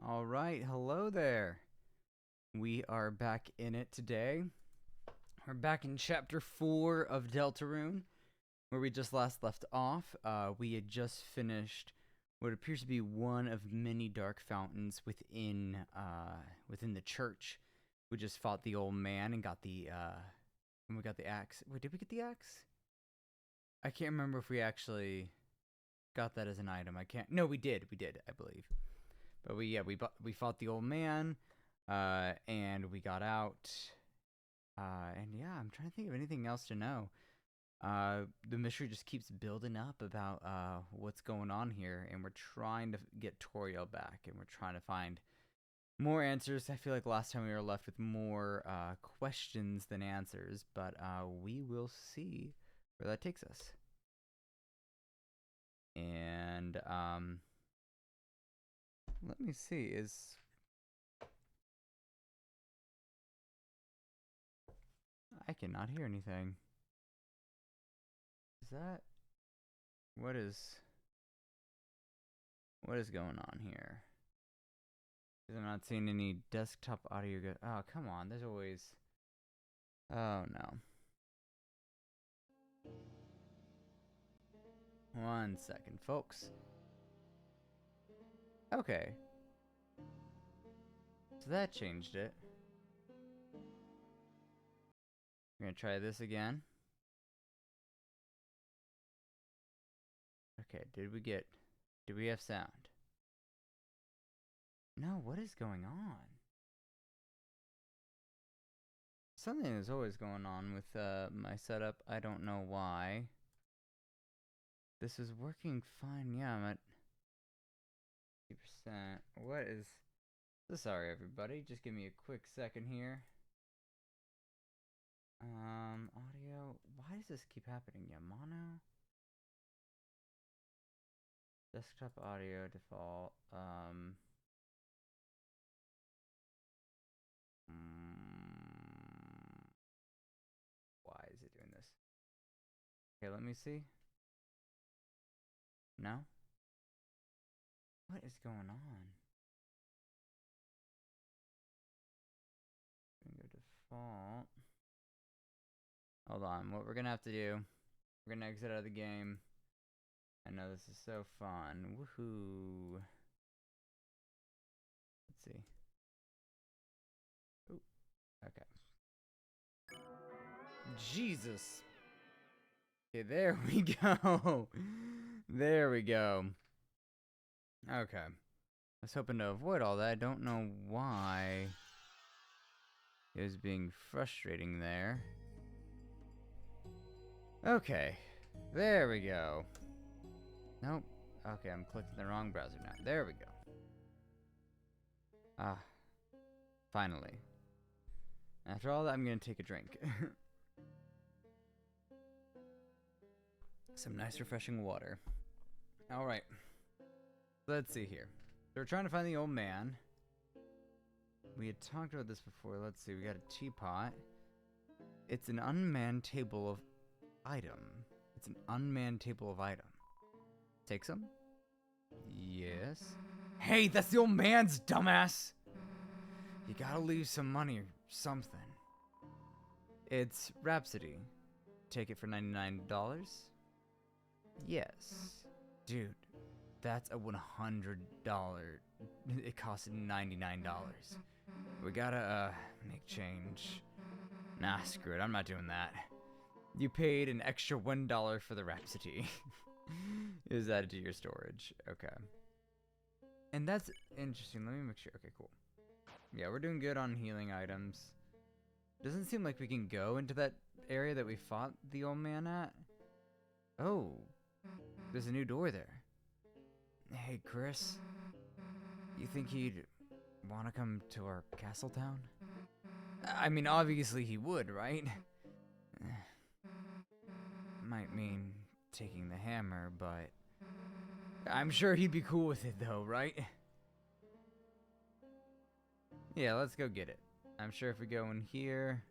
All right, hello there. We are back in it today. We're back in chapter 4 of Deltarune, where we just last left off. We had just finished what appears to be one of many dark fountains within the church. We just fought the old man and got the axe. Wait, did we get the axe? I can't remember if we actually got that as an item. No, we did, I believe. But we fought the old man, and we got out. And yeah, I'm trying to think of anything else to know. The mystery just keeps building up about what's going on here, and we're trying to get Toriel back, and we're trying to find more answers. I feel like last time we were left with more questions than answers, but we will see where that takes us. And let me see, I cannot hear anything. Is that... What is going on here? Because I'm not seeing any desktop audio oh, come on, there's always... Oh, no. One second, folks. Okay. So that changed it. We're gonna try this again. Okay, did we have sound? No, what is going on? Something is always going on with my setup. I don't know why. This is working fine. Yeah, I'm at 50%. What is... So sorry, everybody. Just give me a quick second here. Audio. Why does this keep happening? Yeah, mono. Desktop audio default. Why is it doing this? Okay, let me see. No? What is going on? I'm gonna go default. Hold on, what we're gonna have to do, we're gonna exit out of the game. I know this is so fun. Woohoo. Let's see. Ooh, okay. Jesus. Okay, there we go. There we go. Okay. I was hoping to avoid all that. I don't know why it was being frustrating there. Okay. There we go. Nope. Okay, I'm clicking the wrong browser now. There we go. Ah. Finally. After all that, I'm gonna take a drink. Some nice refreshing water. Alright. Let's see here. So we're trying to find the old man. We had talked about this before. Let's see. We got a teapot. It's an unmanned table of item. It's an unmanned table of item. Take some? Yes. Hey, that's the old man's, dumbass! You gotta leave some money or something. It's Rhapsody. Take it for $99? Yes. Dude, that's a $100. It costs $99. We gotta, make change. Nah, screw it. I'm not doing that. You paid an extra $1 for the Rhapsody. Is added to your storage. Okay. And that's interesting. Let me make sure. Okay, cool. Yeah, we're doing good on healing items. Doesn't seem like we can go into that area that we fought the old man at. Oh. There's a new door there. Hey, Chris. You think he'd want to come to our castle town? I mean, obviously he would, right? Might mean taking the hammer, but... I'm sure he'd be cool with it, though, right? Yeah, let's go get it. I'm sure if we go in here...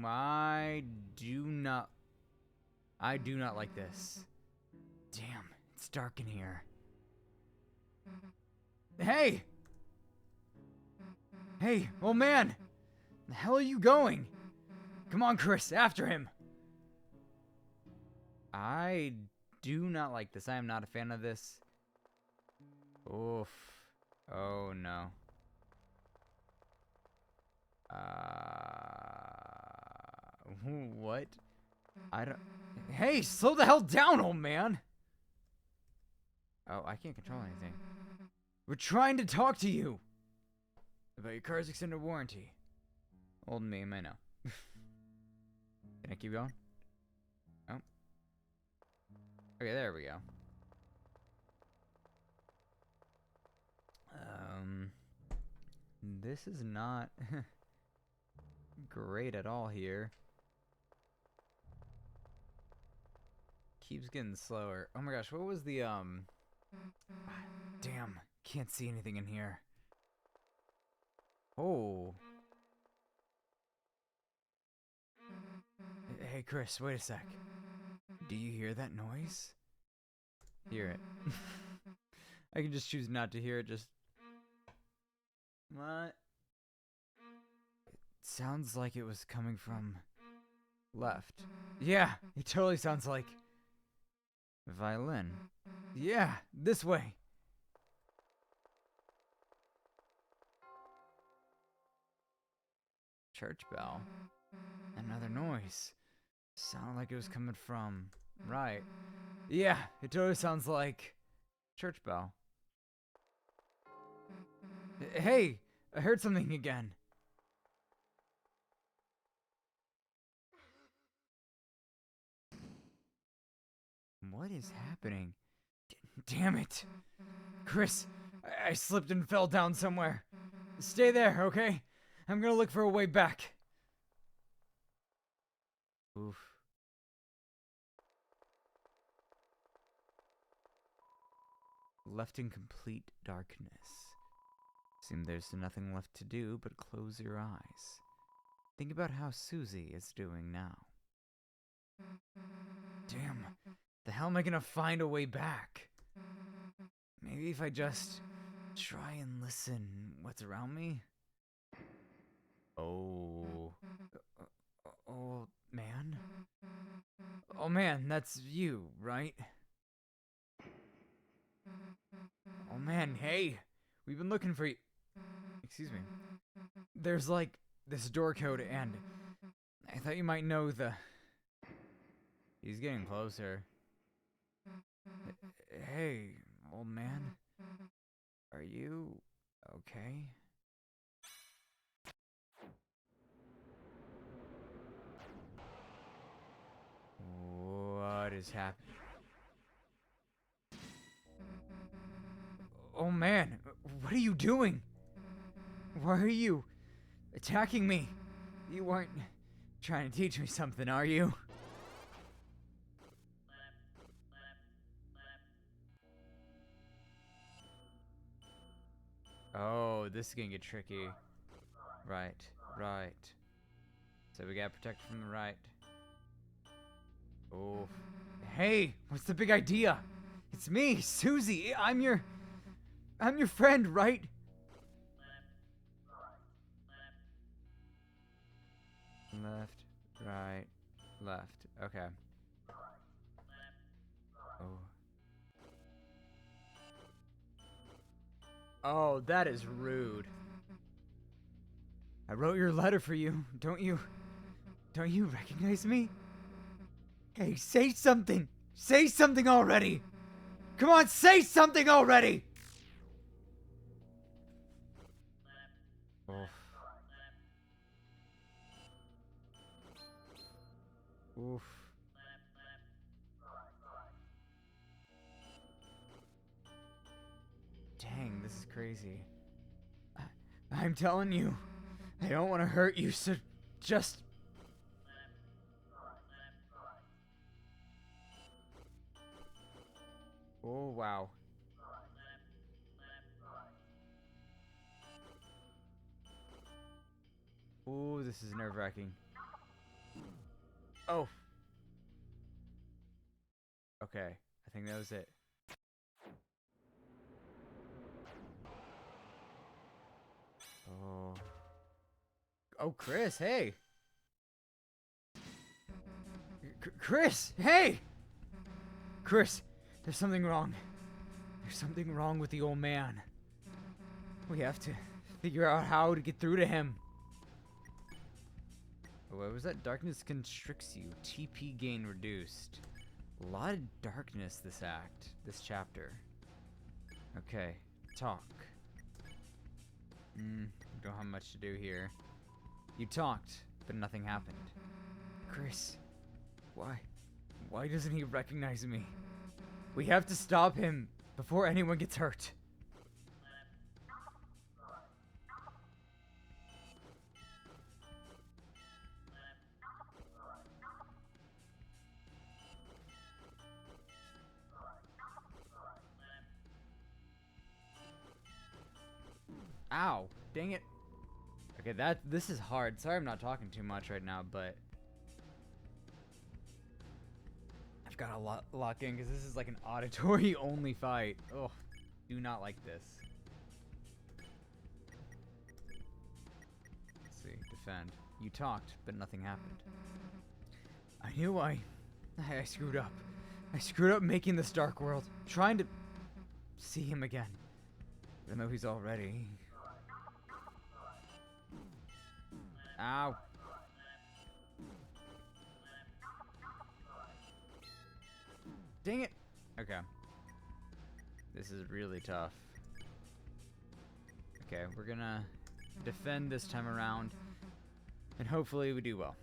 I do not like this. Damn, It's dark in here. Hey! Hey, old man! The hell are you going? Come on, Chris, after him! I do not like this. I am not a fan of this. Oof. Oh, no. What? I don't... Hey, slow the hell down, old man! Oh, I can't control anything. We're trying to talk to you! About your car's extended warranty. Old meme, I know. Can I keep going? Oh. Okay, there we go. This is not great at all here. Keeps getting slower. Oh my gosh, what was the, damn, can't see anything in here. Oh. Hey, Chris, wait a sec. Do you hear that noise? Hear it. I can just choose not to hear it, just... What? It sounds like it was coming from... left. Yeah, it totally sounds like... violin. Yeah, this way. Church bell. Another noise. Sounded like it was coming from... right. Yeah, it totally sounds like... church bell. Hey, I heard something again. What is happening? Damn it. Chris, I slipped and fell down somewhere. Stay there, okay? I'm gonna look for a way back. Oof. Left in complete darkness. Seems there's nothing left to do but close your eyes. Think about how Susie is doing now. Damn, the hell am I gonna find a way back? Maybe if I just try and listen what's around me? Oh. Oh, man? Oh, man, that's you, right? Oh, man, hey! We've been looking for you. Excuse me. There's, like, this door code, and I thought you might know the... He's getting closer. Hey, old man. Are you okay? What is happening? Oh man, what are you doing? Why are you attacking me? You weren't trying to teach me something, are you? Oh, this is gonna get tricky. Right, right. So we gotta protect from the right. Oh. Hey, what's the big idea? It's me, Susie. I'm your friend, right? Left, right, left. Okay. Oh. Oh, that is rude. I wrote your letter for you. Don't you recognize me? Hey, say something. Say something already. Come on, say something already. Oof. Oof. Dang, this is crazy. I'm telling you, I don't want to hurt you, so just... Oh, wow. Oh, this is nerve-wracking. Oh. Okay, I think that was it. Oh. Oh, Chris, hey! Chris, hey! Chris, there's something wrong. There's something wrong with the old man. We have to figure out how to get through to him. Oh, what was that? Darkness constricts you. TP gain reduced. A lot of darkness this chapter. Okay, talk. Don't have much to do here. You talked, but nothing happened. Chris, why? Why doesn't he recognize me? We have to stop him before anyone gets hurt. Ow, dang it. Okay, this is hard. Sorry I'm not talking too much right now, but I've got to lock in because this is like an auditory only fight. Oh, do not like this. Let's see, defend. You talked, but nothing happened. I knew I screwed up. I screwed up making this dark world, trying to see him again, even though he's already. Ow. Dang it. Okay. This is really tough. Okay, we're gonna defend this time around, and hopefully we do well.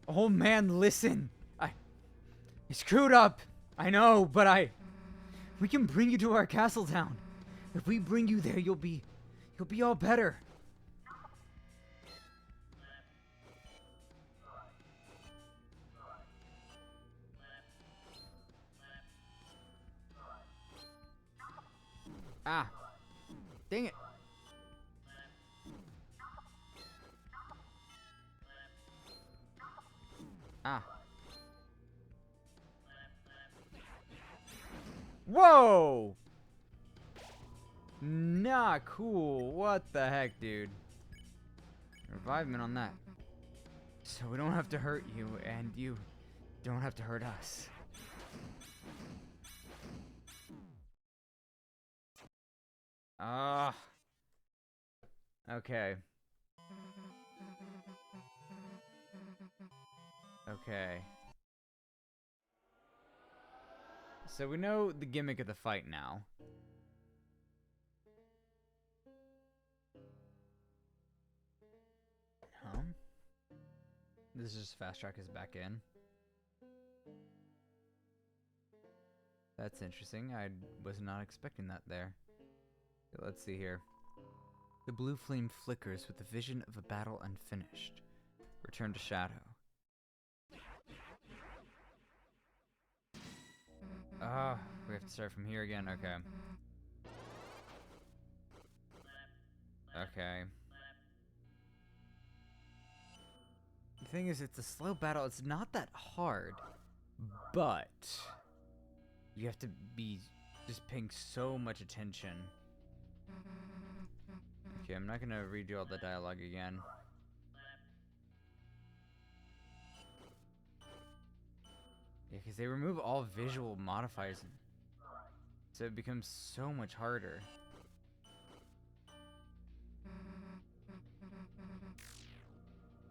Oh man, listen. I screwed up. I know, but we can bring you to our castle town. If we bring you there, you'll be all better. Ah. Dang it. Ah. Whoa! Not cool. What the heck, dude? Revivement on that. So we don't have to hurt you, and you don't have to hurt us. Ah. Okay. Okay. So we know the gimmick of the fight now. This is just fast track us back in. That's interesting. I was not expecting that there. Okay, let's see here. The blue flame flickers with the vision of a battle unfinished. Return to shadow. Ah, we have to start from here again. Okay. Okay. The thing is, it's a slow battle. It's not that hard, but you have to be just paying so much attention. Okay, I'm not gonna redo all the dialogue again. Yeah, because they remove all visual modifiers, so it becomes so much harder.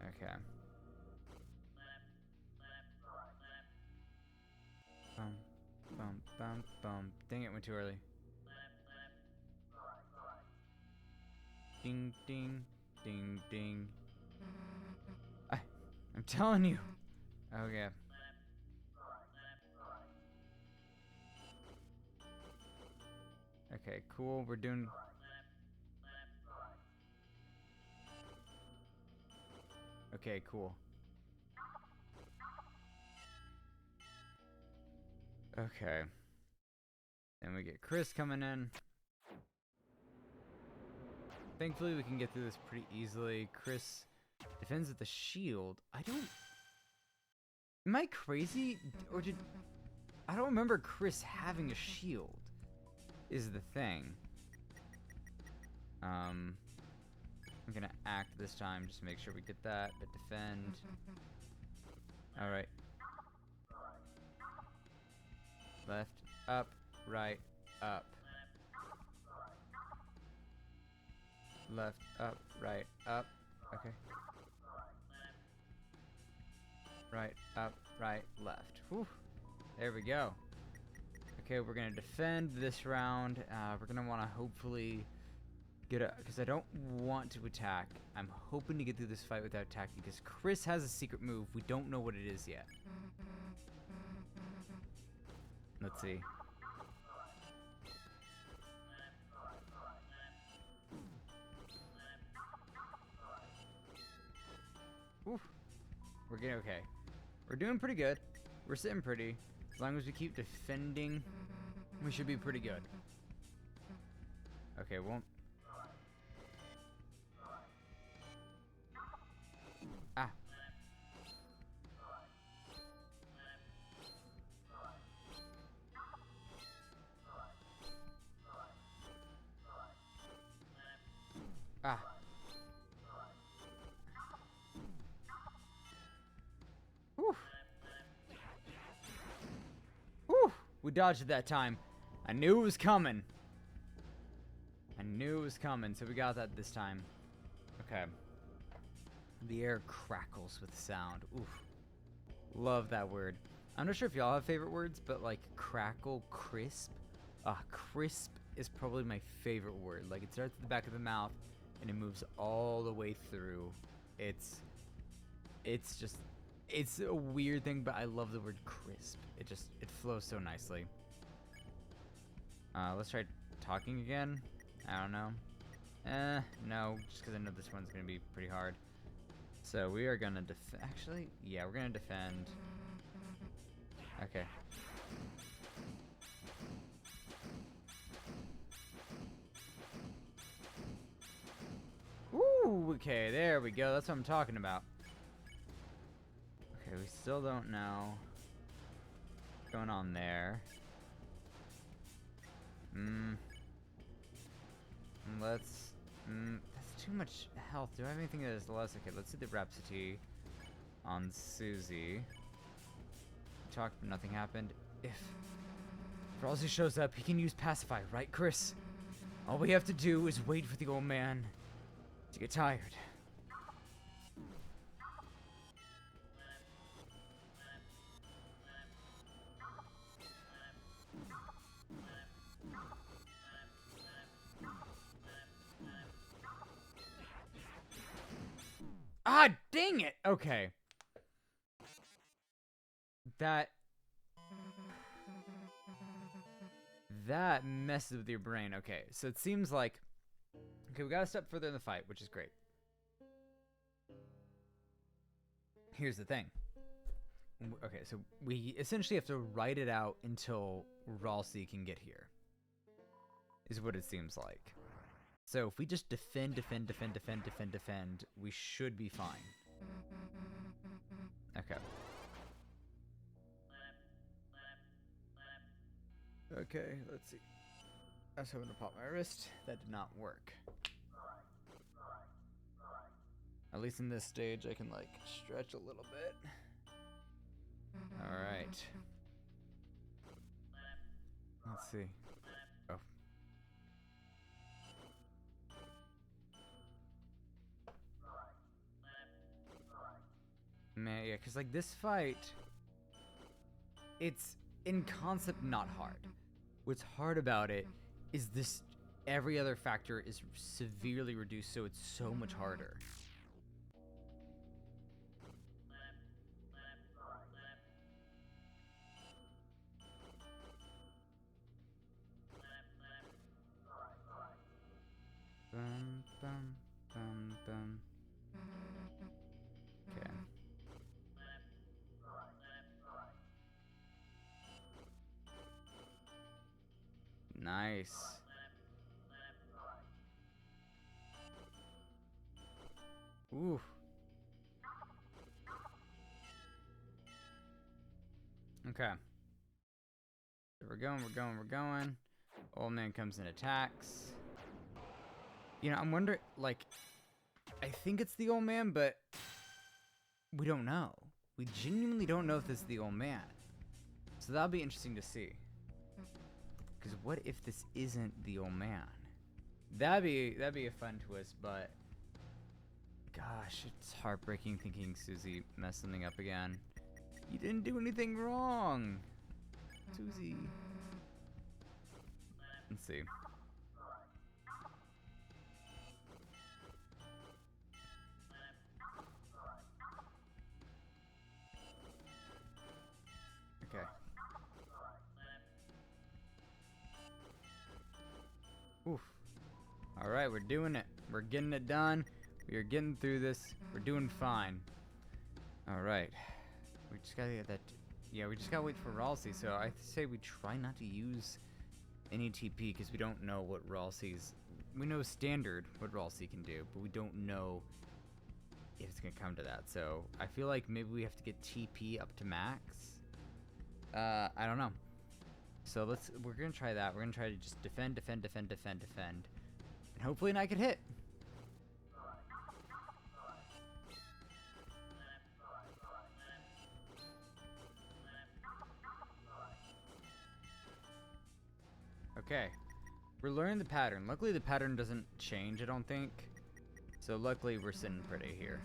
Okay. Bum, bum, bum, bum. Dang it, went too early. Ding, ding, ding, ding. I'm telling you. Okay. Okay, cool. We're doing. Okay, cool. Okay. Then we get Chris coming in. Thankfully, we can get through this pretty easily. Chris defends with the shield. Am I crazy? Or I don't remember Chris having a shield, is the thing. I'm gonna act this time just to make sure we get that. But defend. Alright. Left, up, right, up. Left, up, right, up. Okay. Right, up, right, left. Whew. There we go. Okay, we're gonna defend this round. We're gonna want to hopefully get a, because I don't want to attack. I'm hoping to get through this fight without attacking, because Chris has a secret move. We don't know what it is yet. Let's see. Oof. We're getting okay. We're doing pretty good. We're sitting pretty. As long as we keep defending, we should be pretty good. Okay, won't. Ah. Ah. Whew. Whew. We dodged it that time. I knew it was coming. I knew it was coming, so we got that this time. Okay. The air crackles with sound. Oof. Love that word. I'm not sure if y'all have favorite words, but like crackle, crisp. Crisp is probably my favorite word. Like it starts at the back of the mouth and it moves all the way through. It's a weird thing, but I love the word crisp. It flows so nicely. Let's try talking again. I don't know. No, just because I know this one's gonna be pretty hard. So we are gonna actually, yeah, we're gonna defend. Okay. Ooh, okay, there we go. That's what I'm talking about. Okay, we still don't know what's going on there. That's too much health. Do I have anything that is less? Okay, let's do the Rhapsody on Susie. Talked, but nothing happened. If Rossi shows up, he can use Pacify, right, Chris? All we have to do is wait for the old man to get tired. Ah, dang it! Okay. That messes with your brain. Okay, so it seems like... Okay, we got a step further in the fight, which is great. Here's the thing. Okay, so we essentially have to ride it out until Ralsei can get here. Is what it seems like. So if we just defend, we should be fine. Okay. Okay, let's see. I was hoping to pop my wrist. That did not work. At least in this stage, I can, like, stretch a little bit. Alright. Let's see. Oh. Man, yeah, because, like, this fight, it's, in concept, not hard. What's hard about it is this, every other factor is severely reduced, so it's so much harder. Bum, bum, bum, bum. Okay. Nice. Ooh. Okay. So we're going. Old man comes and attacks. You know, I'm wondering, like, I think it's the old man, but we don't know. We genuinely don't know if this is the old man. So that'll be interesting to see. Because what if this isn't the old man? That'd be a fun twist, but gosh, it's heartbreaking thinking Susie messed something up again. You didn't do anything wrong, Susie. Let's see. Okay. Oof. Alright, we're doing it. We're getting it done. We are getting through this. We're doing fine. Alright. We just gotta get that. Yeah, we just gotta wait for Ralsei. So I say we try not to use any TP because we don't know what Ralsei's. We know standard what Ralsei can do, but we don't know if it's gonna come to that. So I feel like maybe we have to get TP up to max. I don't know. So we're gonna try that. We're gonna try to just defend. And hopefully I could hit. Okay. We're learning the pattern. Luckily the pattern doesn't change, I don't think. So luckily we're sitting pretty here.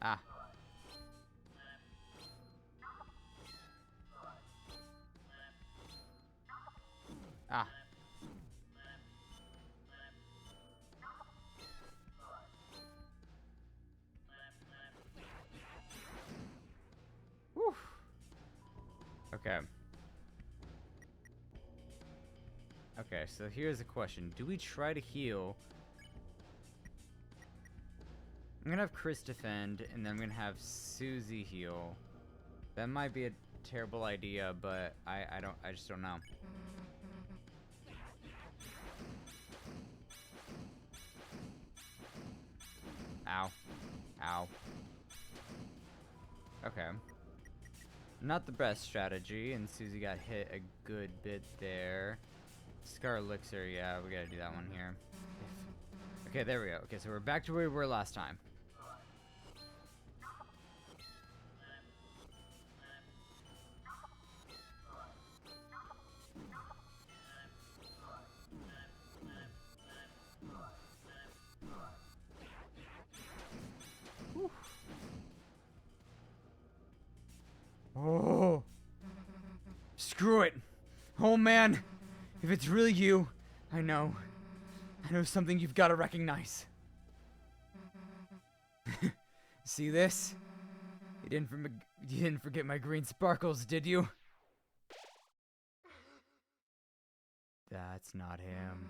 Ah. Ah. Whew. Okay. Okay, so here's the question. Do we try to heal? I'm gonna have Chris defend, and then I'm gonna have Susie heal. That might be a terrible idea, but I just don't know. Ow. Ow. Okay. Not the best strategy, and Susie got hit a good bit there. Scar Elixir, yeah, we gotta do that one here. Okay, there we go. Okay, so we're back to where we were last time. Whew. Oh, screw it. Oh man, if it's really you, I know something you've got to recognize. See this? You didn't forget my green sparkles, did you? That's not him.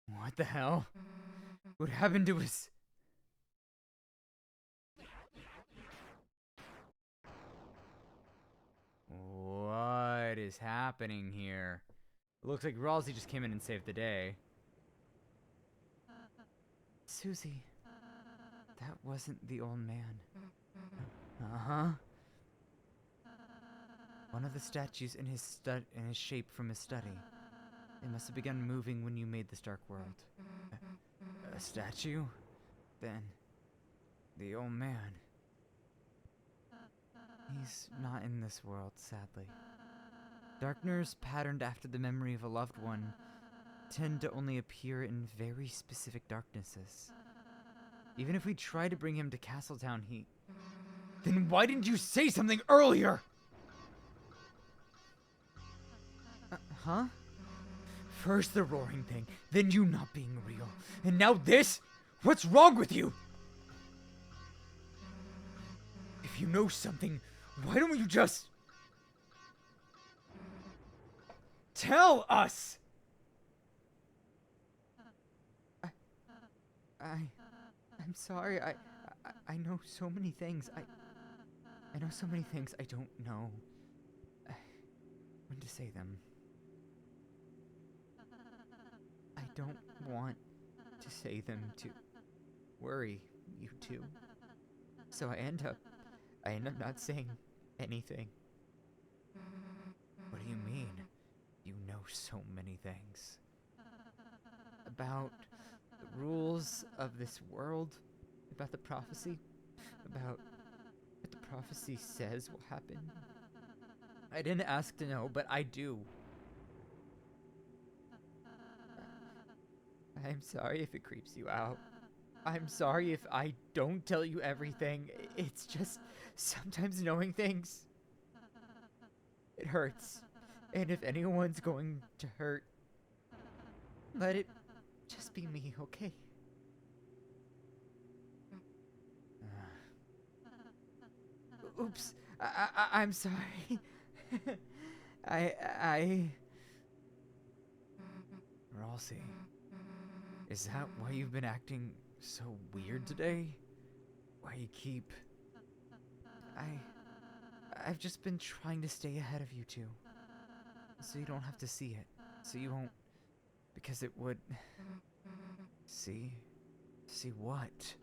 What the hell? What happened to us? What is happening here? It looks like Ralsei just came in and saved the day. Susie, that wasn't the old man. Uh-huh. One of the statues in his shape from his study. It must have begun moving when you made this dark world. A statue? Then, the old man. He's not in this world, sadly. Darkness patterned after the memory of a loved one tend to only appear in very specific darknesses. Even if we try to bring him to Castletown, Then why didn't you say something earlier? Huh? First the roaring thing, then you not being real, and now this? What's wrong with you? If you know something, why don't you just... tell us? I'm sorry, I know so many things, I know so many things I don't know when to say them. I don't want to say them to worry you two. So I end up not saying anything. so many things. About the rules of this world, about the prophecy, about what the prophecy says will happen. I didn't ask to know, but I do. I'm sorry if it creeps you out. I'm sorry if I don't tell you everything. It's just sometimes knowing things, it hurts. And if anyone's going to hurt, let it just be me, okay? Oops. I'm sorry. I... Ralsei, is that why you've been acting so weird today? Why you keep... I've just been trying to stay ahead of you two. So you don't have to see it. So you won't... Because it would... See? See what?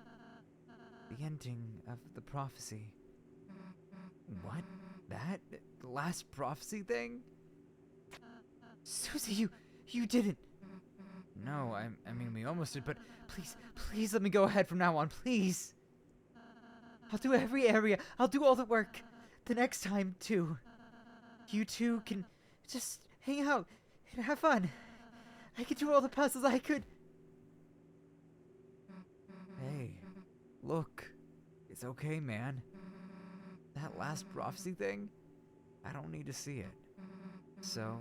The ending of the prophecy. What? That? The last prophecy thing? Susie, you didn't. No, I mean, we almost did, but please let me go ahead from now on, please. I'll do every area. I'll do all the work. The next time, too. You two can just hang out and have fun. I could do all the puzzles I could. Hey, look. It's okay, man. That last prophecy thing, I don't need to see it. So,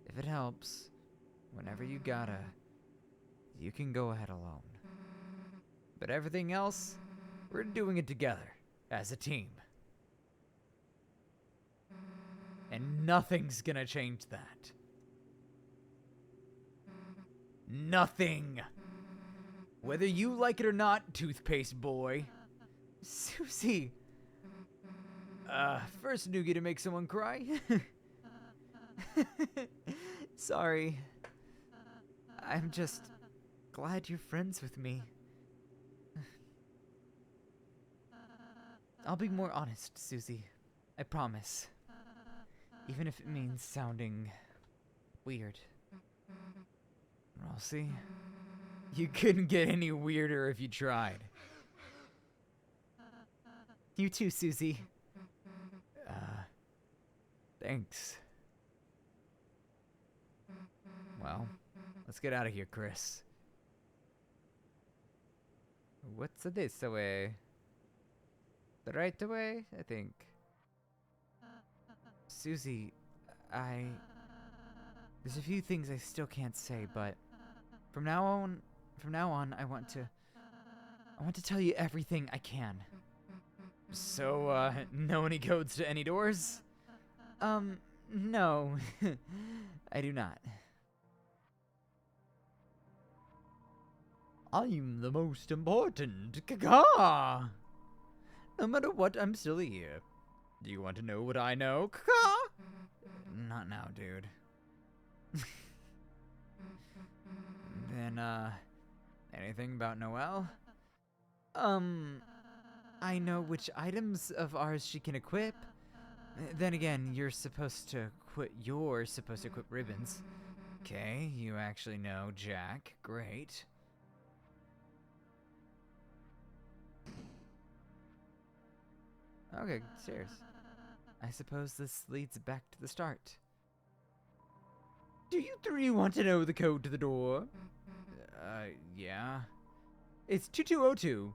if it helps, whenever you gotta, you can go ahead alone. But everything else, we're doing it together, as a team. And nothing's gonna change that. Nothing! Whether you like it or not, toothpaste boy. Susie! First noogie to make someone cry. Sorry. I'm just glad you're friends with me. I'll be more honest, Susie. I promise. Even if it means sounding weird. Ralsei, you couldn't get any weirder if you tried. You too, Susie. Thanks. Well, let's get out of here, Chris. What's this way? The right way, I think. Susie, there's a few things I still can't say, but from now on, I want to tell you everything I can. So, know any codes to any doors? No. I do not. I'm the most important. Caca! No matter what, I'm still here. Do you want to know what I know? Caca! Not now, dude. Then, anything about Noelle? I know which items of ours she can equip. Then again, you're supposed to equip ribbons. Okay, you actually know Jack. Great. Okay, stairs. I suppose this leads back to the start. Do you three want to know the code to the door? Yeah. It's 2202.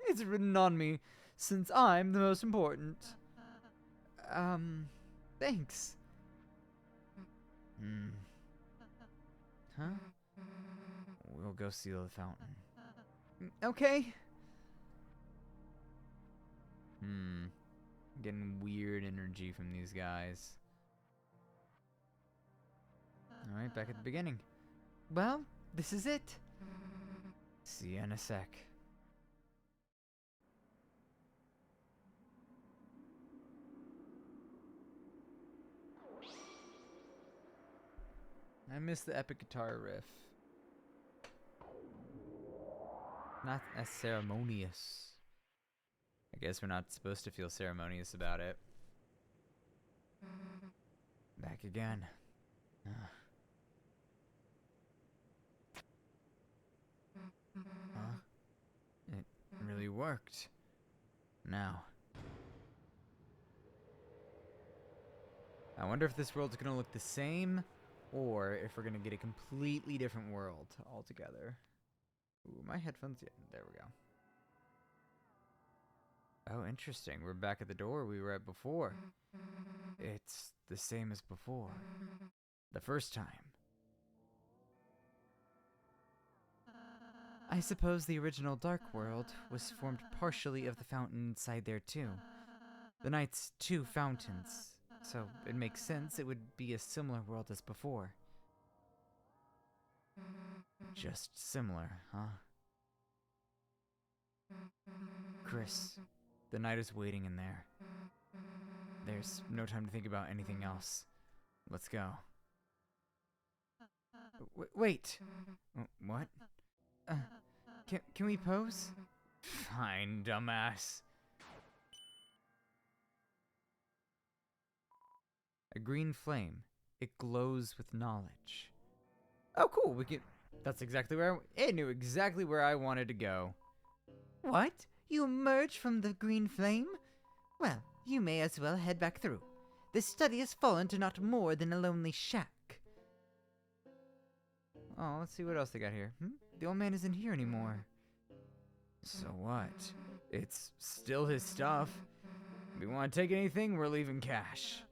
It's written on me, since I'm the most important. Thanks. Huh? We'll go seal the fountain. Okay. Getting weird energy from these guys. Alright, back at the beginning. Well, this is it. See you in a sec. I miss the epic guitar riff. Not as ceremonious. I guess we're not supposed to feel ceremonious about it. Back again. Huh? It really worked. Now, I wonder if this world's gonna look the same, or if we're gonna get a completely different world altogether. Ooh, my headphones. Yeah, there we go. Oh, interesting. We're back at the door we were at before. It's the same as before. The first time. I suppose the original Dark World was formed partially of the fountain inside there too. The Knight's two fountains, so it makes sense it would be a similar world as before. Just similar, huh? Chris, the Knight is waiting in there. There's no time to think about anything else. Let's go. Wait! What? Can we pose? Fine, dumbass. A green flame. It glows with knowledge. Oh, cool. We can. That's exactly where it knew exactly where I wanted to go. What? You emerged from the green flame? Well, you may as well head back through. This study has fallen to not more than a lonely shack. Oh, let's see what else they got here. The old man isn't here anymore. So what? It's still his stuff. If we want to take anything, we're leaving cash.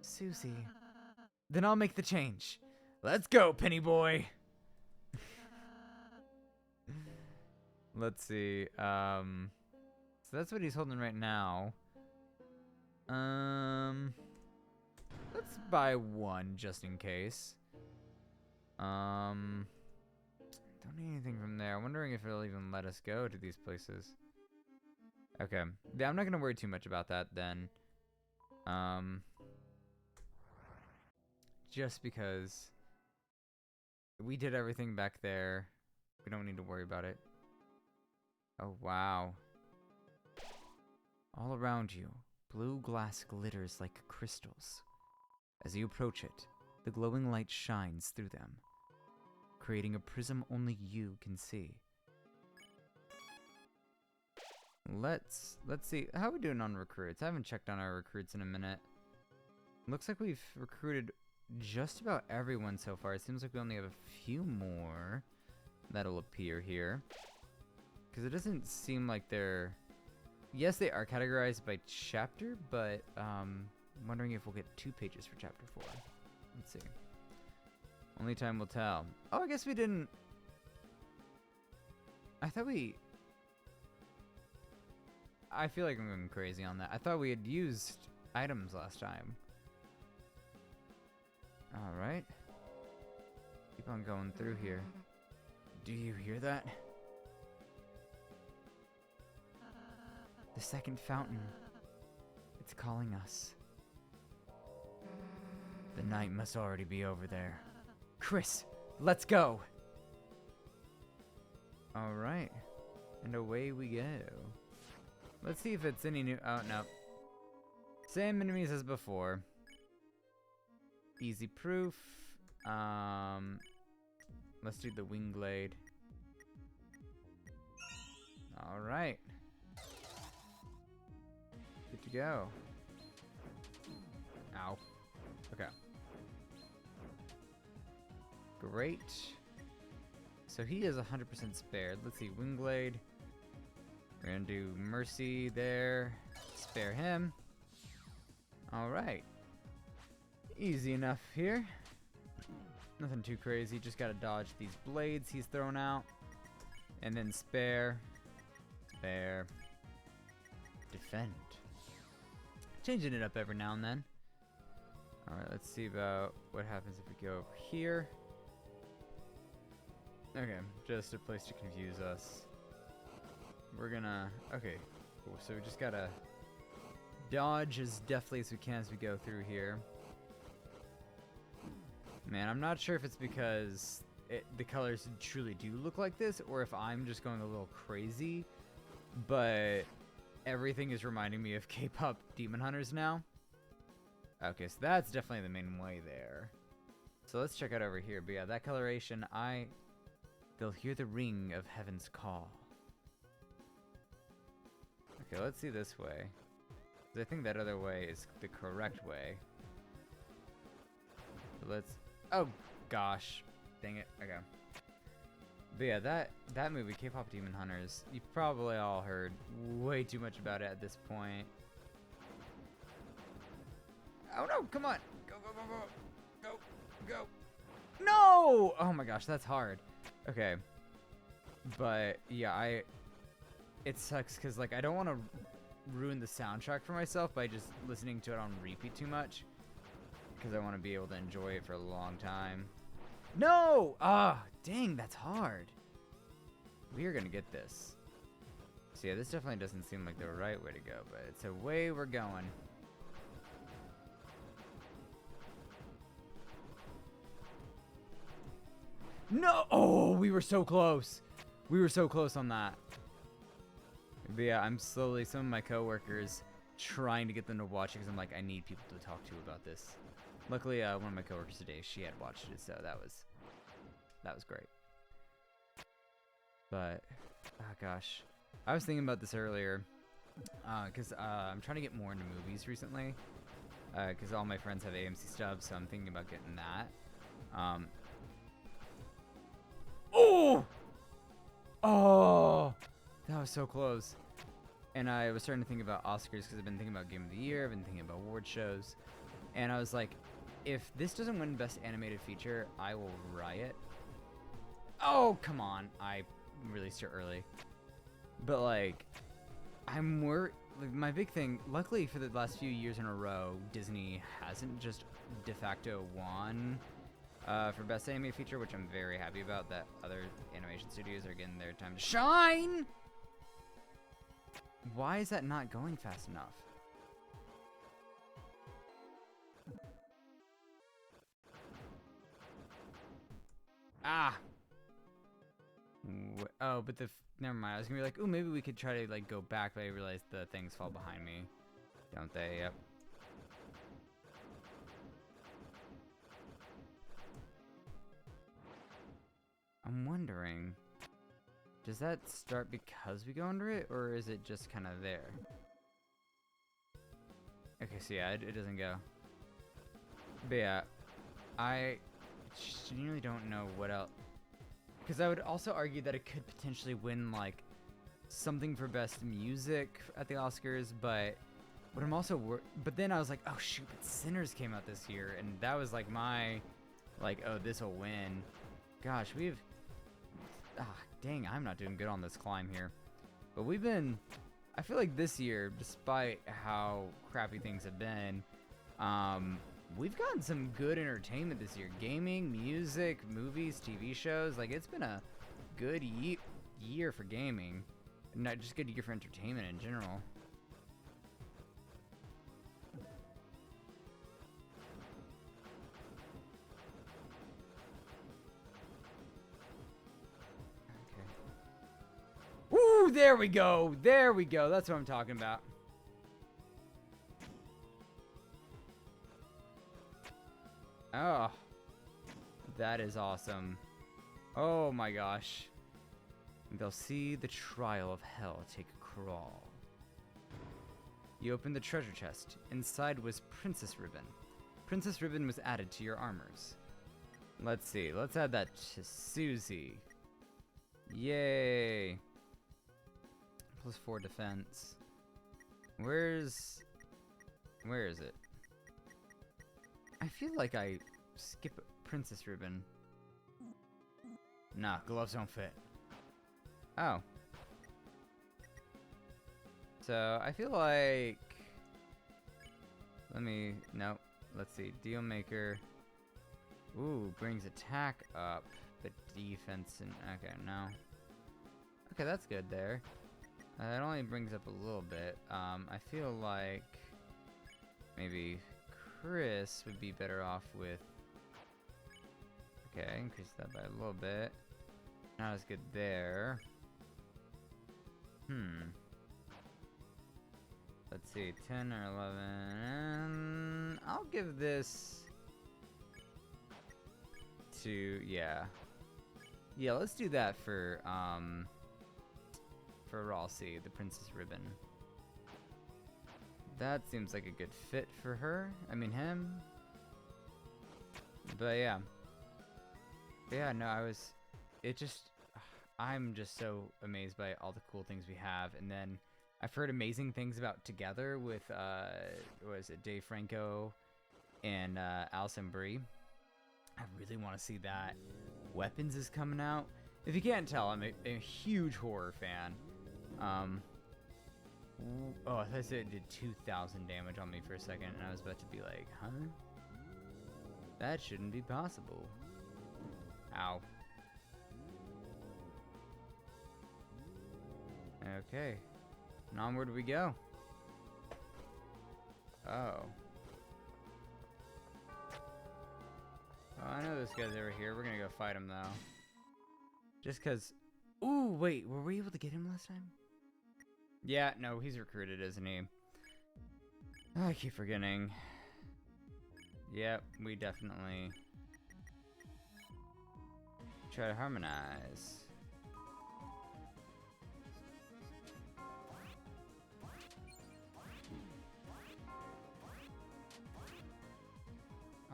Susie. Then I'll make the change. Let's go, Penny Boy. Let's see. So that's what he's holding right now. Let's buy one just in case. Don't need anything from there. I'm wondering if it'll even let us go to these places. Okay. Yeah, I'm not gonna worry too much about that then. Just because we did everything back there. We don't need to worry about it. Oh, wow. All around you, blue glass glitters like crystals. As you approach it, the glowing light shines through them, creating a prism only you can see. Let's see. How are we doing on recruits? I haven't checked on our recruits in a minute. Looks like we've recruited just about everyone so far. It seems like we only have a few more that'll appear here. Because it doesn't seem like they're... Yes, they are categorized by chapter, but I'm wondering if we'll get 2 pages for chapter 4. Let's see. Only time will tell. Oh, I guess we didn't... I thought we... I feel like I'm going crazy on that. I thought we had used items last time. Alright. Keep on going through here. Do you hear that? The second fountain. It's calling us. The night must already be over there. Chris, let's go! Alright. And away we go. Let's see if it's any new... Oh, no. Same enemies as before. Easy proof. Let's do the wing blade. Alright. Good to go. Ow. Okay. Great. So he is 100% spared. Let's see, wing blade. We're gonna do mercy there. Spare him. Alright. Easy enough here. Nothing too crazy. Just gotta dodge these blades he's thrown out. And then spare. Spare. Defend. Changing it up every now and then. Alright, let's see about what happens if we go over here. Okay, just a place to confuse us. We're gonna... Okay, cool. So we just gotta dodge as deftly as we can as we go through here. Man, I'm not sure if it's because the colors truly do look like this, or if I'm just going a little crazy, but everything is reminding me of K-pop Demon Hunters now. Okay, so that's definitely the main way there. So let's check out over here. But yeah, that coloration, they'll hear the ring of heaven's call. Okay, let's see this way. 'Cause I think that other way is the correct way. So let's, oh gosh. Dang it, okay. But yeah, that movie, K-Pop Demon Hunters, you probably all heard way too much about it at this point. Oh no, come on! Go, go, go, go! Go, go! No! Oh my gosh, that's hard. Okay. But yeah, it sucks because like I don't want to ruin the soundtrack for myself by just listening to it on repeat too much. Because I want to be able to enjoy it for a long time. No! Ah, dang, that's hard. We are gonna get this. So yeah, this definitely doesn't seem like the right way to go, but it's a way we're going. No! Oh, we were so close. We were so close on that. But yeah, I'm slowly, some of my coworkers, trying to get them to watch it because I'm like, I need people to talk to about this. Luckily, one of my coworkers today, she had watched it, so that was great. But, oh gosh. I was thinking about this earlier, because I'm trying to get more into movies recently, because all my friends have AMC stubs, so I'm thinking about getting that. Oh! Oh! That was so close. And I was starting to think about Oscars because I've been thinking about Game of the Year, I've been thinking about award shows. And I was like, if this doesn't win Best Animated Feature, I will riot. Oh, come on. I released it early. But like, like, my big thing, luckily for the last few years in a row, Disney hasn't just de facto won for Best Animated Feature, which I'm very happy about, that other animation studios are getting their time to shine! Why is that not going fast enough? Ah! Oh, but never mind. I was gonna be like, ooh, maybe we could try to like go back, but I realized the things fall behind me. Don't they? Yep. I'm wondering, does that start because we go under it, or is it just kind of there? Okay, so yeah, it doesn't go. But yeah, I genuinely don't know what else. Because I would also argue that it could potentially win, like, something for Best Music at the Oscars, but what I'm also but then I was like, oh shoot, but Sinners came out this year, and that was like my, like, oh, this will win. Gosh, dang, I'm not doing good on this climb here. But I feel like this year, despite how crappy things have been, we've gotten some good entertainment this year. Gaming, music, movies, TV shows. Like, it's been a good year for gaming. Not just good year for entertainment in general. Ooh, there we go. There we go. That's what I'm talking about. Oh, that is awesome. Oh my gosh. They'll see the trial of hell take a crawl. You opened the treasure chest. Inside was Princess Ribbon. Princess Ribbon was added to your armors. Let's see. Let's add that to Susie. Yay. +4 defense. Where is it? I feel like I skip Princess Ribbon. Nah, gloves don't fit. Oh. So, I feel like... Nope. Let's see. Deal Maker. Ooh, brings attack up, but defense and... Okay, no. Okay, that's good there. It only brings up a little bit. I feel like... maybe Chris would be better off with... Okay, increase that by a little bit. Not as good there. Let's see, 10 or 11. I'll give this... to, yeah. Yeah, let's do that for Ralsei, the Princess Ribbon. That seems like a good fit for her. I mean, him. But yeah. Yeah, no, I'm just so amazed by all the cool things we have. And then I've heard amazing things about Together with, what is it, Dave Franco and Alison Brie. I really want to see that. Weapons is coming out. If you can't tell, I'm a huge horror fan. Oh, I thought it did 2,000 damage on me for a second, and I was about to be like, huh? That shouldn't be possible. Ow. Okay. And onward we go. Oh. Oh, I know this guy's over here. We're gonna go fight him, though. Just because... Ooh, wait. Were we able to get him last time? Yeah, no, he's recruited, isn't he? I keep forgetting. Yep, we definitely... try to harmonize.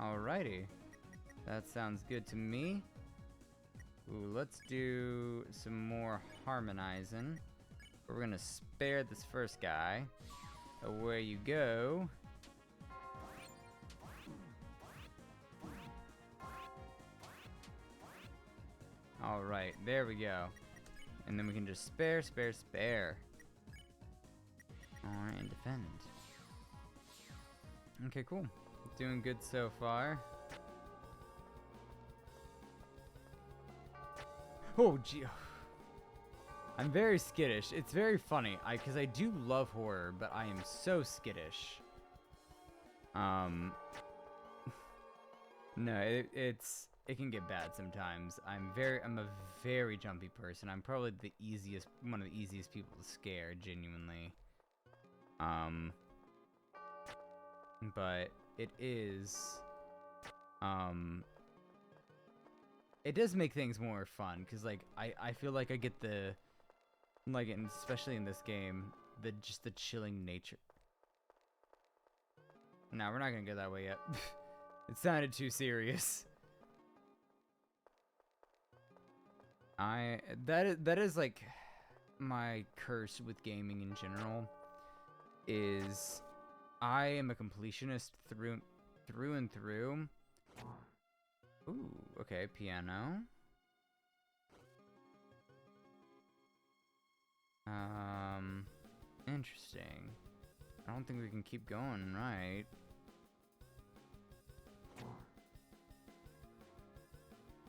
Alrighty. That sounds good to me. Ooh, let's do some more harmonizing. We're gonna spare this first guy. Away you go. Alright, there we go. And then we can just spare. Alright, and defend. Okay, cool. Doing good so far. Oh, gee. I'm very skittish. It's very funny, because I do love horror, but I am so skittish. No, it can get bad sometimes. I'm a very jumpy person. I'm probably one of the easiest people to scare, genuinely. But it is, it does make things more fun, because, like, I feel like I get and especially in this game, just the chilling nature. No, we're not gonna go that way yet. It sounded too serious. That is like my curse with gaming in general, is I am a completionist through and through. Ooh, okay, piano. Interesting. I don't think we can keep going, right?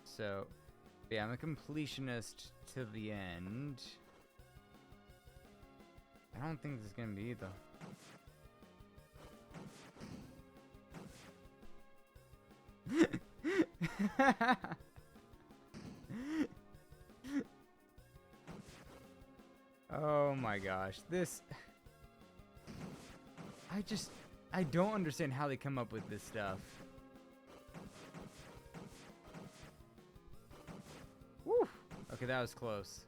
So, yeah, I'm a completionist to the end. I don't think this is gonna be the... Oh my gosh, this... I don't understand how they come up with this stuff. Woo! Okay, that was close.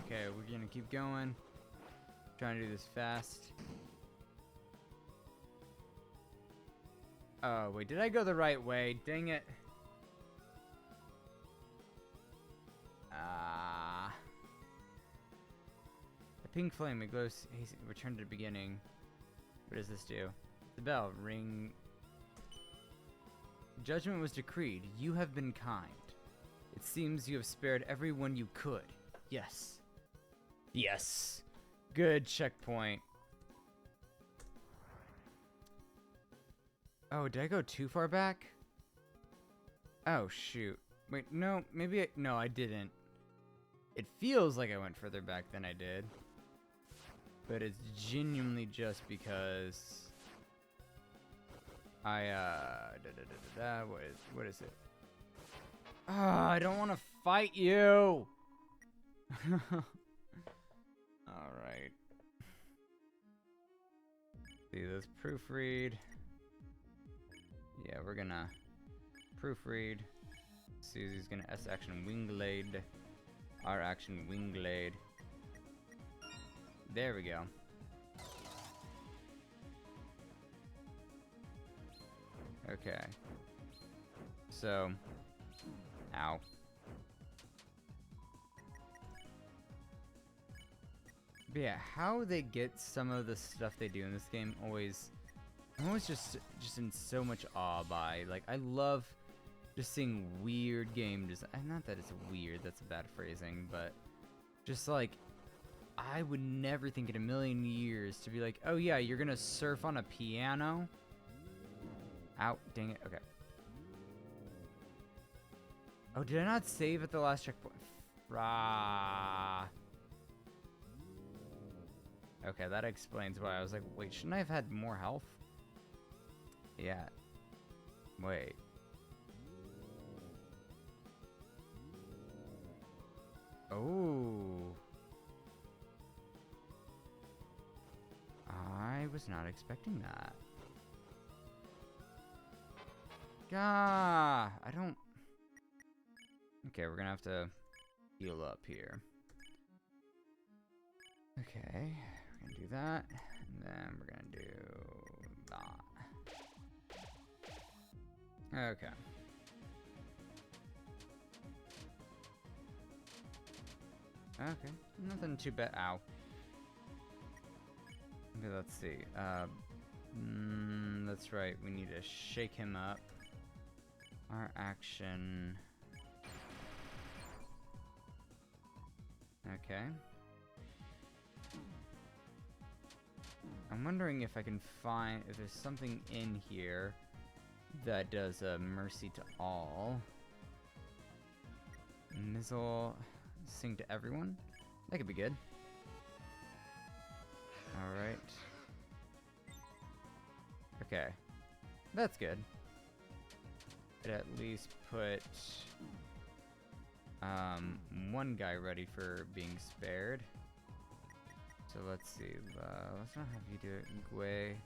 Okay, we're gonna keep going. Trying to do this fast. Oh, wait, did I go the right way? Dang it. The pink flame, it goes, return to the beginning. What does this do? The bell, ring. Judgment was decreed. You have been kind. It seems you have spared everyone you could. Yes. Yes. Good checkpoint. Oh, did I go too far back? Oh, shoot. Wait, no, maybe no, I didn't. It feels like I went further back than I did. But it's genuinely just because I, what is it? Ah, I don't want to fight you! Alright. See, let's proofread. Yeah, we're gonna proofread. Susie's gonna S action Wingblade. R action Wingblade. There we go. Okay. So, ow. But yeah, how they get some of the stuff they do in this game I'm always just in so much awe by. Like, I love just seeing weird game design. Not that it's weird, that's a bad phrasing, but just like, I would never think in a million years to be like, oh yeah, you're gonna surf on a piano? Ow, dang it, okay. Oh, did I not save at the last checkpoint? Okay, that explains why. I was like, wait, shouldn't I have had more health? Yeah. Wait. Oh. I was not expecting that. Gah! I don't... Okay, we're gonna have to heal up here. Okay, we're gonna do that, and then we're gonna do that. Okay. Okay, nothing too bad. Ow. Okay, let's see. That's right, we need to shake him up. Our action... Okay. I'm wondering if I can find... if there's something in here that does a mercy to all. Mizzle... Sing to everyone? That could be good. Alright. Okay. That's good. Could at least put... one guy ready for being spared. So let's see. Let's not have you do it. Gwe.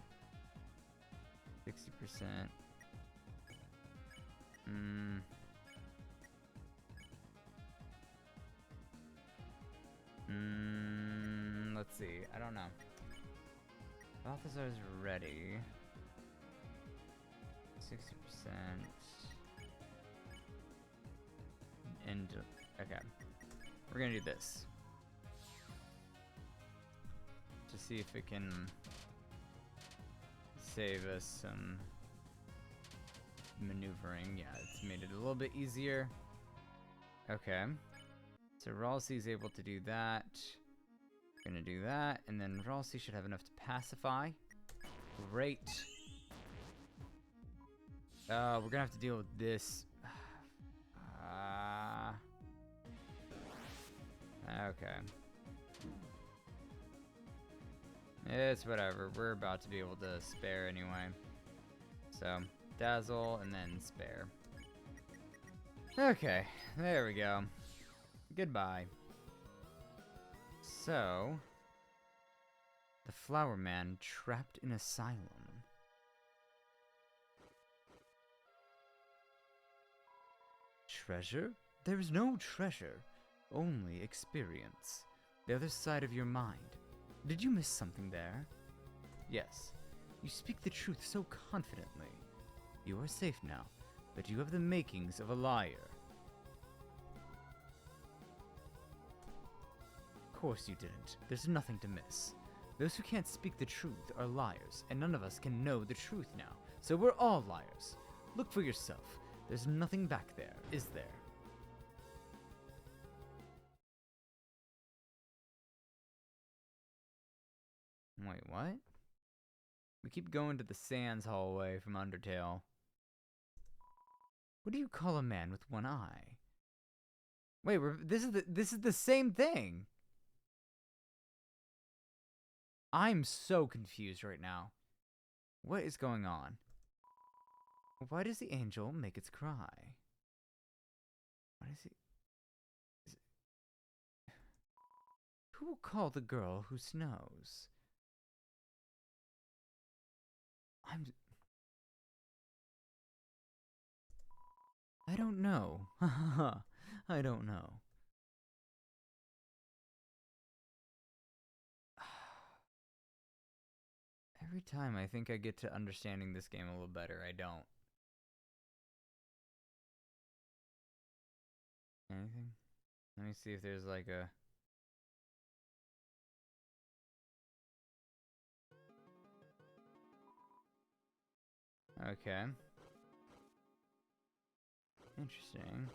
60%. Let's see. I don't know. Balthazar's ready. 60%. And okay. We're gonna do this. To see if it can save us some maneuvering. Yeah, it's made it a little bit easier. Okay. So Ralsei's able to do that. We're gonna do that, and then Ralsei should have enough to pacify. Great. We're gonna have to deal with this. Okay. It's whatever. We're about to be able to spare anyway. So, dazzle and then spare. Okay, there we go. Goodbye. So, the Flower Man trapped in asylum. Treasure? There is no treasure, only experience. The other side of your mind. Did you miss something there? Yes. You speak the truth so confidently. You are safe now, but you have the makings of a liar. Of course you didn't. There's nothing to miss. Those who can't speak the truth are liars, and none of us can know the truth now. So we're all liars. Look for yourself. There's nothing back there, is there? Wait, what? We keep going to the Sands hallway from Undertale. What do you call a man with one eye? Wait, this is the same thing. I'm so confused right now. What is going on? Why does the angel make its cry? Why does he... Who will call the girl who snows? I don't know. I don't know. Every time I think I get to understanding this game a little better, I don't. Anything? Let me see if there's like a... Okay. Interesting.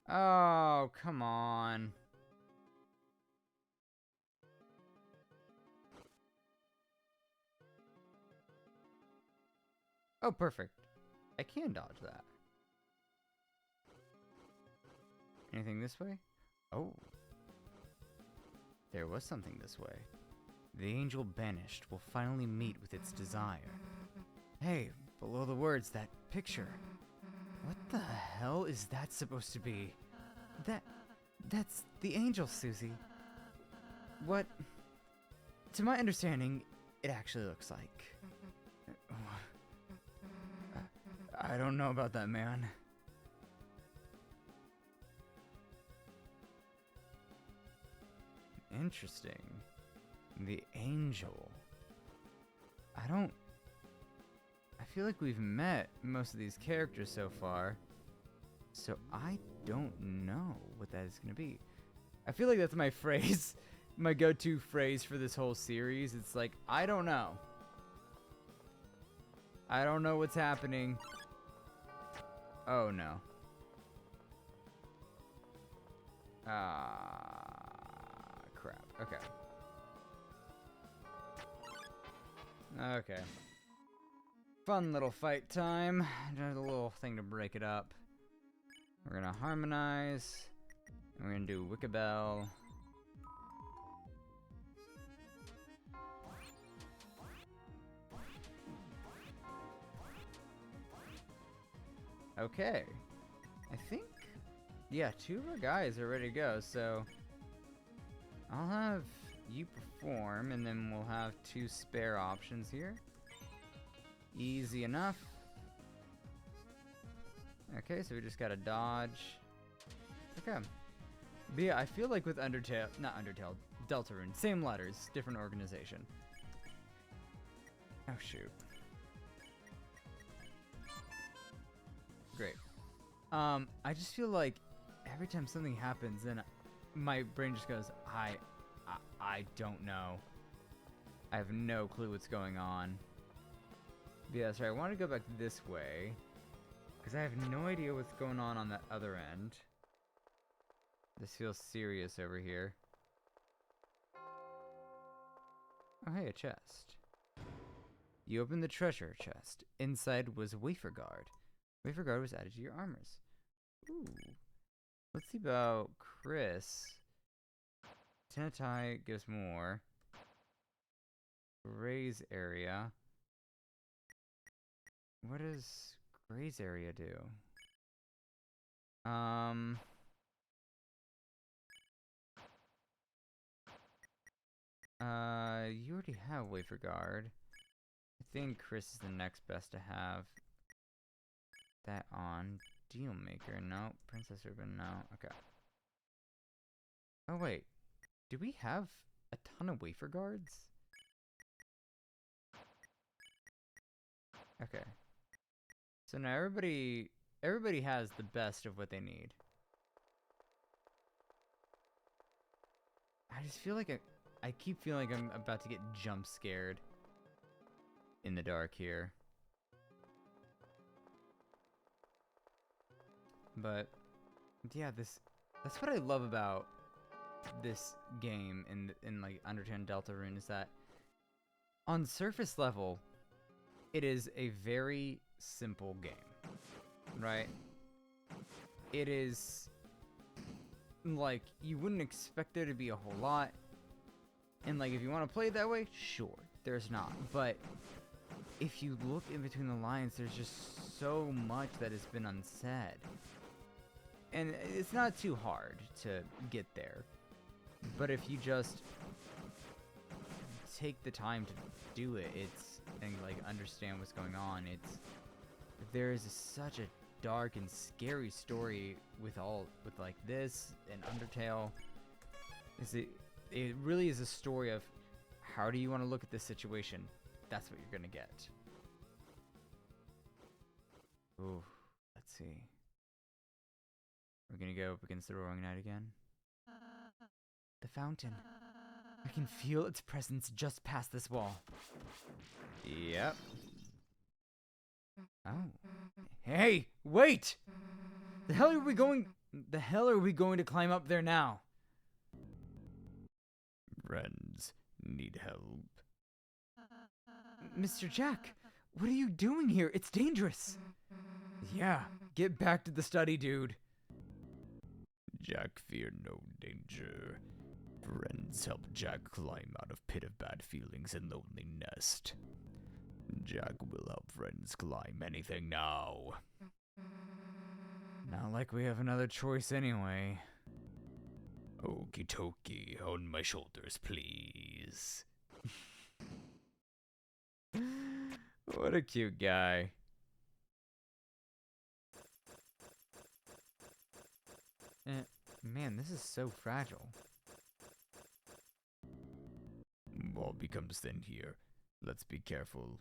Oh, come on. Oh, perfect. I can dodge that. Anything this way? Oh. There was something this way. The angel banished will finally meet with its desire. Hey, below the words, that picture. What the hell is that supposed to be? That's the angel, Susie. What? To my understanding, it actually looks like. I don't know about that, man. Interesting. The angel. I feel like we've met most of these characters so far, so I don't know what that is going to be. I feel like that's my phrase, my go-to phrase for this whole series. It's like, I don't know. I don't know what's happening. Oh no. Crap. Okay. Okay. Fun little fight time. Just a little thing to break it up. We're gonna harmonize. And we're gonna do Wickabell. Okay. I think, yeah, 2 of our guys are ready to go, so I'll have you perform, and then we'll have 2 spare options here. Easy enough. Okay, so we just gotta dodge. Okay. But yeah, I feel like with Undertale, not Undertale, Deltarune, same letters, different organization. Oh shoot. Great. I just feel like every time something happens, then my brain just goes, I don't know. I have no clue what's going on. But yeah, sorry, I want to go back this way, because I have no idea what's going on that other end. This feels serious over here. Oh, hey, a chest. You opened the treasure chest. Inside was Wafer Guard. Wafer Guard was added to your armors. Ooh. Let's see about Chris. Tenetai gives more. Gray's area. What does Gray's area do? You already have Wafer Guard. I think Chris is the next best to have that on. Deal Maker, no. Princess Ribbon, no. Okay. Oh wait, do we have a ton of Wafer Guards? Okay. So now everybody has the best of what they need. I just feel like I keep feeling like I'm about to get jump scared in the dark here. But yeah, that's what I love about this game in like Undertale Deltarune, is that on surface level it is a very simple game, right? It is like, you wouldn't expect there to be a whole lot, and like, if you want to play it that way, sure, there's not. But if you look in between the lines, there's just so much that has been unsaid, and it's not too hard to get there. But if you just take the time to do it, and like understand what's going on. There is such a dark and scary story with like this and Undertale. It really is a story of how do you want to look at this situation? That's what you're gonna get. Ooh, let's see. We're gonna go up against the Roaring Knight again. The fountain. I can feel its presence just past this wall. Yep. Oh. Hey, wait! The hell are we going to climb up there now? Friends need help. Mr. Jack, what are you doing here? It's dangerous. Yeah, get back to the study, dude. Jack fear no danger. Friends help Jack climb out of pit of bad feelings and lonely nest. Jack will help friends climb anything now. Not like we have another choice anyway. Okie dokie, on my shoulders, please. What a cute guy. Man, this is so fragile. Wall becomes thin here. Let's be careful.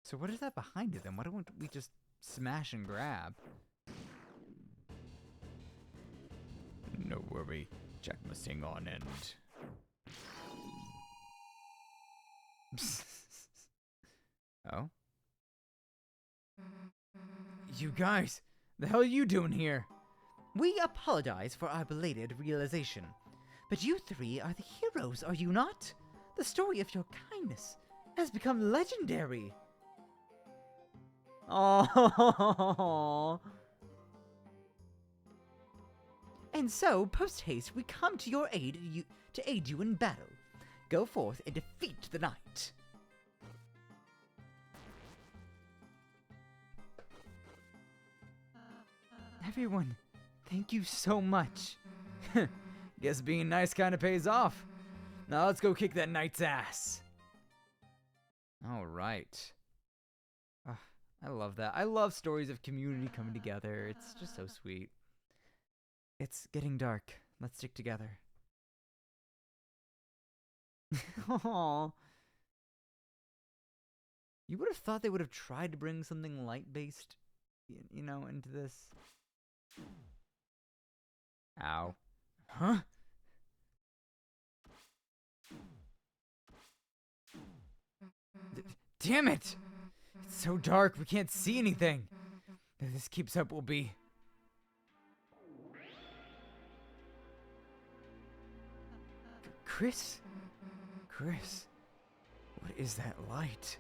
So what is that behind it then? Why don't we just smash and grab? No worry. Jack must hang on and... Oh? You guys! The hell are you doing here? We apologize for our belated realization. But you three are the heroes, are you not? The story of your kindness has become legendary. Oh. And so, post-haste, we come to your aid to aid you in battle. Go forth and defeat the knight. Everyone, thank you so much. Guess being nice kind of pays off. Now let's go kick that knight's ass. All right. I love that. I love stories of community coming together. It's just so sweet. It's getting dark. Let's stick together. Aww. You would have thought they would have tried to bring something light-based, you know, into this. Ow. Huh? Damn it! It's so dark, we can't see anything. If this keeps up, we'll be... Chris? Chris? What is that light?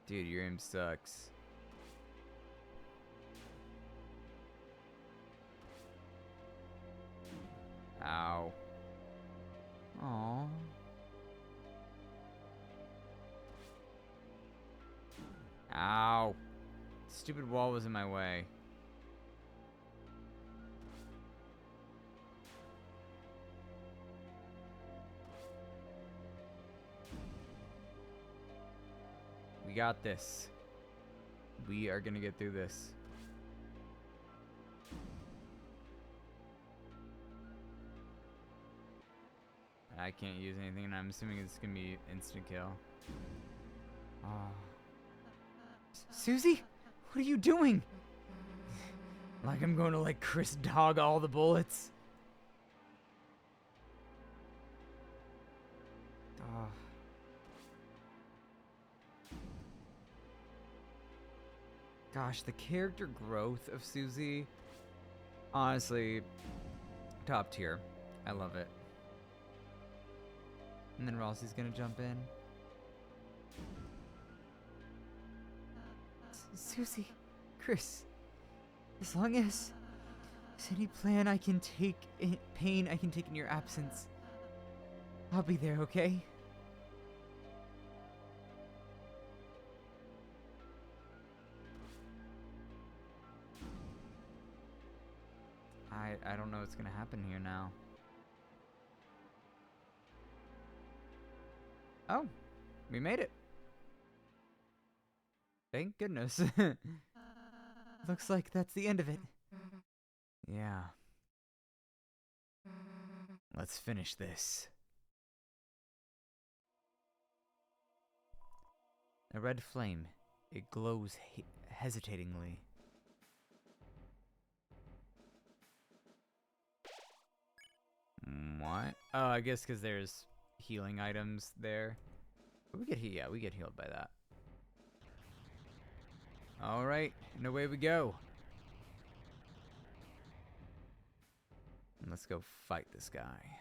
Dude, your aim sucks. Ow. Aww. Ow. Stupid wall was in my way. We got this. We are gonna get through this. I can't use anything, and I'm assuming it's gonna be instant kill. Oh. Susie? What are you doing? Like I'm going to let Chris dog all the bullets. Oh. Gosh, the character growth of Susie, honestly, top tier. I love it. And then Rossi's gonna jump in. Susie, Chris, as long as there's any plan I can take, pain I can take in your absence, I'll be there, okay? I don't know what's gonna happen here now. Oh, we made it. Thank goodness. Looks like that's the end of it. Yeah. Let's finish this. A red flame. It glows hesitatingly. What? Oh, I guess because there's healing items there. We get we get healed by that. All right, and away we go. And let's go fight this guy.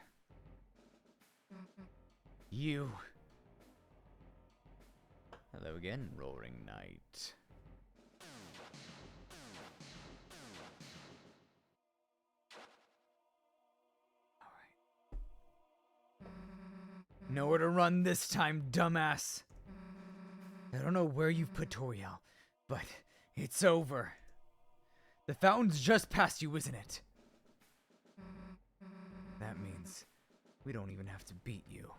You. Hello again, Roaring Knight. Nowhere to run this time, dumbass. I don't know where you've put Toriel, but it's over. The fountain's just past you, isn't it? That means we don't even have to beat you.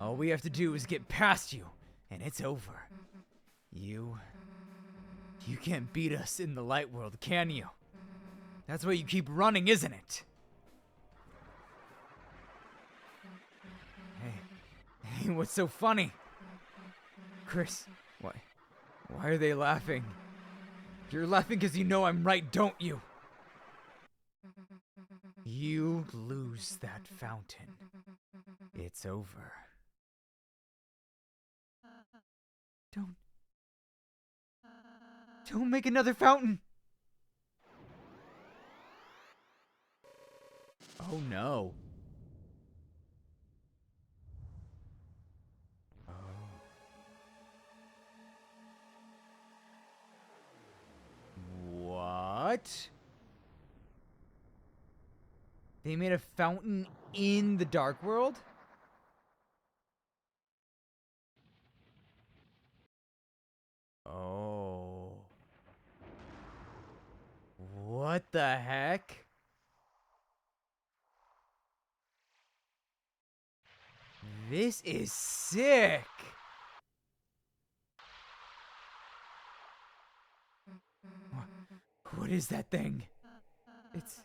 All we have to do is get past you, and it's over. You can't beat us in the light world, can you? That's why you keep running, isn't it? Hey, what's so funny? Chris, why are they laughing? You're laughing because you know I'm right, don't you? You lose that fountain. It's over. Don't make another fountain! Oh no. Oh. What? They made a fountain in the Dark World? Oh. What the heck? This is sick. What is that thing? It's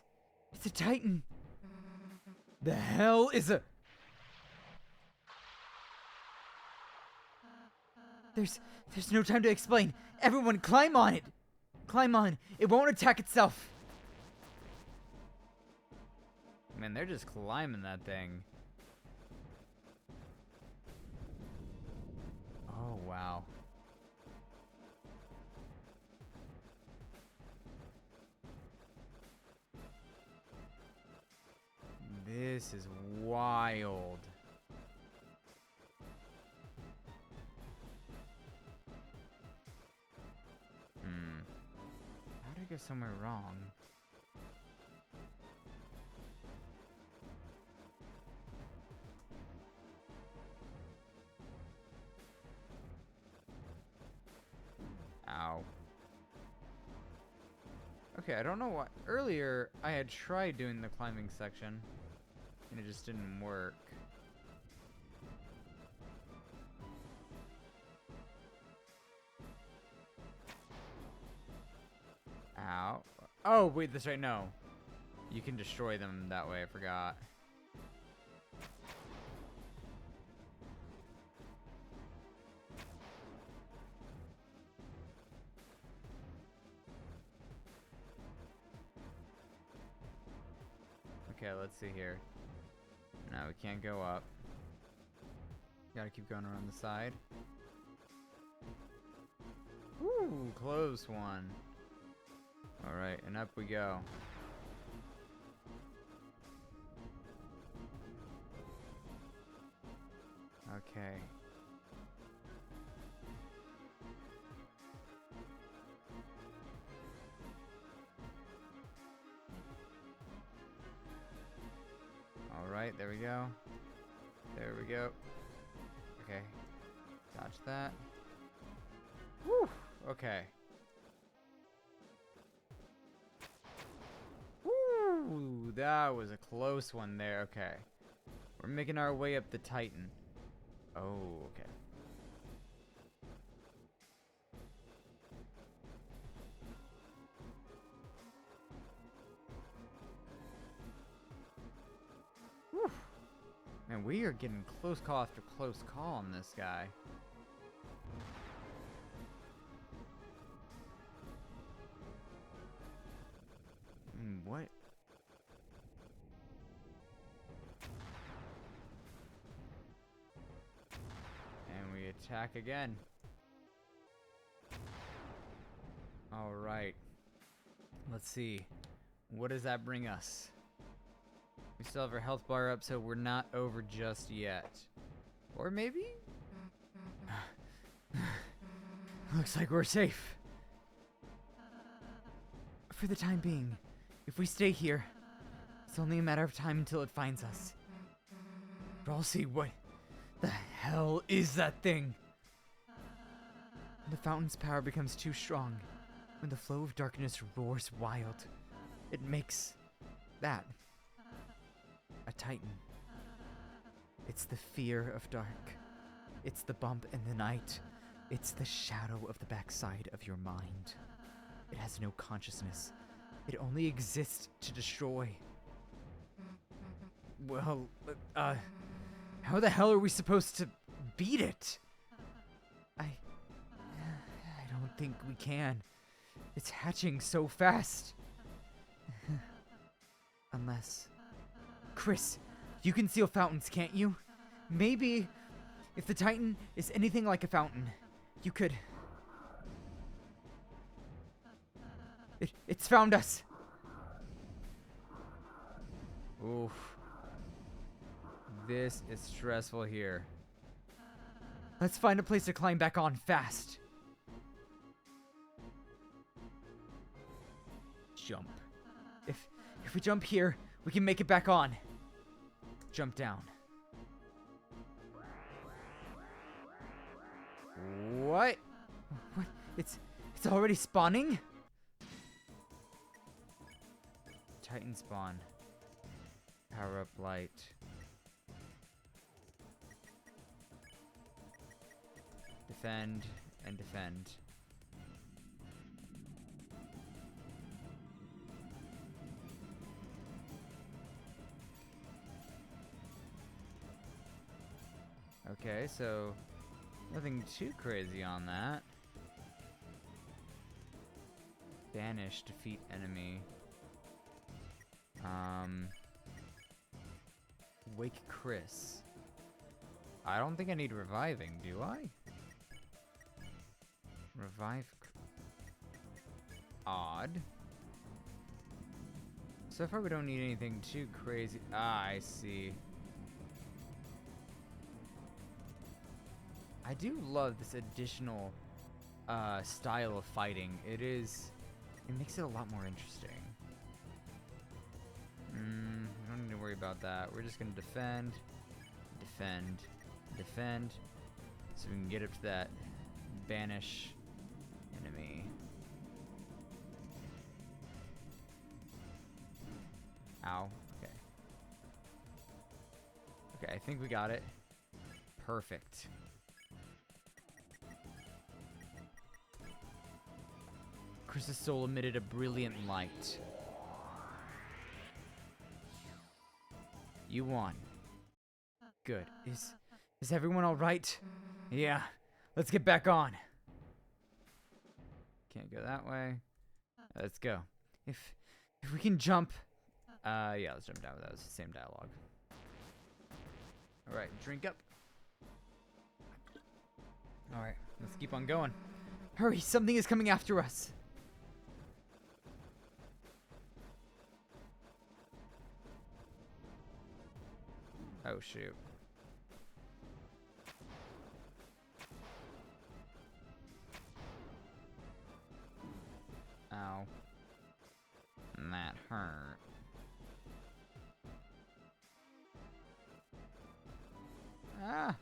a Titan. The hell is a... There's no time to explain. Everyone climb on it. Climb on. It won't attack itself. Man, they're just climbing that thing. Oh, wow. This is wild. How did I go somewhere wrong? Ow. Okay, I don't know what. Earlier, I had tried doing the climbing section, and it just didn't work. Ow. Oh, wait, that's right, no. You can destroy them that way, I forgot. Okay, let's see here. No, we can't go up. Gotta keep going around the side. Ooh, close one. Alright, and up we go. Okay. Alright, there we go. There we go. Okay. Dodge that. Whew! Okay. Ooh, that was a close one there. Okay. We're making our way up the Titan. Oh, okay. Whew. Man, we are getting close call after close call on this guy. What? And we attack again. Alright. Let's see. What does that bring us? We still have our health bar up, so we're not over just yet. Or maybe? Looks like we're safe. For the time being. If we stay here, it's only a matter of time until it finds us. But I'll see what the hell is that thing? When the fountain's power becomes too strong, when the flow of darkness roars wild, it makes that a Titan. It's the fear of dark. It's the bump in the night. It's the shadow of the backside of your mind. It has no consciousness. It only exists to destroy. Well, how the hell are we supposed to beat it? I don't think we can. It's hatching so fast. Unless... Chris, you can seal fountains, can't you? Maybe, if the Titan is anything like a fountain, you could... It's found us. Oof. This is stressful here. Let's find a place to climb back on fast. Jump. If we jump here, we can make it back on. Jump down. What? What? It's already spawning? Titan spawn. Power up light. Defend and defend. Okay, so nothing too crazy on that. Banish, defeat enemy. Wake Chris. I don't think I need reviving, do I? Revive. Odd. So far we don't need anything too crazy. Ah, I see. I do love this additional style of fighting. It makes it a lot more interesting. We don't need to worry about that. We're just gonna defend, defend, defend, so we can get up to that banish enemy. Ow. Okay. Okay, I think we got it. Perfect. Chris's soul emitted a brilliant light. You won. Good. Is everyone all right? Yeah. Let's get back on. Can't go that way. Let's go. If we can jump. Yeah, let's jump down. That was the same dialogue. All right, drink up. All right, let's keep on going. Hurry! Something is coming after us. Oh, shoot. Ow. That hurt. Ah!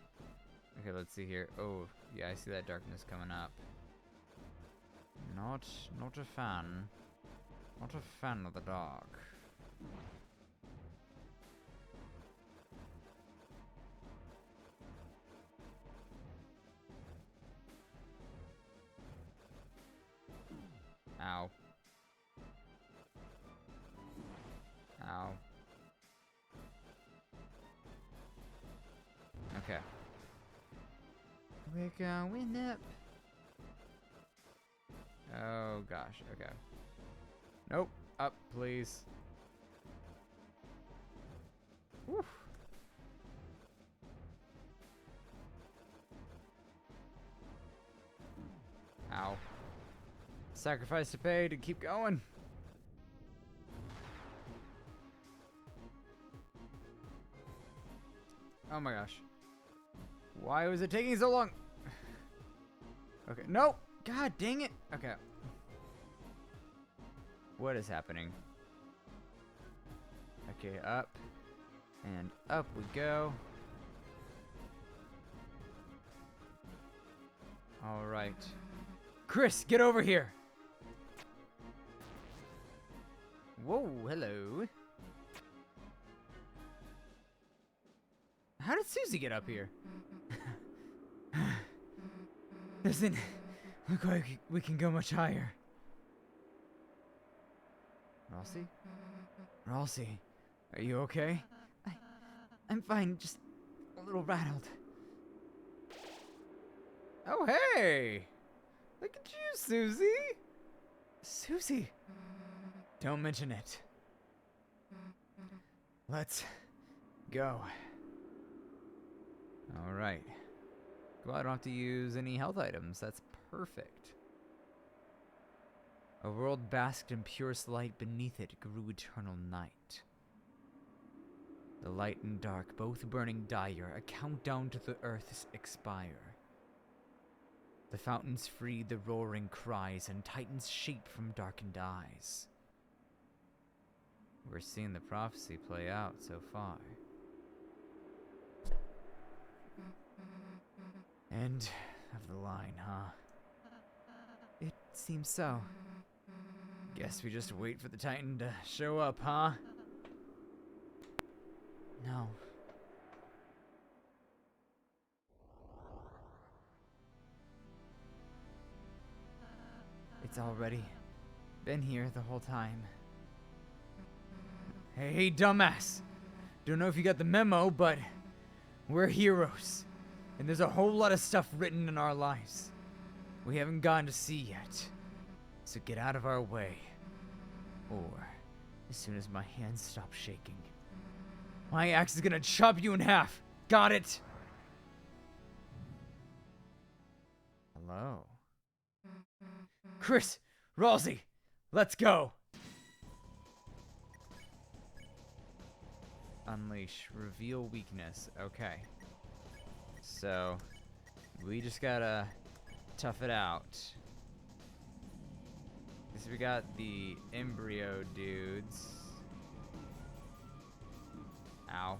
Okay, let's see here. Oh, yeah, I see that darkness coming up. Not a fan. Not a fan of the dark. Ow. Ow. Okay. We're going up. Oh gosh, okay. Nope. Up, please. Whew. Ow. Sacrifice to pay to keep going. Oh my gosh. Why was it taking so long? Okay, nope. God dang it. Okay. What is happening? Okay, up. And up we go. Alright. Chris, get over here! Whoa, hello. How did Susie get up here? Doesn't look like we can go much higher. Ralsei? Ralsei, are you okay? I'm fine, just a little rattled. Oh, hey! Look at you, Susie! Susie! Don't mention it. Let's go. Alright. Well, I don't have to use any health items. That's perfect. A world basked in purest light, beneath it grew eternal night. The light and dark, both burning dire, a countdown to the earth's expire. The fountains free the roaring cries, and titans shape from darkened eyes. We're seeing the prophecy play out so far. End of the line, huh? It seems so. Guess we just wait for the Titan to show up, huh? No. It's already been here the whole time. Hey, dumbass! Don't know if you got the memo, but we're heroes. And there's a whole lot of stuff written in our lives we haven't gotten to see yet. So get out of our way. Or, as soon as my hands stop shaking, my axe is gonna chop you in half. Got it? Hello? Chris! Ralsei! Let's go! Unleash. Reveal weakness. Okay. So, we just gotta tough it out. Because we got the embryo dudes. Ow.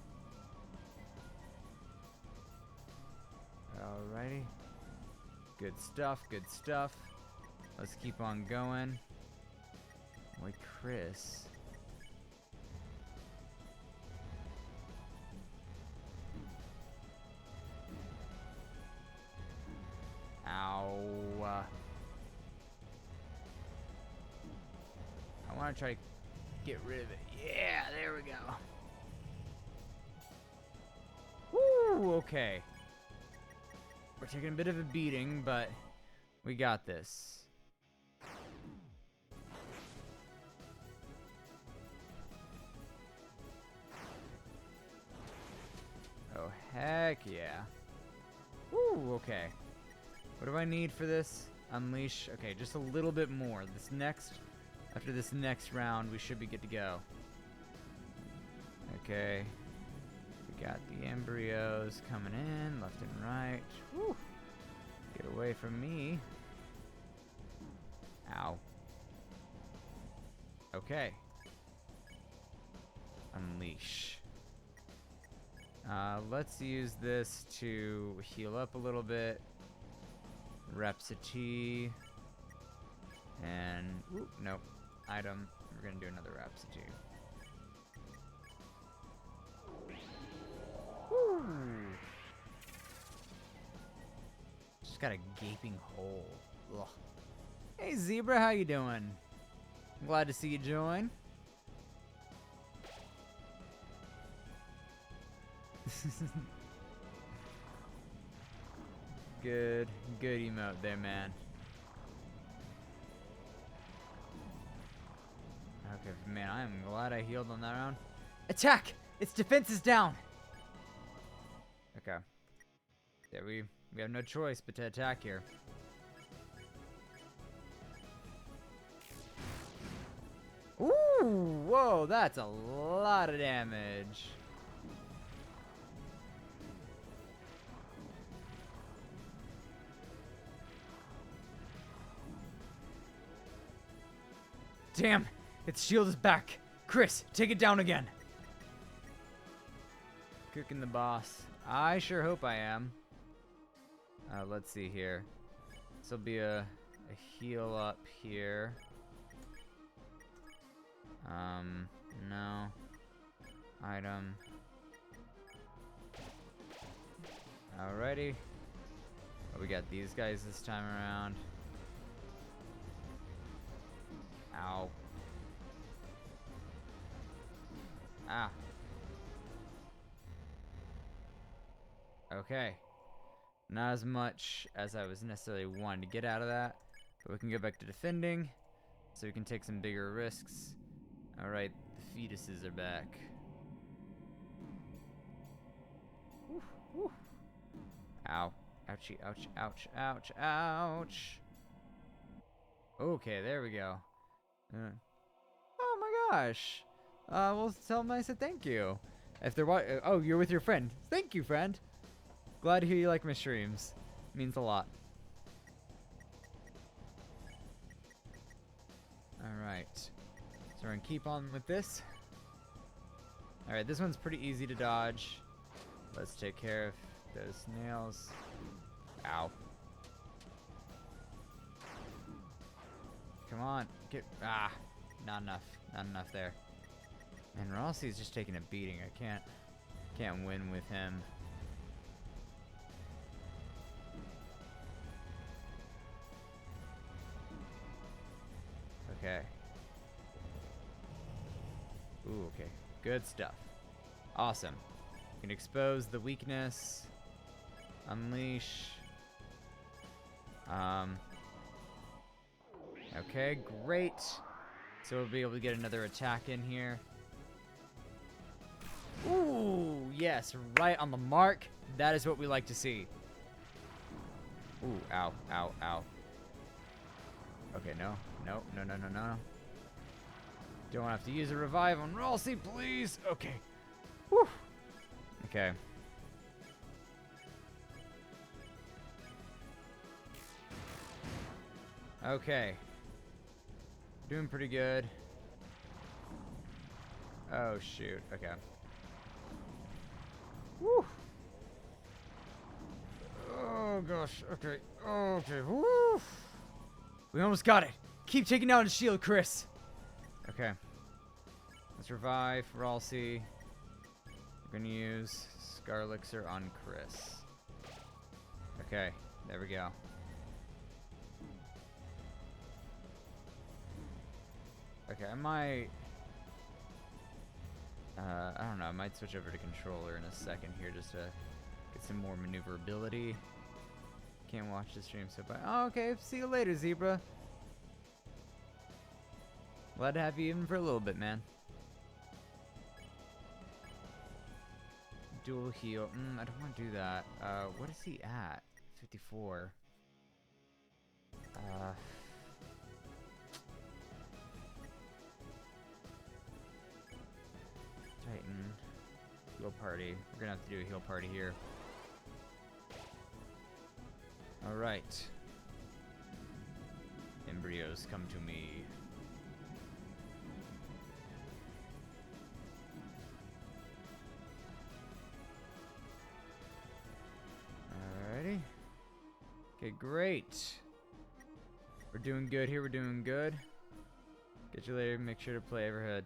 Alrighty. Good stuff, good stuff. Let's keep on going. Wait, Chris. Ow. I want to try to get rid of it. Yeah, there we go. Woo, okay. We're taking a bit of a beating, but we got this. Oh, heck yeah. Woo, okay. What do I need for this? Unleash. Okay, just a little bit more. After this next round, we should be good to go. Okay. We got the embryos coming in, left and right. Woo. Get away from me. Ow. Okay. Unleash. Let's use this to heal up a little bit. Rhapsody. And, nope. Item. We're gonna do another Rhapsody. Ooh. Just got a gaping hole. Ugh. Hey Zebra, how you doing? I'm glad to see you join. Good emote there, man. Okay, man, I am glad I healed on that round. Attack! Its defense is down! Okay. Yeah, we have no choice but to attack here. Ooh, whoa, that's a lot of damage. Damn, its shield is back. Chris, take it down again. Cooking the boss. I sure hope I am. Let's see here. This will be a heal up here. No. Item. Alrighty. Oh, we got these guys this time around. Ow. Ah. Okay. Not as much as I was necessarily wanting to get out of that. But we can go back to defending. So we can take some bigger risks. Alright, the fetuses are back. Woo, woo. Ow. Ouchie, ouch, ouch, ouch, ouch. Okay, there we go. Oh my gosh. Well, tell them I said thank you. If they're oh, you're with your friend. Thank you, friend. Glad to hear you like my streams. Means a lot. Alright. So we're gonna keep on with this. Alright, this one's pretty easy to dodge. Let's take care of those nails. Ow. Come on. Get. Ah. Not enough. Not enough there. And Rossi's just taking a beating. I can't win with him. Okay. Ooh, okay. Good stuff. Awesome. You can expose the weakness. Unleash. Okay, great. So we'll be able to get another attack in here. Ooh, yes, right on the mark. That is what we like to see. Ooh, ow, ow, ow. Okay, no. Don't have to use a revive on Ralsei, please. Okay. Whew. Okay. Okay. Doing pretty good. Oh, shoot. Okay. Woo. Oh, gosh. Okay. Okay. Woo. We almost got it. Keep taking down his shield, Chris. Okay. Let's revive Ralsei. We're gonna use Scar Elixir on Chris. Okay. There we go. Okay, I might... I don't know, I might switch over to controller in a second here just to get some more maneuverability. Can't watch the stream so bad. Oh, okay, see you later, Zebra. Glad to have you even for a little bit, man. Dual heal. I don't want to do that. What is he at? 54. Titan. Heal party. We're gonna have to do a heal party here. Alright. Embryos, come to me. Alrighty. Okay, great. We're doing good here, we're doing good. Get you later, make sure to play Everhead.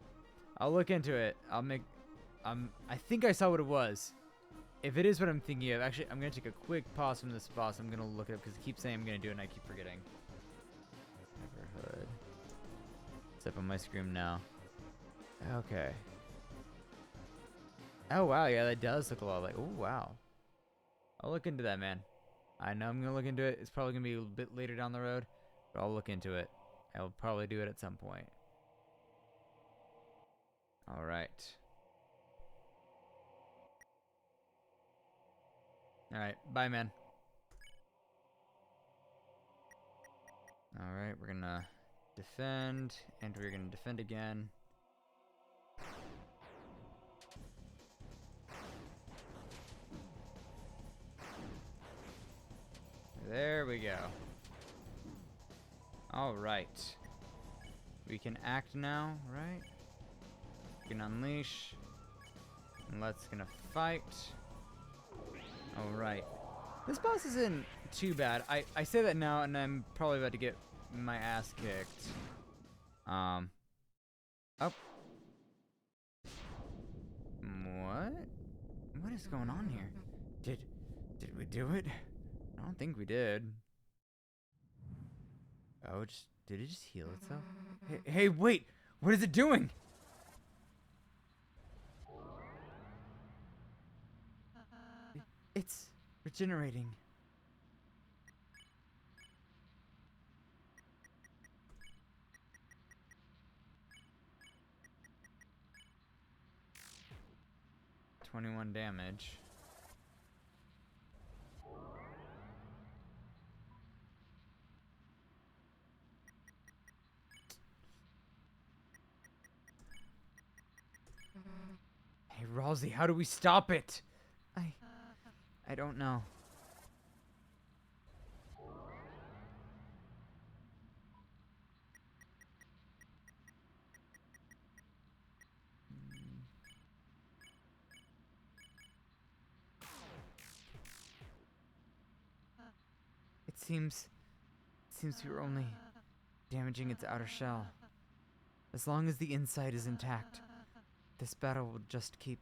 I'll look into it. I'll make... I think I saw what it was. if it is what I'm thinking of, actually, I'm going to take a quick pause from this boss. I'm going to look it up because I keep saying I'm going to do it and I keep forgetting. Neighborhood. It's up on my screen now. Okay. Oh, wow. Yeah, that does look a lot like... Oh, wow. I'll look into that, man. I know I'm going to look into it. It's probably going to be a bit later down the road, but I'll look into it. I'll probably do it at some point. All right. All right. Bye, man. All right. We're going to defend, and we're going to defend again. There we go. All right. We can act now, right? We can unleash. And let's gonna fight. All right. This boss isn't too bad. I say that now, and I'm probably about to get my ass kicked. Oh. What? What is going on here? Did we do it? I don't think we did. Oh, did it just heal itself? Hey, wait! What is it doing? It's regenerating. $21 damage. Hey, Ralsei, how do we stop it? I don't know. It seems we were only damaging its outer shell. As long as the inside is intact, this battle will just keep.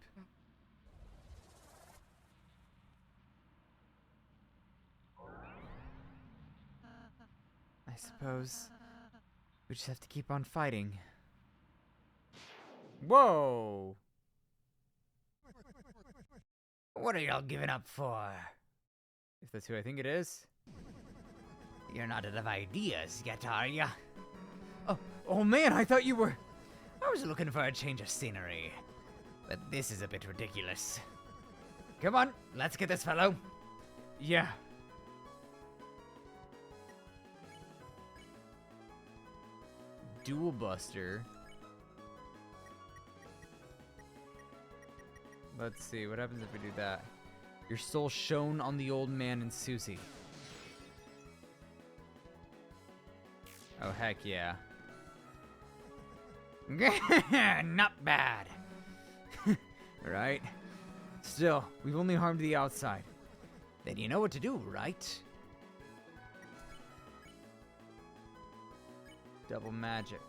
I suppose we just have to keep on fighting. Whoa! What are y'all giving up for? If that's who I think it is. You're not out of ideas yet, are ya? Oh man, I thought you were... I was looking for a change of scenery. But this is a bit ridiculous. Come on, let's get this fellow. Yeah. Dual Buster. Let's see, what happens if we do that? Your soul shone on the old man and Susie. Oh, heck yeah. Not bad. Right? Still, we've only harmed the outside. Then you know what to do, right? Double magic.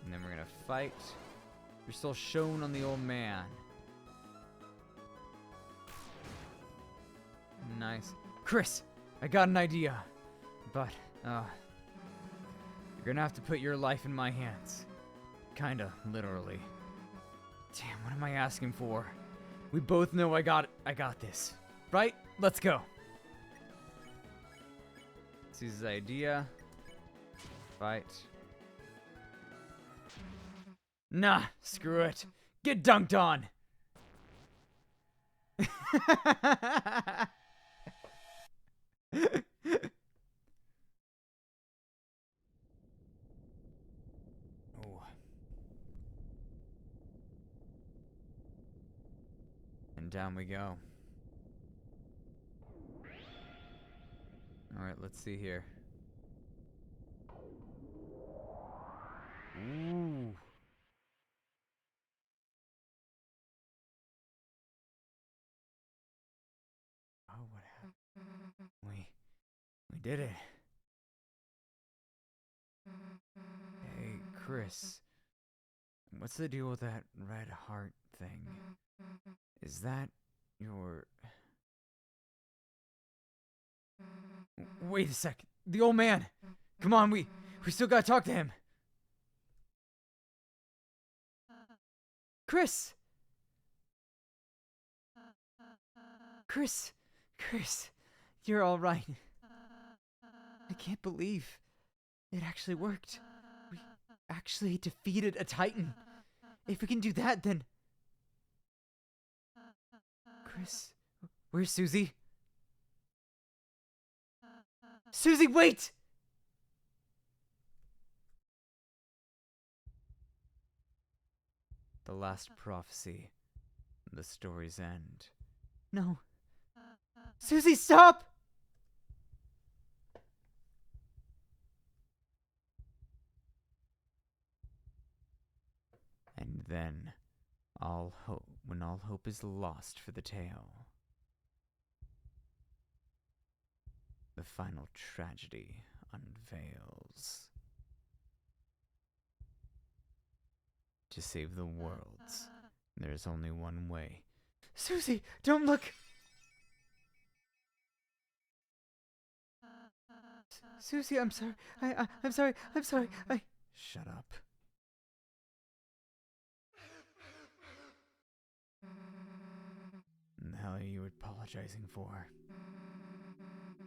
And then we're gonna fight. You're still shone on the old man. Nice. Chris, I got an idea. But, you're gonna have to put your life in my hands. Kinda, literally. Damn, what am I asking for? We both know I got this. Right? Let's go. Let's use his idea. Fight. Nah, screw it. Get dunked on! Oh. And down we go. Alright, let's see here. Ooh. Oh, what happened? We did it. Hey, Chris. What's the deal with that red heart thing? Is that You're... Wait a sec. The old man. Come on, we still gotta talk to him. Chris! Chris! Chris! You're alright. I can't believe it actually worked. We actually defeated a Titan. If we can do that, then... Chris, where's Susie? Susie, wait! The last prophecy. The story's end. No. Susie, stop! And then, when all hope is lost for the tale, the final tragedy unveils. To save the worlds, there's only one way. Susie, don't look! Susie, I'm sorry. I'm sorry. I'm sorry. Shut up. What the hell are you apologizing for?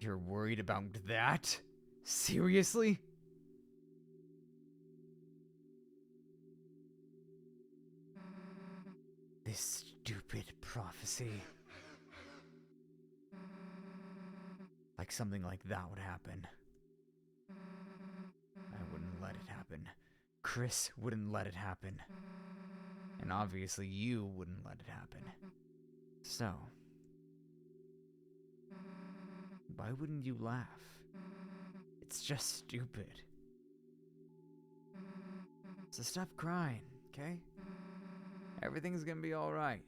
You're worried about that? Seriously? This stupid prophecy. Like something like that would happen. I wouldn't let it happen. Chris wouldn't let it happen. And obviously you wouldn't let it happen. So, why wouldn't you laugh? It's just stupid. So stop crying, okay? Everything's gonna be alright.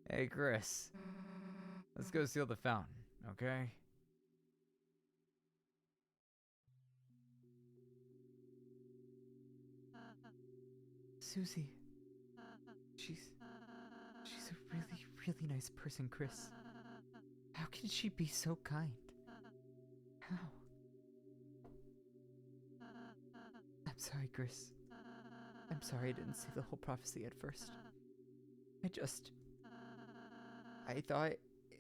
Hey, Chris. Let's go seal the fountain, okay? Susie. She's a really, really nice person, Chris. How can she be so kind? How? I'm sorry, Chris. I'm sorry I didn't say the whole prophecy at first. I thought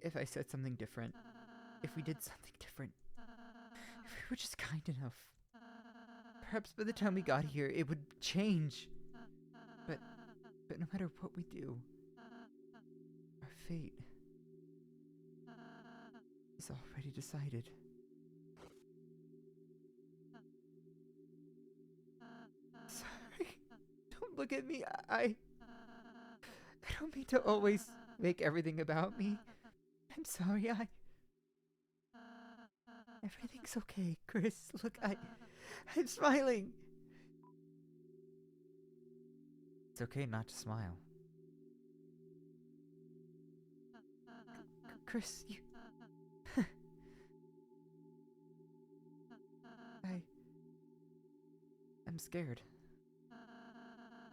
if I said something different, if we did something different, if we were just kind enough, perhaps by the time we got here, it would change. But no matter what we do, our fate is already decided. Sorry. Don't look at me. I don't mean to always make everything about me. I'm sorry. Everything's okay, Chris. Look, I'm smiling. It's okay not to smile. Chris, you... I'm scared.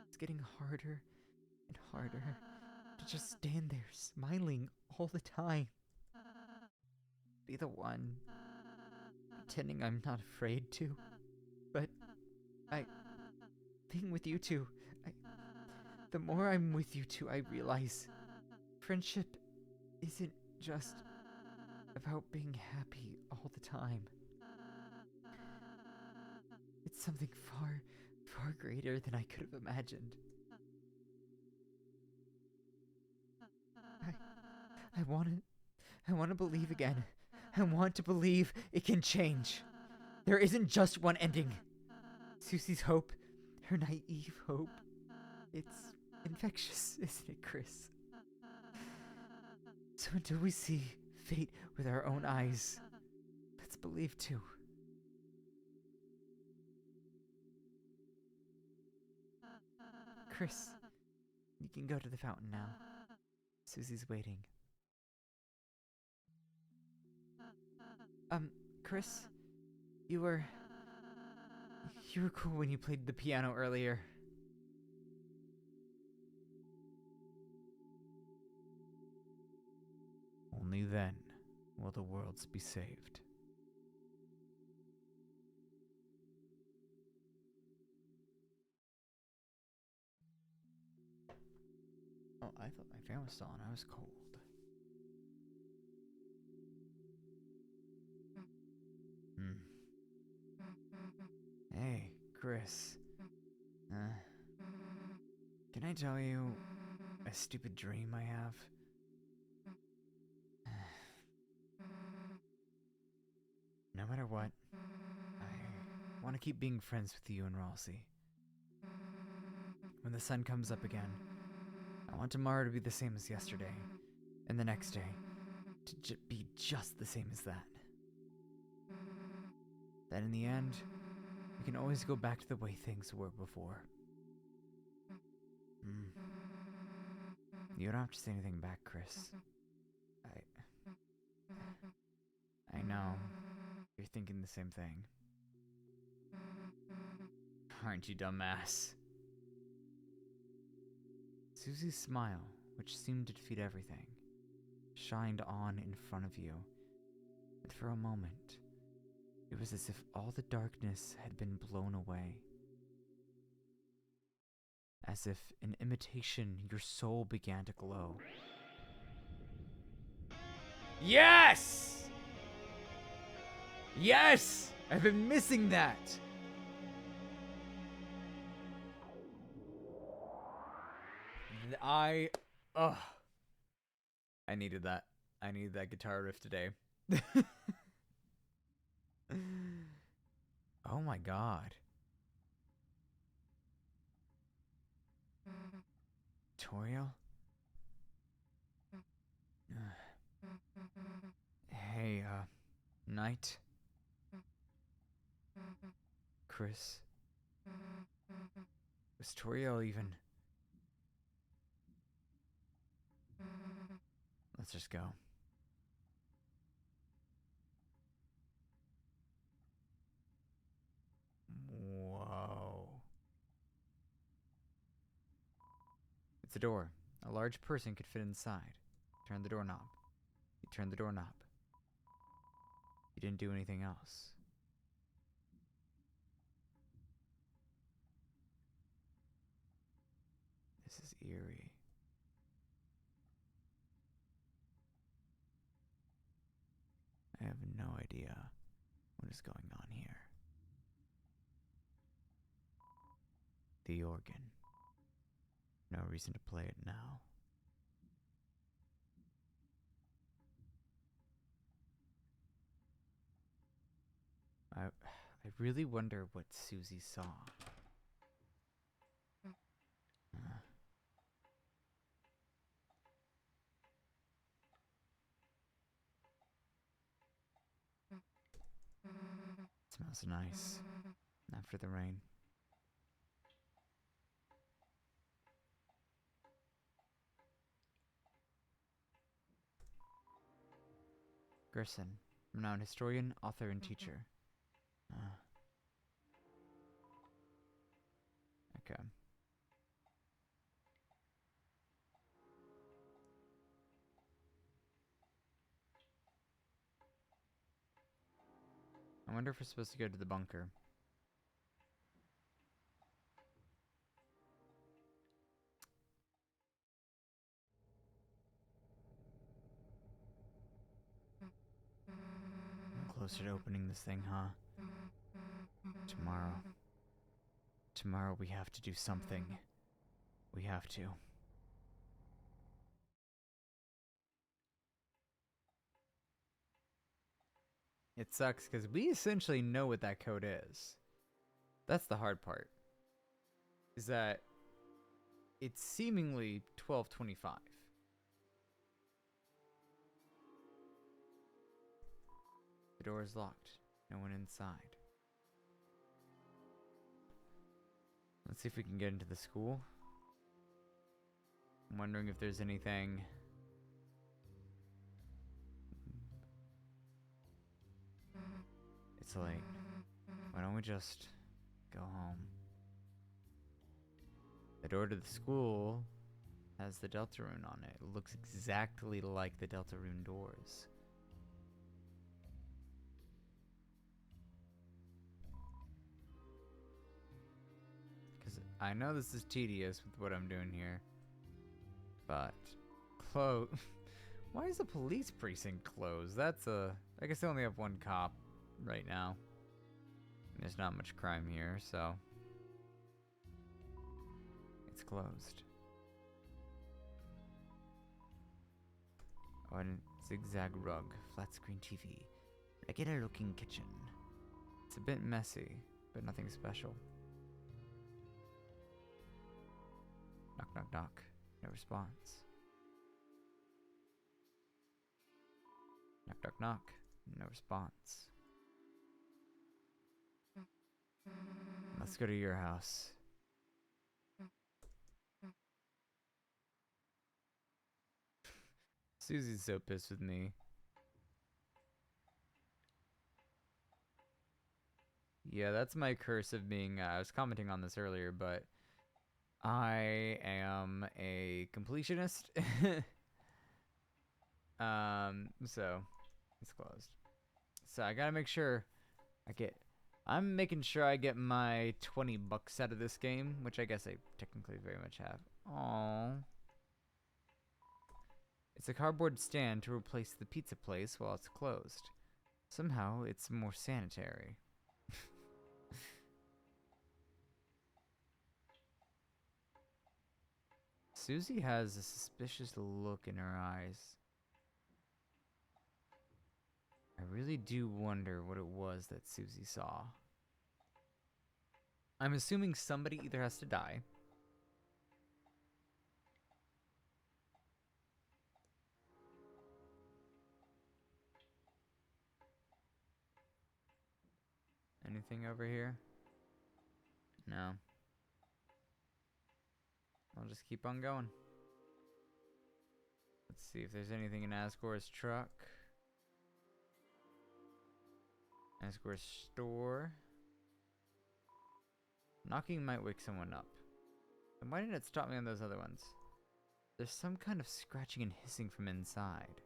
It's getting harder and harder to just stand there smiling all the time. Be the one pretending I'm not afraid to. But being with you two, the more I'm with you two, I realize friendship isn't just about being happy all the time. It's something far, far greater than I could have imagined. I want to believe again. I want to believe it can change. There isn't just one ending. Susie's hope, her naive hope, it's infectious, isn't it, Chris? So until we see fate with our own eyes, let's believe too. Chris, you can go to the fountain now. Susie's waiting. Chris, you were cool when you played the piano earlier. Only then will the worlds be saved. Oh, I thought my fan was still on. I was cold. Hey, Chris. Can I tell you a stupid dream I have? No matter what, I want to keep being friends with you and Ralsei. When the sun comes up again, I want tomorrow to be the same as yesterday, and the next day to be just the same as that. That in the end, we can always go back to the way things were before. You don't have to say anything back, Chris. I know you're thinking the same thing. Aren't you, dumbass? Susie's smile, which seemed to defeat everything, shined on in front of you, and for a moment, it was as if all the darkness had been blown away. As if, in imitation, your soul began to glow. Yes! Yes! I've been missing that! I needed that. I needed that guitar riff today. Oh my god. Toriel? Hey, Knight? Chris? Was Toriel even... Let's just go. Whoa. It's a door. A large person could fit inside. Turn the doorknob. You turned the doorknob. You didn't do anything else. This is eerie. I have no idea what is going on here. The organ. No reason to play it now. I really wonder what Susie saw. It smells nice after the rain. Gerson, renowned historian, author, and teacher. Okay. I wonder if we're supposed to go to the bunker. I'm closer to opening this thing, huh? Tomorrow. Tomorrow we have to do something. We have to. It sucks because we essentially know what that code is. That's the hard part. Is that it's seemingly 1225. The door is locked. No one inside. Let's see if we can get into the school. I'm wondering if there's anything... It's late. Why don't we just go home? The door to the school has the Deltarune on it. It looks exactly like the Deltarune doors. Because I know this is tedious with what I'm doing here, but close. Why is the police precinct closed? That's I guess they only have one cop right now. There's not much crime here, so it's closed. Oh, and zigzag rug, flat screen TV, regular looking kitchen. It's a bit messy, but nothing special. Knock, knock, knock. No response. Knock, knock, knock. No response. Let's go to your house. Susie's so pissed with me. Yeah, that's my curse of being, I was commenting on this earlier, but I am a completionist. So it's closed. So I gotta make sure I'm making sure I get my 20 bucks out of this game, which I guess I technically very much have. Aww. It's a cardboard stand to replace the pizza place while it's closed. Somehow, it's more sanitary. Susie has a suspicious look in her eyes. I really do wonder what it was that Susie saw. I'm assuming somebody either has to die. Anything over here? No. I'll just keep on going. Let's see if there's anything in Asgore's truck. Asgore's store. Knocking might wake someone up. Then why didn't it stop me on those other ones? There's some kind of scratching and hissing from inside.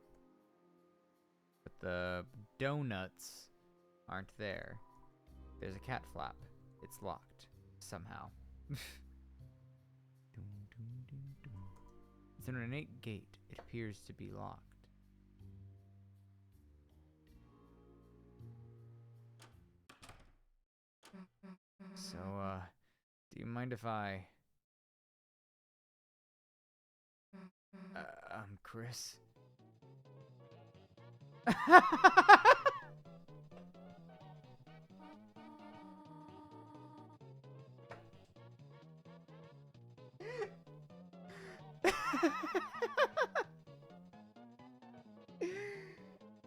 But the donuts aren't there. There's a cat flap. It's locked. Somehow. It's an ornate gate. It appears to be locked. So, do you mind if I... Chris?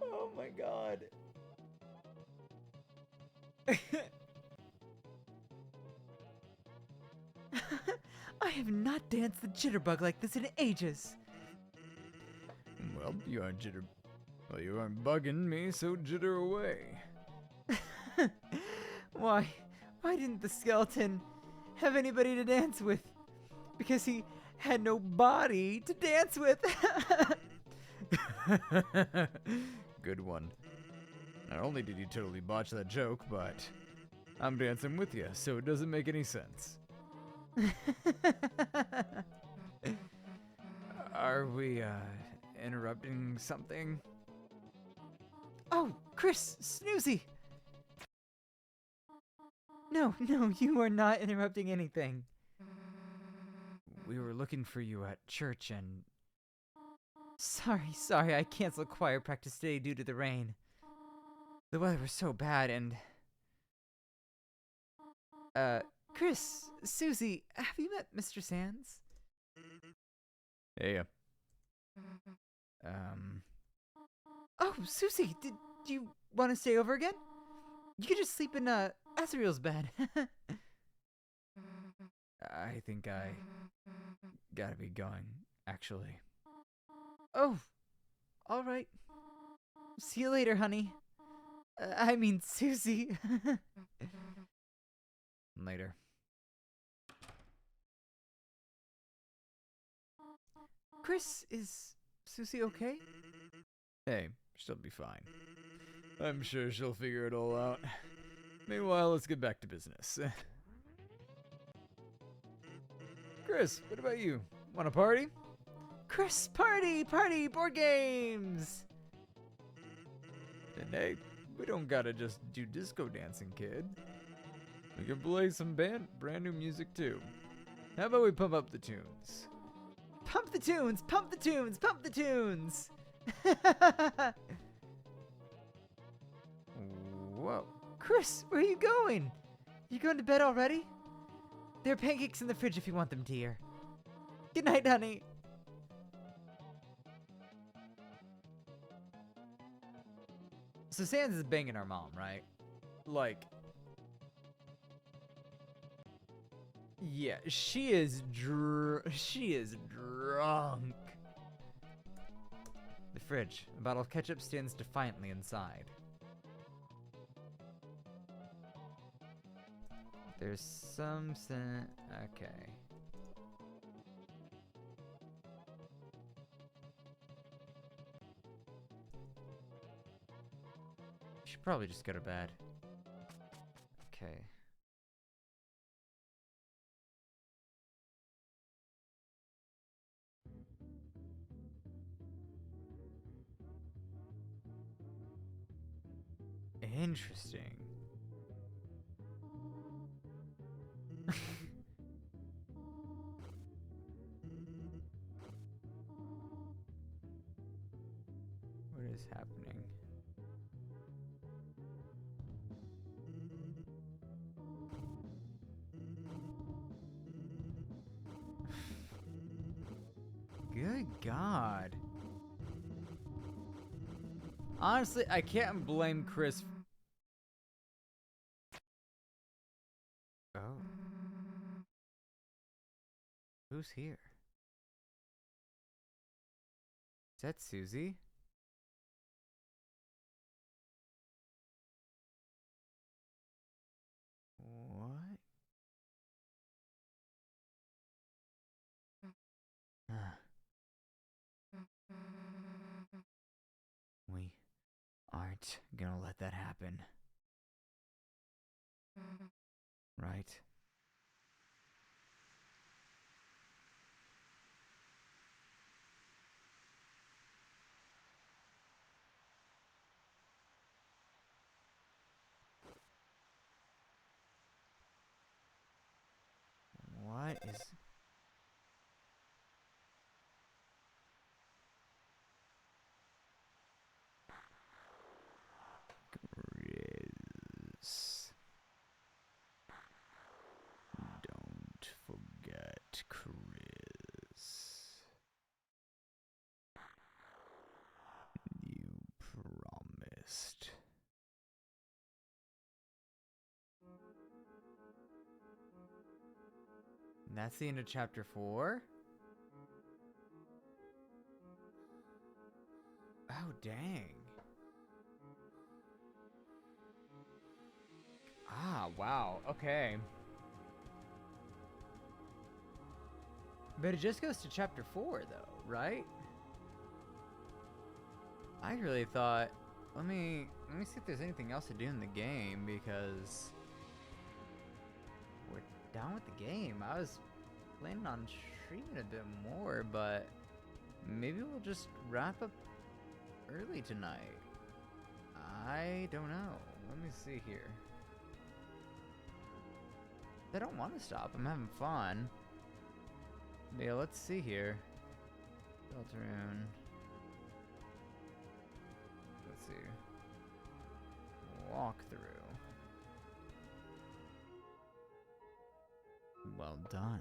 Oh my god. I have not danced the jitterbug like this in ages. Well, you aren't you aren't bugging me, so jitter away. Why didn't the skeleton have anybody to dance with? Because he had no body to dance with. Good one. Not only did you totally botch that joke, but I'm dancing with you, so it doesn't make any sense. Are we, interrupting something? Oh, Chris, Snoozy! No, you are not interrupting anything. We were looking for you at church and... Sorry, I canceled choir practice today due to the rain. The weather was so bad and... Chris, Susie, have you met Mr. Sands? Yeah. Oh, Susie, did you want to stay over again? You could just sleep in, Azriel's bed. I think I gotta be going, actually. Oh, alright. See you later, honey. I mean, Susie. Later. Chris, is Susie okay? Hey, she'll be fine. I'm sure she'll figure it all out. Meanwhile, let's get back to business. Chris, what about you? Want a party? Chris, party, board games! And hey, we don't gotta just do disco dancing, kid. We can play some brand new music too. How about we pump up the tunes? Pump the tunes, pump the tunes, pump the tunes! Whoa. Chris, where are you going? You going to bed already? There are pancakes in the fridge if you want them, dear. Good night, honey. So Sans is banging our mom, right? Like, yeah, she is drunk. The fridge. A bottle of ketchup stands defiantly inside. There's some okay. Should probably just go to bed. Okay. Interesting. What is happening? Good God. Honestly, I can't blame Chris. Oh. Who's here? Is that Susie? What? We aren't gonna let that happen. Right? What is... Chris. Don't forget Chris. You promised. And that's the end of chapter 4? Oh, dang. Ah, wow. Okay. But it just goes to chapter 4, though, right? I really thought... Let me see if there's anything else to do in the game, because... we're done with the game. I was planning on streaming a bit more, but... maybe we'll just wrap up early tonight. I don't know. Let me see here. I don't want to stop. I'm having fun. Yeah, let's see here. Deltarune. Let's see. Walkthrough. Well done.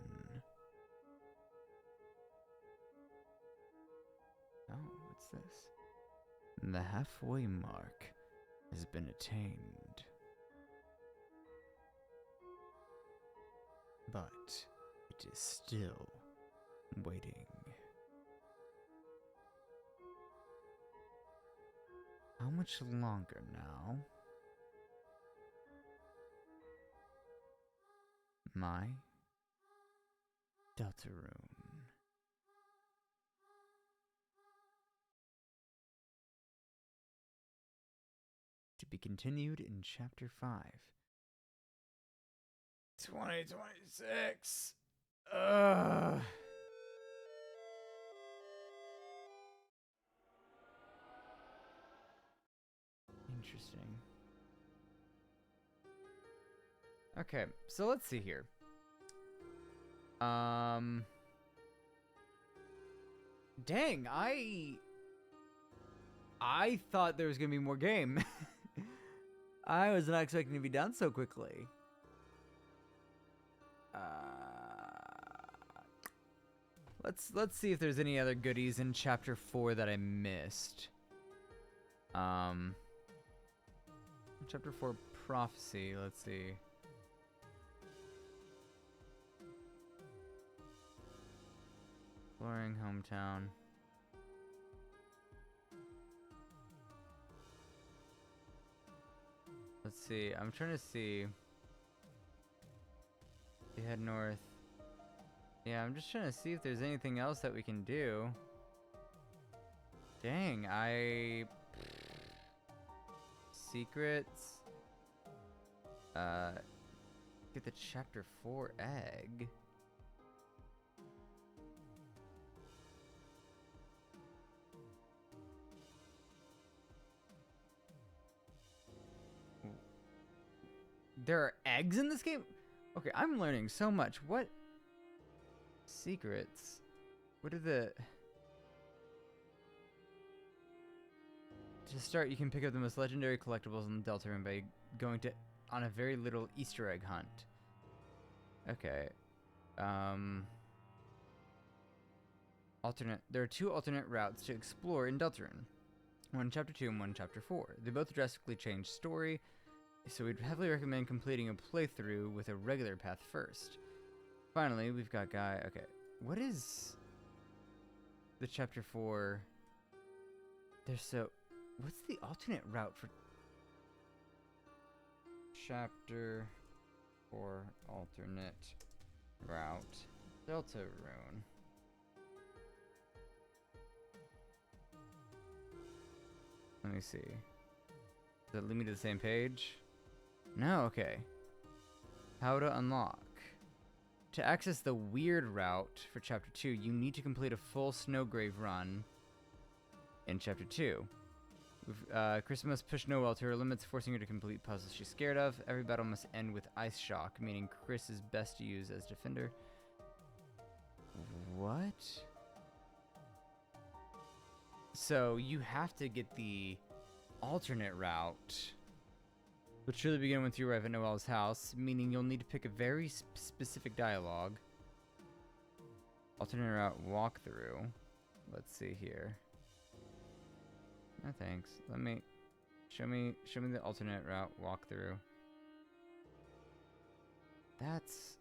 Oh, what's this? The halfway mark has been attained. But it is still waiting. How much longer now? My Deltarune. To be continued in Chapter 5. 2026. Ugh. Interesting. Okay, so let's see here. Dang, I thought there was gonna be more game. I was not expecting to be done so quickly. Let's see if there's any other goodies in Chapter 4 that I missed. Chapter 4 Prophecy, let's see. Exploring Hometown. Let's see, I'm trying to see. We head north. Yeah, I'm just trying to see if there's anything else that we can do. Dang, secrets. Get the Chapter 4 egg. There are eggs in this game? Okay, I'm learning so much. What secrets? What are the... To start, you can pick up the most legendary collectibles in the Deltarune by going on a very little Easter egg hunt. Okay. There are 2 alternate routes to explore in Deltarune. One in Chapter 2 and one in Chapter 4. They both drastically change story, so we'd heavily recommend completing a playthrough with a regular path first. Finally, we've got Guy. Okay, what is the Chapter 4? What's the alternate route for Chapter 4 alternate route? Deltarune. Let me see. Does it lead me to the same page? No, okay. How to unlock. To access the weird route for Chapter 2, you need to complete a full Snowgrave run in Chapter 2. Chris must push Noelle to her limits, forcing her to complete puzzles she's scared of. Every battle must end with Ice Shock, meaning Chris is best to use as defender. What? So you have to get the alternate route, which truly begin once you arrive at Noelle's house, meaning you'll need to pick a very specific dialogue. Alternate route walkthrough. Let's see here. No thanks. Let me show me the alternate route walkthrough. That's...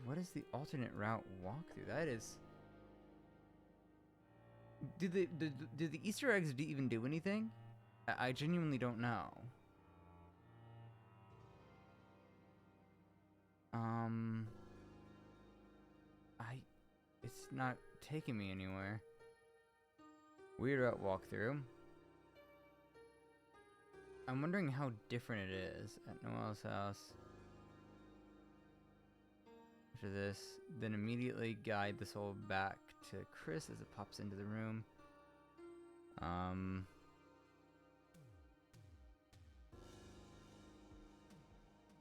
What is the alternate route walkthrough? That is... Do the Easter eggs even do anything? I genuinely don't know. It's not taking me anywhere. Weird route walkthrough. I'm wondering how different it is at Noelle's house. After this, then immediately guide the soul back to Chris as it pops into the room.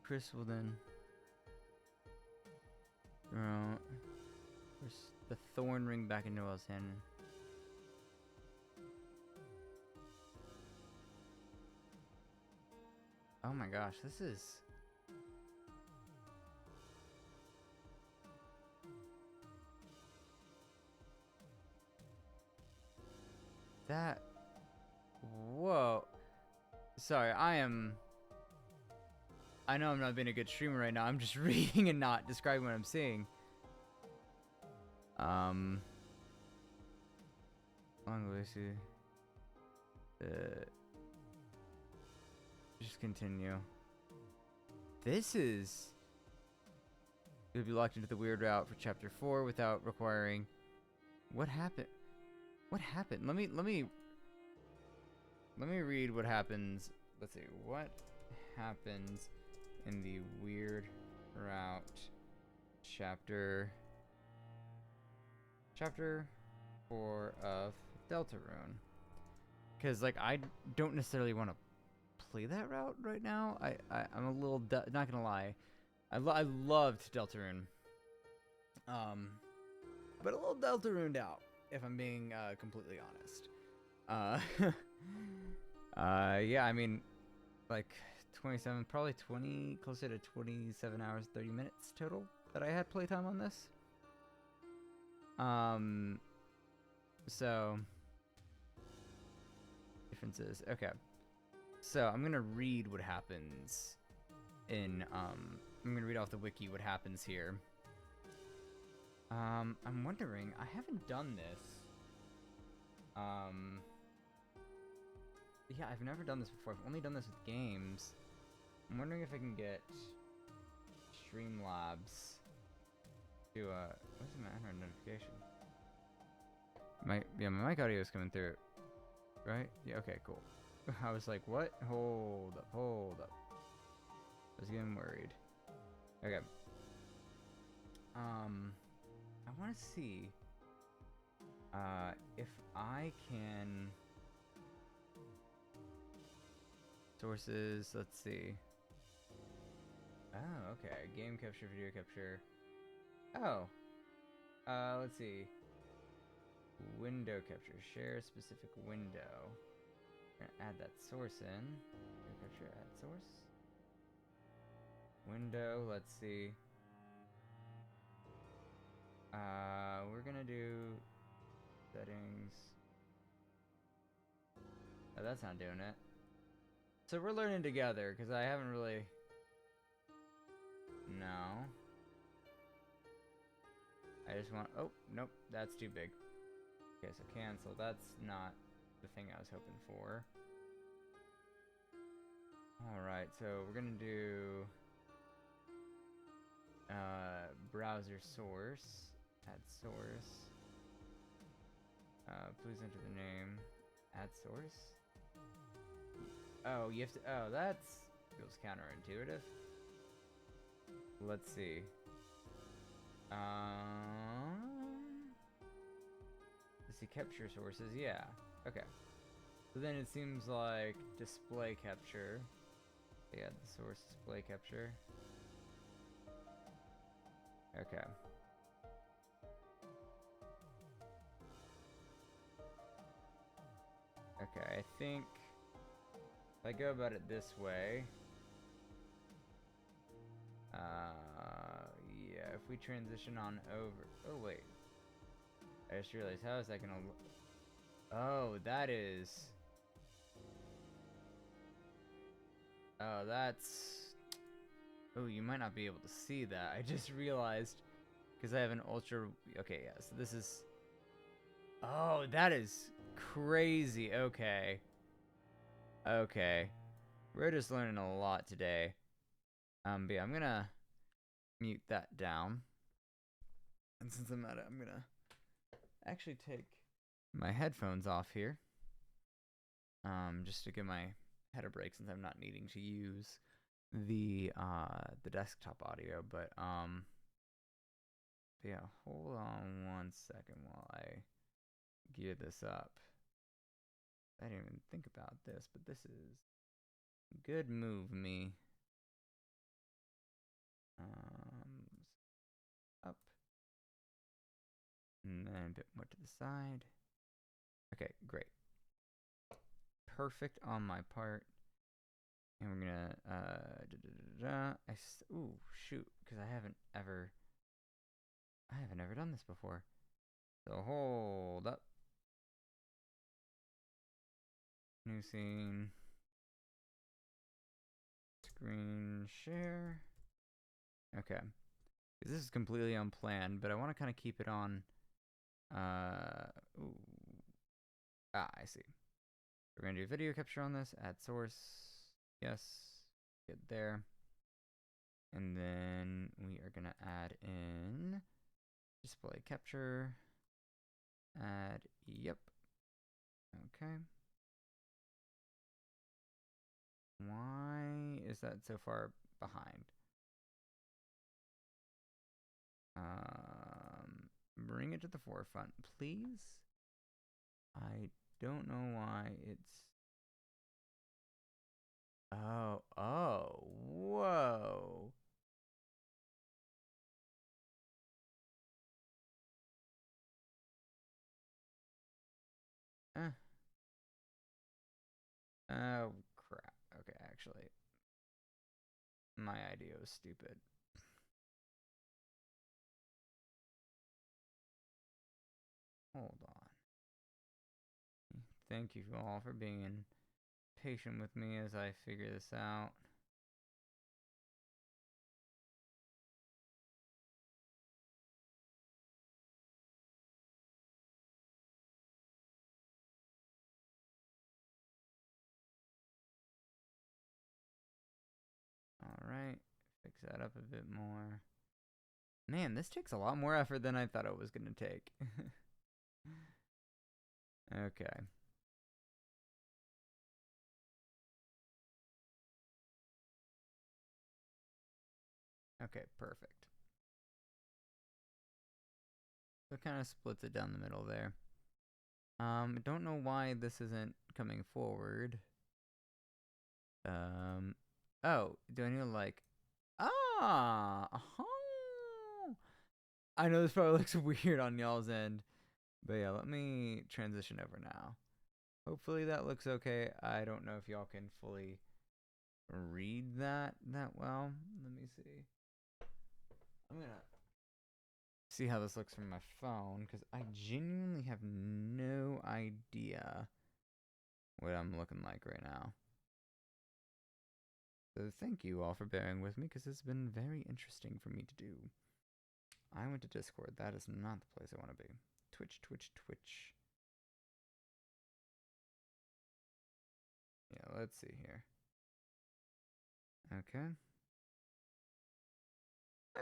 Chris will then throw the thorn ring back in Noelle's hand. Oh my gosh, this is... That... Whoa. Sorry, I know I'm not being a good streamer right now. I'm just reading and not describing what I'm seeing. Just continue. This is... You'll be locked into the weird route for Chapter 4 without requiring... What happened? What happened? Let me... Let me read what happens. Let's see. What happens in the Weird Route chapter 4 of Deltarune? Because, like, I don't necessarily want to play that route right now. I'm a little, not gonna lie. I loved Deltarune. But a little Deltaruned out, if I'm being completely honest. Yeah, I mean, like 27, probably 20, closer to 27 hours, 30 minutes total that I had playtime on this. So differences. Okay, so I'm gonna read what happens in I'm gonna read off the wiki what happens here. I'm wondering, I haven't done this. Yeah, I've never done this before. I've only done this with games. I'm wondering if I can get Streamlabs to, what's the matter? Notification. Yeah, my mic audio is coming through, right? Yeah, okay, cool. I was like, what? Hold up. I was getting worried. Okay. I want to see, if I can... Sources, let's see. Oh, okay. Game capture, video capture. Oh. Let's see. Window capture. Share a specific window. We're gonna add that source in. Video capture, add source. Window, let's see. We're gonna do settings. Oh, that's not doing it. So we're learning together, because I haven't really... No. I just want... Oh, nope, that's too big. Okay, so cancel. That's not the thing I was hoping for. Alright, so we're gonna do... browser source. Add source. Please enter the name. Add source. Oh, you have to... Oh, that's... feels counterintuitive. Let's see. Let's see, capture sources. Yeah. Okay. So then it seems like display capture. Yeah, the source display capture. Okay. Okay, I think if I go about it this way, yeah, if we transition on over, oh wait, I just realized, how is that gonna, oh, that is, oh, that's, oh, you might not be able to see that, I just realized, because I have an ultra, okay, yeah, so this is, oh, that is crazy, okay, okay, we're just learning a lot today. But yeah, I'm gonna mute that down. And since I'm at it, I'm gonna actually take my headphones off here. Just to give my head a break since I'm not needing to use the desktop audio. But yeah, hold on one second while I gear this up. I didn't even think about this, but this is good move, me. Up. And then a bit more to the side. Okay, great. Perfect on my part. And we're gonna, ooh, shoot, because I haven't ever done this before. So hold up. New scene. Screen share. Okay. This is completely unplanned, but I want to kind of keep it on. Ooh. Ah, I see. We're going to do video capture on this. Add source. Yes. Get there. And then we are going to add in display capture. Add. Yep. Okay. is that so far behind? Bring it to the forefront, please. I don't know why it's... Oh, whoa. Eh. Oh, crap. Okay, actually, my idea was stupid. Hold on. Thank you all for being patient with me as I figure this out. Alright, fix that up a bit more. Man, this takes a lot more effort than I thought it was going to take. Okay. Okay, perfect. So it kind of splits it down the middle there. Don't know why this isn't coming forward. Oh, do I need to like... I know this probably looks weird on y'all's end. But yeah, let me transition over now. Hopefully that looks okay. I don't know if y'all can fully read that well. Let me see. I'm gonna see how this looks from my phone, because I genuinely have no idea what I'm looking like right now. So thank you all for bearing with me, because it's been very interesting for me to do. I went to Discord. That is not the place I want to be. Twitch. Yeah, let's see here. Okay.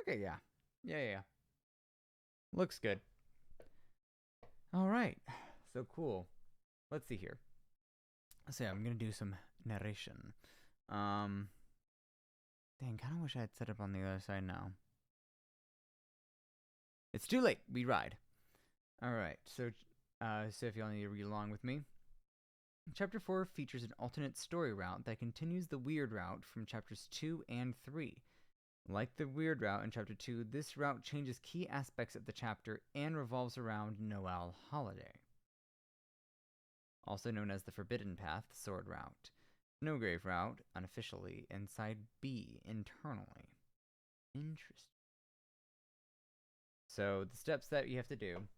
Okay, yeah. Yeah. Looks good. Alright. So cool. Let's see here. So yeah, I'm gonna do some narration. Dang, kinda wish I had set up on the other side now. It's too late. We ride. Alright, so if y'all need to read along with me. Chapter 4 features an alternate story route that continues the weird route from chapters 2 and 3. Like the weird route in chapter 2, this route changes key aspects of the chapter and revolves around Noel Holiday. Also known as the Forbidden Path Sword Route. Snowgrave Route, unofficially, and Side B, internally. Interesting. So, the steps that you have to do.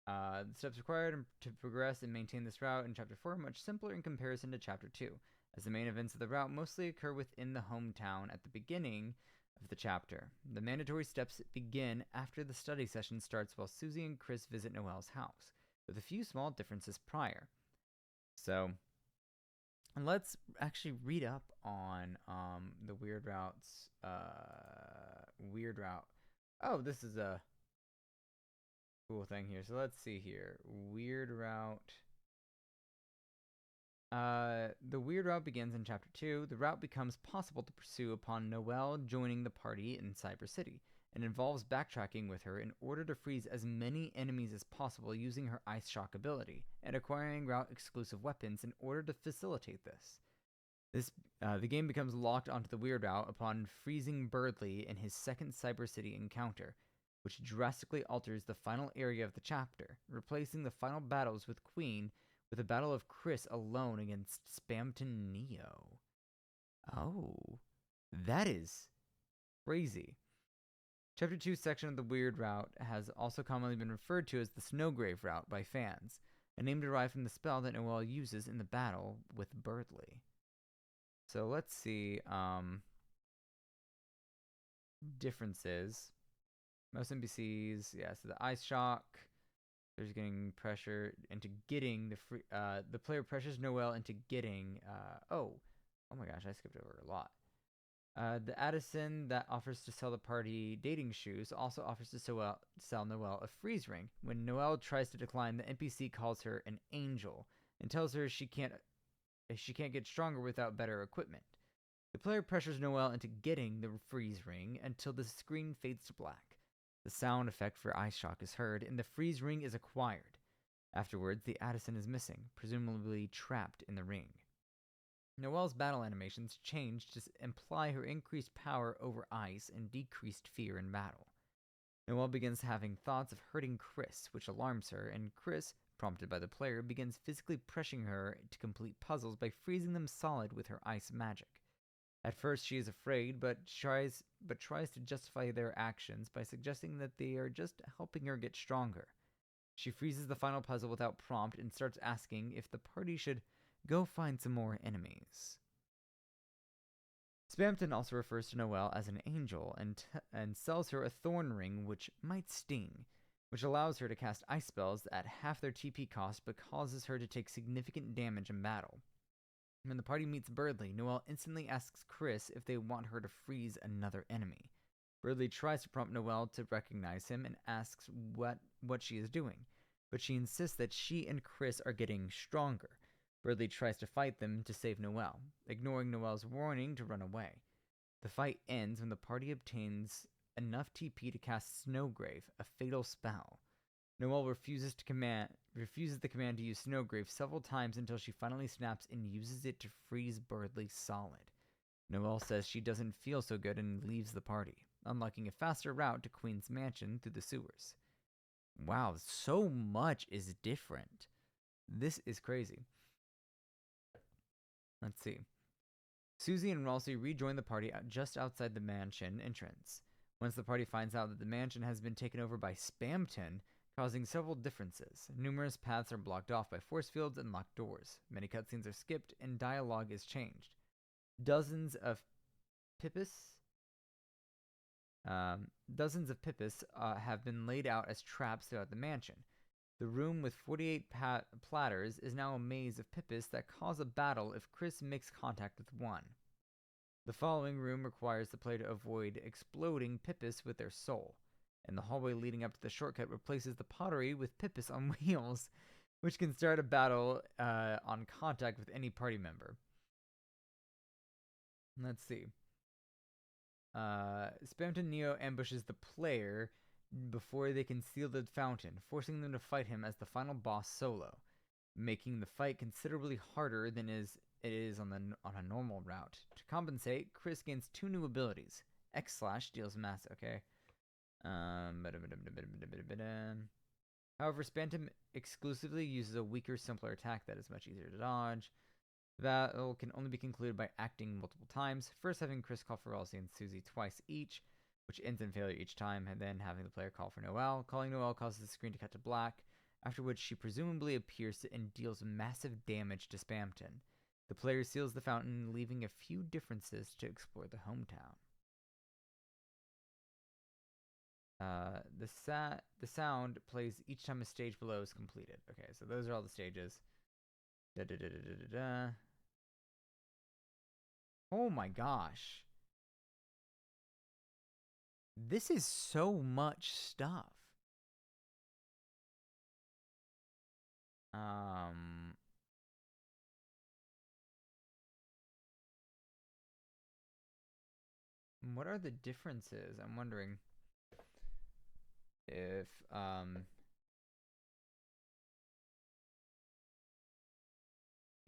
The steps required to progress and maintain this route in Chapter 4 are much simpler in comparison to Chapter 2, as the main events of the route mostly occur within the hometown at the beginning of the chapter. The mandatory steps begin after the study session starts while Susie and Chris visit Noelle's house, with a few small differences prior. So, let's actually read up on the weird routes. Weird route. Oh, this is a cool thing here. So let's see here. Weird route. The weird route begins in chapter 2. The route becomes possible to pursue upon Noelle joining the party in Cyber City, and involves backtracking with her in order to freeze as many enemies as possible using her Ice Shock ability, and acquiring route exclusive weapons in order to facilitate this. The game becomes locked onto the weird route upon freezing Birdley in his second Cyber City encounter, which drastically alters the final area of the chapter, replacing the final battles with Queen with a battle of Chris alone against Spamton Neo. Oh, that is crazy. Chapter 2 section of the Weird Route has also commonly been referred to as the Snowgrave Route by fans, a name derived from the spell that Noelle uses in the battle with Birdley. So let's see, differences. Most NPCs, yeah, so the Ice Shock, there's getting pressure into getting the player pressures Noelle into getting, oh my gosh, I skipped over a lot. The Addison that offers to sell the party dating shoes also offers to sell Noelle a freeze ring. When Noelle tries to decline, the NPC calls her an angel and tells her she can't get stronger without better equipment. The player pressures Noelle into getting the freeze ring until the screen fades to black. The sound effect for ice shock is heard, and the freeze ring is acquired. Afterwards, the Addison is missing, presumably trapped in the ring. Noelle's battle animations change to imply her increased power over ice and decreased fear in battle. Noelle begins having thoughts of hurting Chris, which alarms her, and Chris, prompted by the player, begins physically pressuring her to complete puzzles by freezing them solid with her ice magic. At first, she is afraid, but tries to justify their actions by suggesting that they are just helping her get stronger. She freezes the final puzzle without prompt and starts asking if the party should go find some more enemies. Spamton also refers to Noelle as an angel and sells her a thorn ring which might sting, which allows her to cast ice spells at half their TP cost but causes her to take significant damage in battle. When the party meets Birdley, Noelle instantly asks Chris if they want her to freeze another enemy. Birdley tries to prompt Noelle to recognize him and asks what she is doing, but she insists that she and Chris are getting stronger. Birdley tries to fight them to save Noelle, ignoring Noelle's warning to run away. The fight ends when the party obtains enough TP to cast Snowgrave, a fatal spell. Noelle refuses the command to use Snowgrave several times until she finally snaps and uses it to freeze Birdley solid. Noelle says she doesn't feel so good and leaves the party, unlocking a faster route to Queen's Mansion through the sewers. Wow, so much is different. This is crazy. Let's see. Susie and Ralsei rejoin the party just outside the mansion entrance. Once the party finds out that the mansion has been taken over by Spamton, causing several differences. Numerous paths are blocked off by force fields and locked doors. Many cutscenes are skipped, and dialogue is changed. Dozens of Pippis have been laid out as traps throughout the mansion. The room with 48 platters is now a maze of Pippis that cause a battle if Chris makes contact with one. The following room requires the player to avoid exploding Pippis with their soul, and the hallway leading up to the shortcut replaces the pottery with Pippis on wheels, which can start a battle on contact with any party member. Let's see. Spamton Neo ambushes the player before they can seal the fountain, forcing them to fight him as the final boss solo, making the fight considerably harder than it is on a normal route. To compensate, Chris gains 2 new abilities. X / deals mass. Okay. However, Spamton exclusively uses a weaker, simpler attack that is much easier to dodge. The battle can only be concluded by acting multiple times, first having Chris call for Ralsei and Susie twice each, which ends in failure each time, and then having the player call for Noelle. Calling Noelle causes the screen to cut to black, after which she presumably appears and deals massive damage to Spamton. The player seals the fountain, leaving a few differences to explore the hometown. The sound plays each time a stage below is completed. Okay, so those are all the stages. Oh my gosh. This is so much stuff. What are the differences? I'm wondering if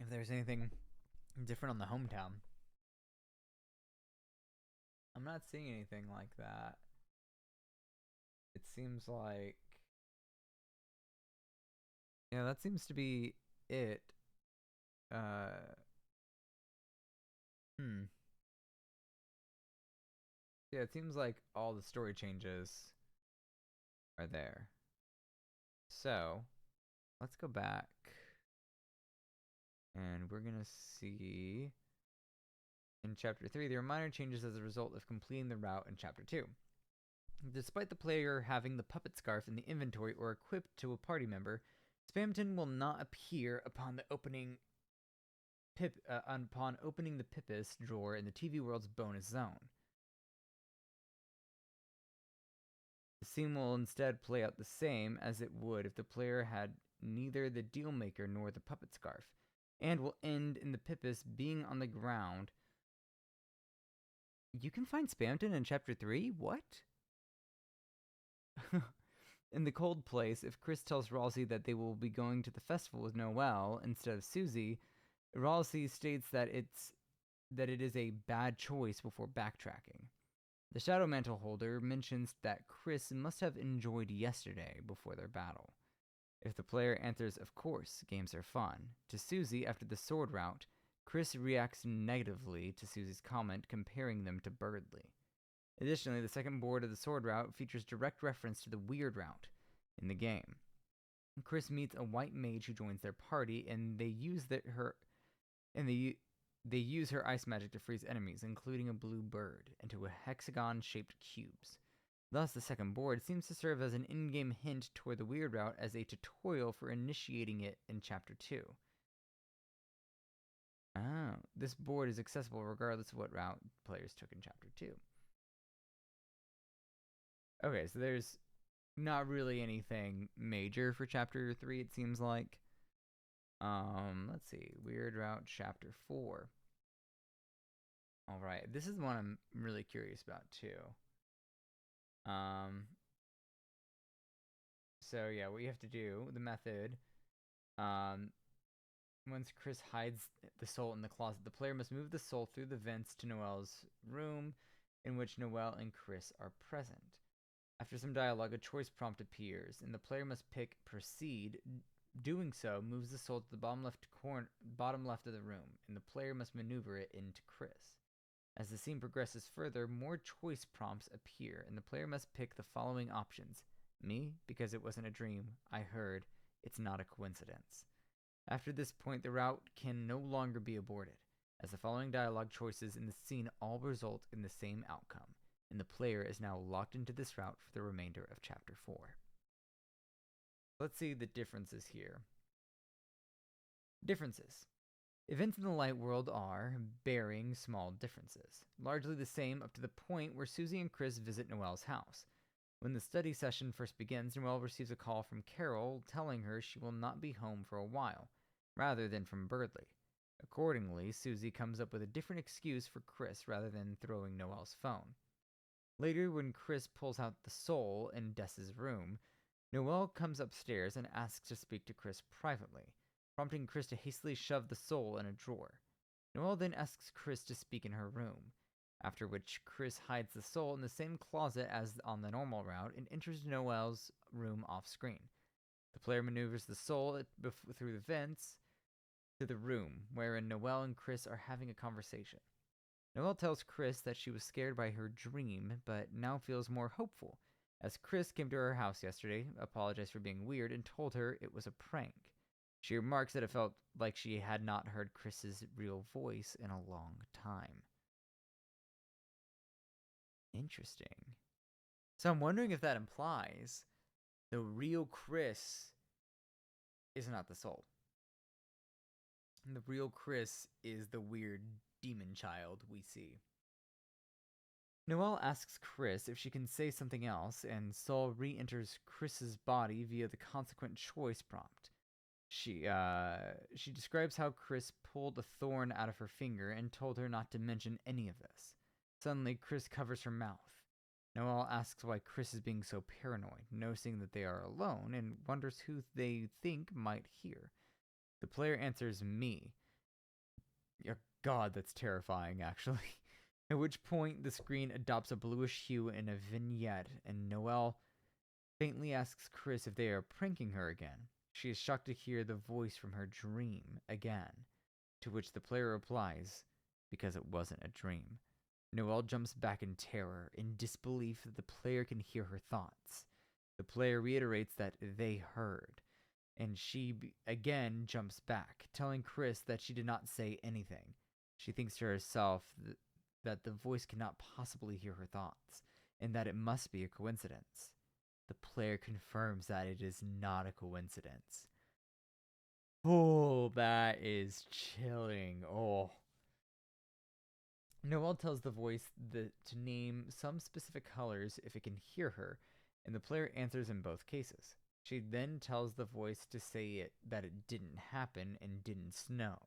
there's anything different on the hometown. I'm not seeing anything like that. It seems like, yeah, that seems to be it. Yeah, it seems like all the story changes are there. So, let's go back. And we're gonna see in Chapter 3, there are minor changes as a result of completing the route in Chapter 2. Despite the player having the puppet scarf in the inventory or equipped to a party member, Spamton will not appear upon opening the Pippis drawer in the TV World's bonus zone. The scene will instead play out the same as it would if the player had neither the Dealmaker nor the puppet scarf, and will end in the Pippis being on the ground You can find Spamton in Chapter 3? What? In the cold place, if Chris tells Ralsei that they will be going to the festival with Noelle instead of Susie, Ralsei states that it is a bad choice before backtracking. The Shadow Mantle holder mentions that Chris must have enjoyed yesterday before their battle. If the player answers, of course, games are fun, to Susie after the sword route, Chris reacts negatively to Susie's comment comparing them to Birdley. Additionally, the second board of the sword route features direct reference to the weird route in the game. Chris meets a white mage who joins their party, and they use her ice magic to freeze enemies, including a blue bird, into hexagon-shaped cubes. Thus, the second board seems to serve as an in-game hint toward the weird route as a tutorial for initiating it in Chapter 2. Oh, this board is accessible regardless of what route players took in Chapter 2. Okay, so there's not really anything major for Chapter 3, it seems like. Let's see. Weird Route Chapter 4. Alright, this is the one I'm really curious about, too. So yeah, what you have to do, the method, once Chris hides the soul in the closet, the player must move the soul through the vents to Noelle's room, in which Noelle and Chris are present. After some dialogue, a choice prompt appears, and the player must pick Proceed. Doing so moves the soul to the bottom left of the room, and the player must maneuver it into Chris. As the scene progresses further, more choice prompts appear, and the player must pick the following options. Me, because it wasn't a dream. I heard. It's not a coincidence. After this point, the route can no longer be aborted, as the following dialogue choices in the scene all result in the same outcome, and the player is now locked into this route for the remainder of Chapter 4. Let's see the differences here. Differences. Events in the light world are bearing small differences, largely the same up to the point where Susie and Chris visit Noelle's house. When the study session first begins, Noelle receives a call from Carol telling her she will not be home for a while, rather than from Birdley. Accordingly, Susie comes up with a different excuse for Chris rather than throwing Noelle's phone. Later, when Chris pulls out the soul in Dessa's room, Noelle comes upstairs and asks to speak to Chris privately, prompting Chris to hastily shove the soul in a drawer. Noelle then asks Chris to speak in her room, after which Chris hides the soul in the same closet as on the normal route and enters Noelle's room off-screen. The player maneuvers the soul through the vents to the room, wherein Noelle and Chris are having a conversation. Noelle tells Chris that she was scared by her dream, but now feels more hopeful, as Chris came to her house yesterday, apologized for being weird, and told her it was a prank. She remarks that it felt like she had not heard Chris's real voice in a long time. Interesting. So I'm wondering if that implies the real Chris is not the soul. And the real Chris is the weird demon child we see. Noelle asks Chris if she can say something else, and Soul re-enters Chris's body via the consequent choice prompt. She describes how Chris pulled a thorn out of her finger and told her not to mention any of this. Suddenly, Chris covers her mouth. Noelle asks why Chris is being so paranoid, noticing that they are alone, and wonders who they think might hear. The player answers me. Oh, God, that's terrifying, actually. At which point, the screen adopts a bluish hue in a vignette, and Noelle faintly asks Chris if they are pranking her again. She is shocked to hear the voice from her dream again, to which the player replies, because it wasn't a dream. Noelle jumps back in terror, in disbelief that the player can hear her thoughts. The player reiterates that they heard, and she again jumps back, telling Chris that she did not say anything. She thinks to herself that the voice cannot possibly hear her thoughts, and that it must be a coincidence. The player confirms that it is not a coincidence. Oh, that is chilling. Oh. Noelle tells the voice to name some specific colors if it can hear her, and the player answers in both cases. She then tells the voice to say that it didn't happen and didn't snow,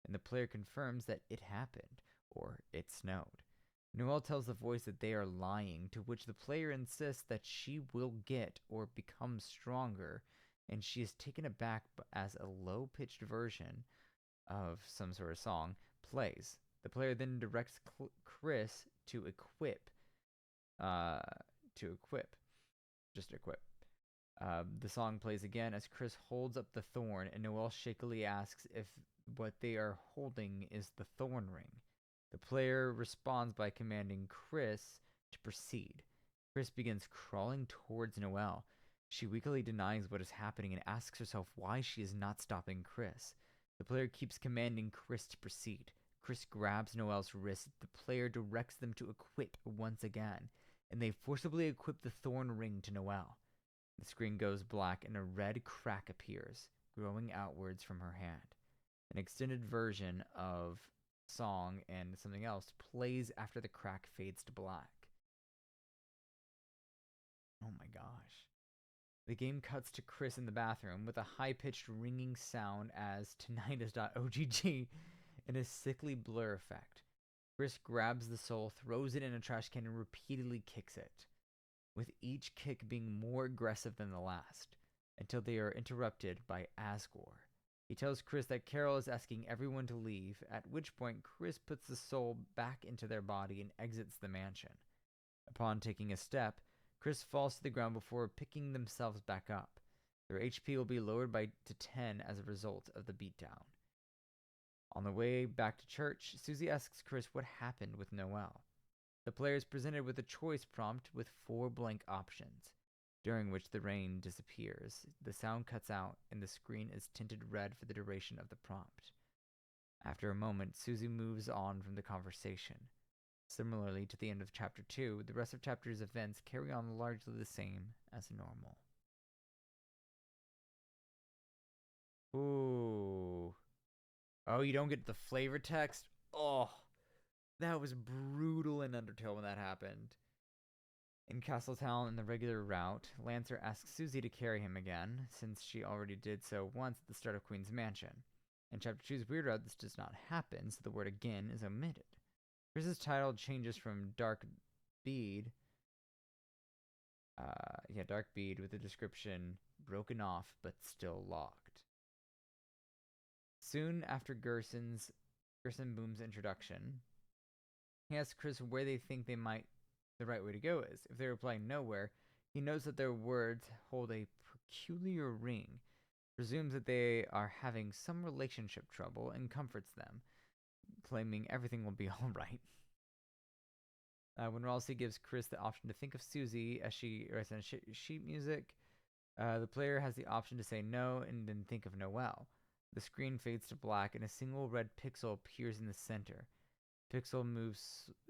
and the player confirms that it happened, or it snowed. Noelle tells the voice that they are lying, to which the player insists that she will get or become stronger, and she is taken aback as a low-pitched version of some sort of song plays. The player then directs Chris to equip, uh, to equip, just equip. The song plays again as Chris holds up the thorn, and Noelle shakily asks if what they are holding is the thorn ring. The player responds by commanding Chris to proceed. Chris begins crawling towards Noelle. She weakly denies what is happening and asks herself why she is not stopping Chris. The player keeps commanding Chris to proceed. Chris grabs Noelle's wrist. The player directs them to equip once again, and they forcibly equip the thorn ring to Noelle. The screen goes black and a red crack appears, growing outwards from her hand. An extended version of song and something else plays after the crack fades to black. Oh my gosh. The game cuts to Chris in the bathroom with a high-pitched ringing sound as tinnitus.ogg and a sickly blur effect. Chris grabs the soul, throws it in a trash can, and repeatedly kicks it, with each kick being more aggressive than the last, until they are interrupted by Asgore. He tells Chris that Carol is asking everyone to leave, at which point Chris puts the soul back into their body and exits the mansion. Upon taking a step, Chris falls to the ground before picking themselves back up. Their HP will be lowered to 10 as a result of the beatdown. On the way back to church, Susie asks Chris what happened with Noelle. The player is presented with a choice prompt with 4 blank options, during which the rain disappears, the sound cuts out, and the screen is tinted red for the duration of the prompt. After a moment, Susie moves on from the conversation. Similarly to the end of Chapter 2, the rest of Chapter's events carry on largely the same as normal. Ooh. Oh, you don't get the flavor text? Oh, that was brutal in Undertale when that happened. In Castletown, in the regular route, Lancer asks Susie to carry him again, since she already did so once at the start of Queen's Mansion. In Chapter 2's Weird Route, this does not happen, so the word again is omitted. Chris's title changes from Dark Bead, Dark Bead, with the description broken off but still locked. Soon after Gerson Boom's introduction, he asks Chris where they think the right way to go is. If they reply nowhere, he knows that their words hold a peculiar ring, presumes that they are having some relationship trouble, and comforts them, claiming everything will be all right. When Ralsei gives Chris the option to think of Susie as she writes on sheet music, the player has the option to say no and then think of Noelle. The screen fades to black and a single red pixel appears in the center. The pixel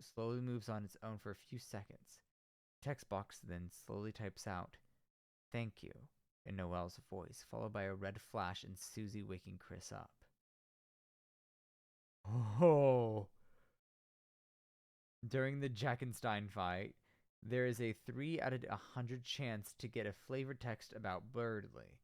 slowly moves on its own for a few seconds. The text box then slowly types out, "Thank you," in Noelle's voice, followed by a red flash and Susie waking Chris up. Oh! During the Jackenstein fight, there is a 3 out of 100 chance to get a flavor text about Birdley.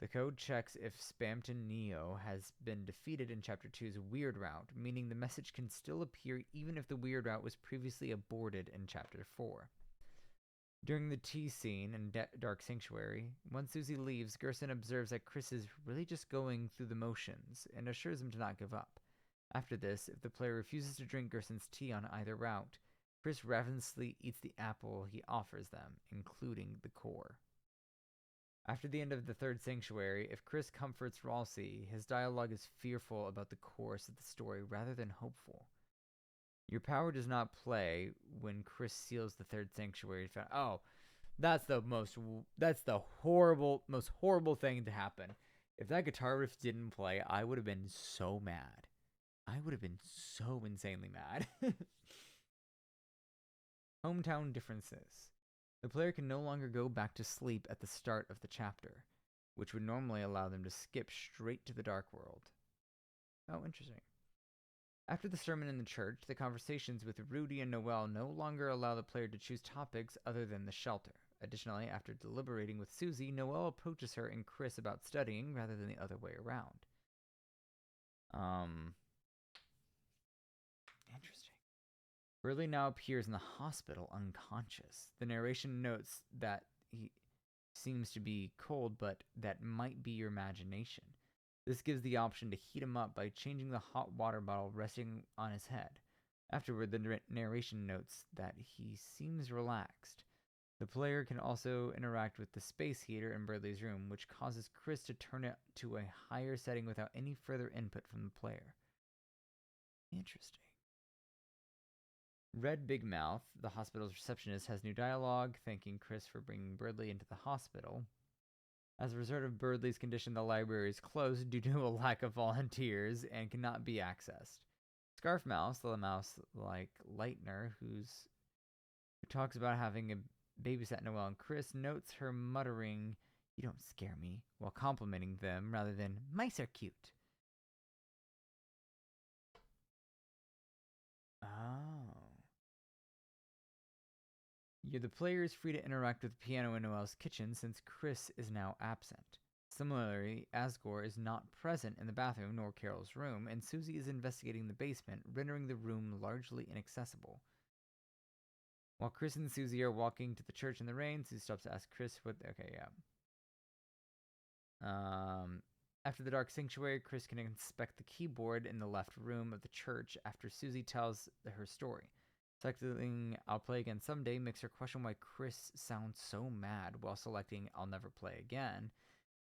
The code checks if Spamton Neo has been defeated in Chapter 2's Weird Route, meaning the message can still appear even if the Weird Route was previously aborted in Chapter 4. During the tea scene in Dark Sanctuary, once Susie leaves, Gerson observes that Chris is really just going through the motions and assures him to not give up. After this, if the player refuses to drink Gerson's tea on either route, Chris ravenously eats the apple he offers them, including the core. After the end of the third sanctuary, if Chris comforts Ralsei, his dialogue is fearful about the course of the story rather than hopeful. Your power does not play when Chris seals the third sanctuary. Oh, that's the most horrible thing to happen. If that guitar riff didn't play, I would have been so mad. I would have been so insanely mad. Hometown differences. The player can no longer go back to sleep at the start of the chapter, which would normally allow them to skip straight to the Dark World. Oh, interesting. After the sermon in the church, the conversations with Rudy and Noelle no longer allow the player to choose topics other than the shelter. Additionally, after deliberating with Susie, Noelle approaches her and Chris about studying rather than the other way around. Interesting. Burley now appears in the hospital unconscious. The narration notes that he seems to be cold, but that might be your imagination. This gives the option to heat him up by changing the hot water bottle resting on his head. Afterward, the narration notes that he seems relaxed. The player can also interact with the space heater in Burley's room, which causes Chris to turn it to a higher setting without any further input from the player. Interesting. Red Big Mouth, the hospital's receptionist, has new dialogue, thanking Chris for bringing Burley into the hospital. As a result of Burley's condition, the library is closed due to a lack of volunteers and cannot be accessed. Scarf Mouse, the mouse-like Lightner, who talks about having a babysat Noelle and Chris, notes her muttering, "You don't scare me," while complimenting them rather than, "Mice are cute." Oh. The player is free to interact with the piano in Noelle's kitchen since Chris is now absent. Similarly, Asgore is not present in the bathroom nor Carol's room, and Susie is investigating the basement, rendering the room largely inaccessible. While Chris and Susie are walking to the church in the rain, Susie stops to ask Chris what... Okay, yeah. After the Dark Sanctuary, Chris can inspect the keyboard in the left room of the church after Susie tells her story. Selecting I'll Play Again Someday makes her question why Chris sounds so mad, while selecting I'll Never Play Again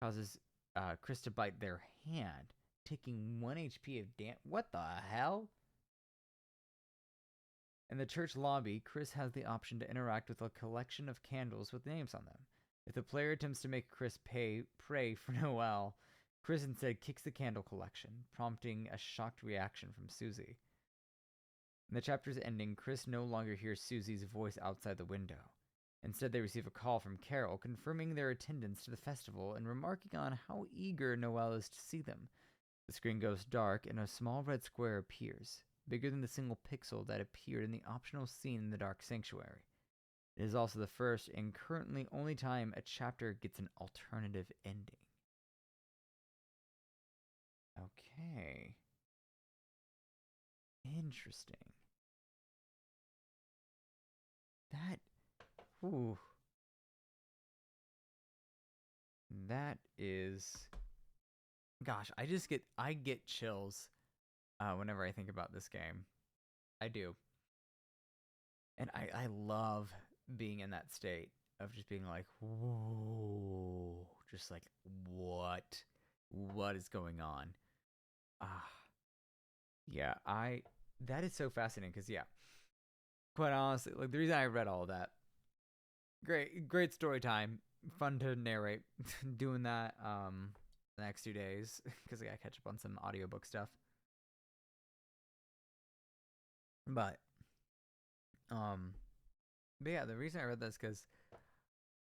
causes Chris to bite their hand, taking 1 HP of damage. What the hell? In the church lobby, Chris has the option to interact with a collection of candles with names on them. If the player attempts to make Chris pray for Noelle, Chris instead kicks the candle collection, prompting a shocked reaction from Susie. In the chapter's ending, Chris no longer hears Susie's voice outside the window. Instead, they receive a call from Carol confirming their attendance to the festival and remarking on how eager Noelle is to see them. The screen goes dark and a small red square appears, bigger than the single pixel that appeared in the optional scene in the Dark Sanctuary. It is also the first and currently only time a chapter gets an alternative ending. Okay. Interesting. That is... Gosh, I get chills whenever I think about this game. I do. And I love being in that state of just being like, whoa, just like, what is going on? Yeah, that is so fascinating because, yeah, quite honestly, like the reason I read all of that, great story time, fun to narrate, doing that the next 2 days because I gotta catch up on some audiobook stuff. But yeah, the reason I read this because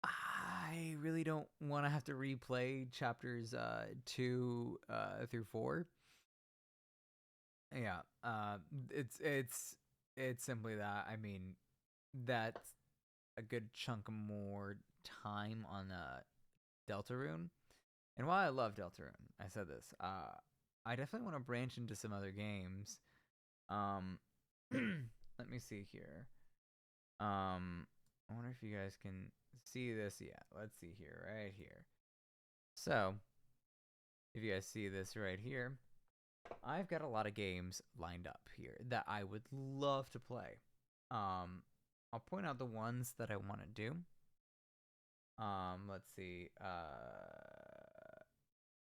I really don't want to have to replay chapters 2 through 4. Yeah, it's simply that. I mean, that's a good chunk more time on Deltarune. And while I love Deltarune, I said this. I definitely want to branch into some other games. Let me see here. I wonder if you guys can see this. Yeah, let's see here, right here. So, if you guys see this right here, I've got a lot of games lined up here that I would love to play. I'll point out the ones that I want to do. Let's see.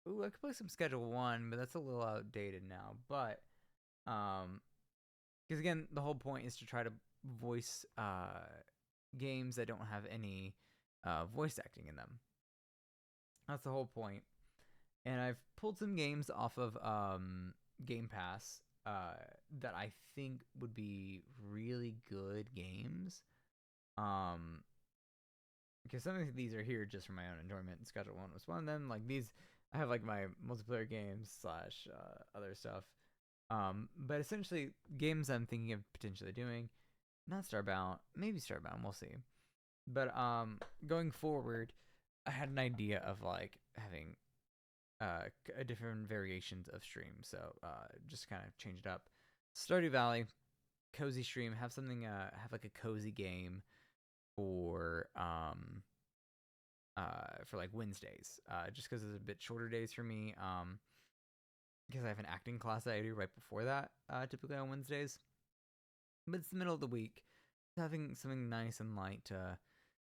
Ooh, I could play some Schedule 1, but that's a little outdated now. But, because again, the whole point is to try to voice games that don't have any voice acting in them. That's the whole point. And I've pulled some games off of Game Pass that I think would be really good games. Because some of these are here just for my own enjoyment, and Schedule 1 was one of them. Like these, I have like my multiplayer games / other stuff. But essentially, games I'm thinking of potentially doing, not Starbound, maybe Starbound, we'll see. But going forward, I had an idea of like having different variations of streams, so just kind of change it up. Stardew Valley, cozy stream, have something, have like a cozy game for like Wednesdays, just because it's a bit shorter days for me. Because I have an acting class that I do right before that, typically on Wednesdays. But it's the middle of the week, having something nice and light to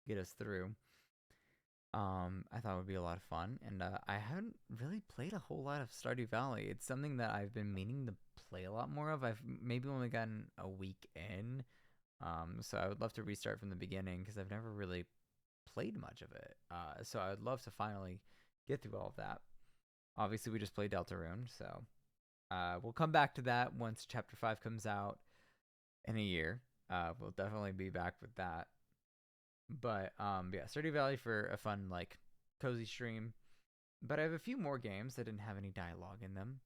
get us through. I thought it would be a lot of fun, and I haven't really played a whole lot of Stardew Valley. It's something that I've been meaning to play a lot more of. I've maybe only gotten a week in, so I would love to restart from the beginning because I've never really played much of it. So I would love to finally get through all of that. Obviously, we just played Deltarune, so we'll come back to that once Chapter 5 comes out in a year. We'll definitely be back with that. But yeah, Stardew Valley for a fun like cozy stream. But I have a few more games that didn't have any dialogue in them.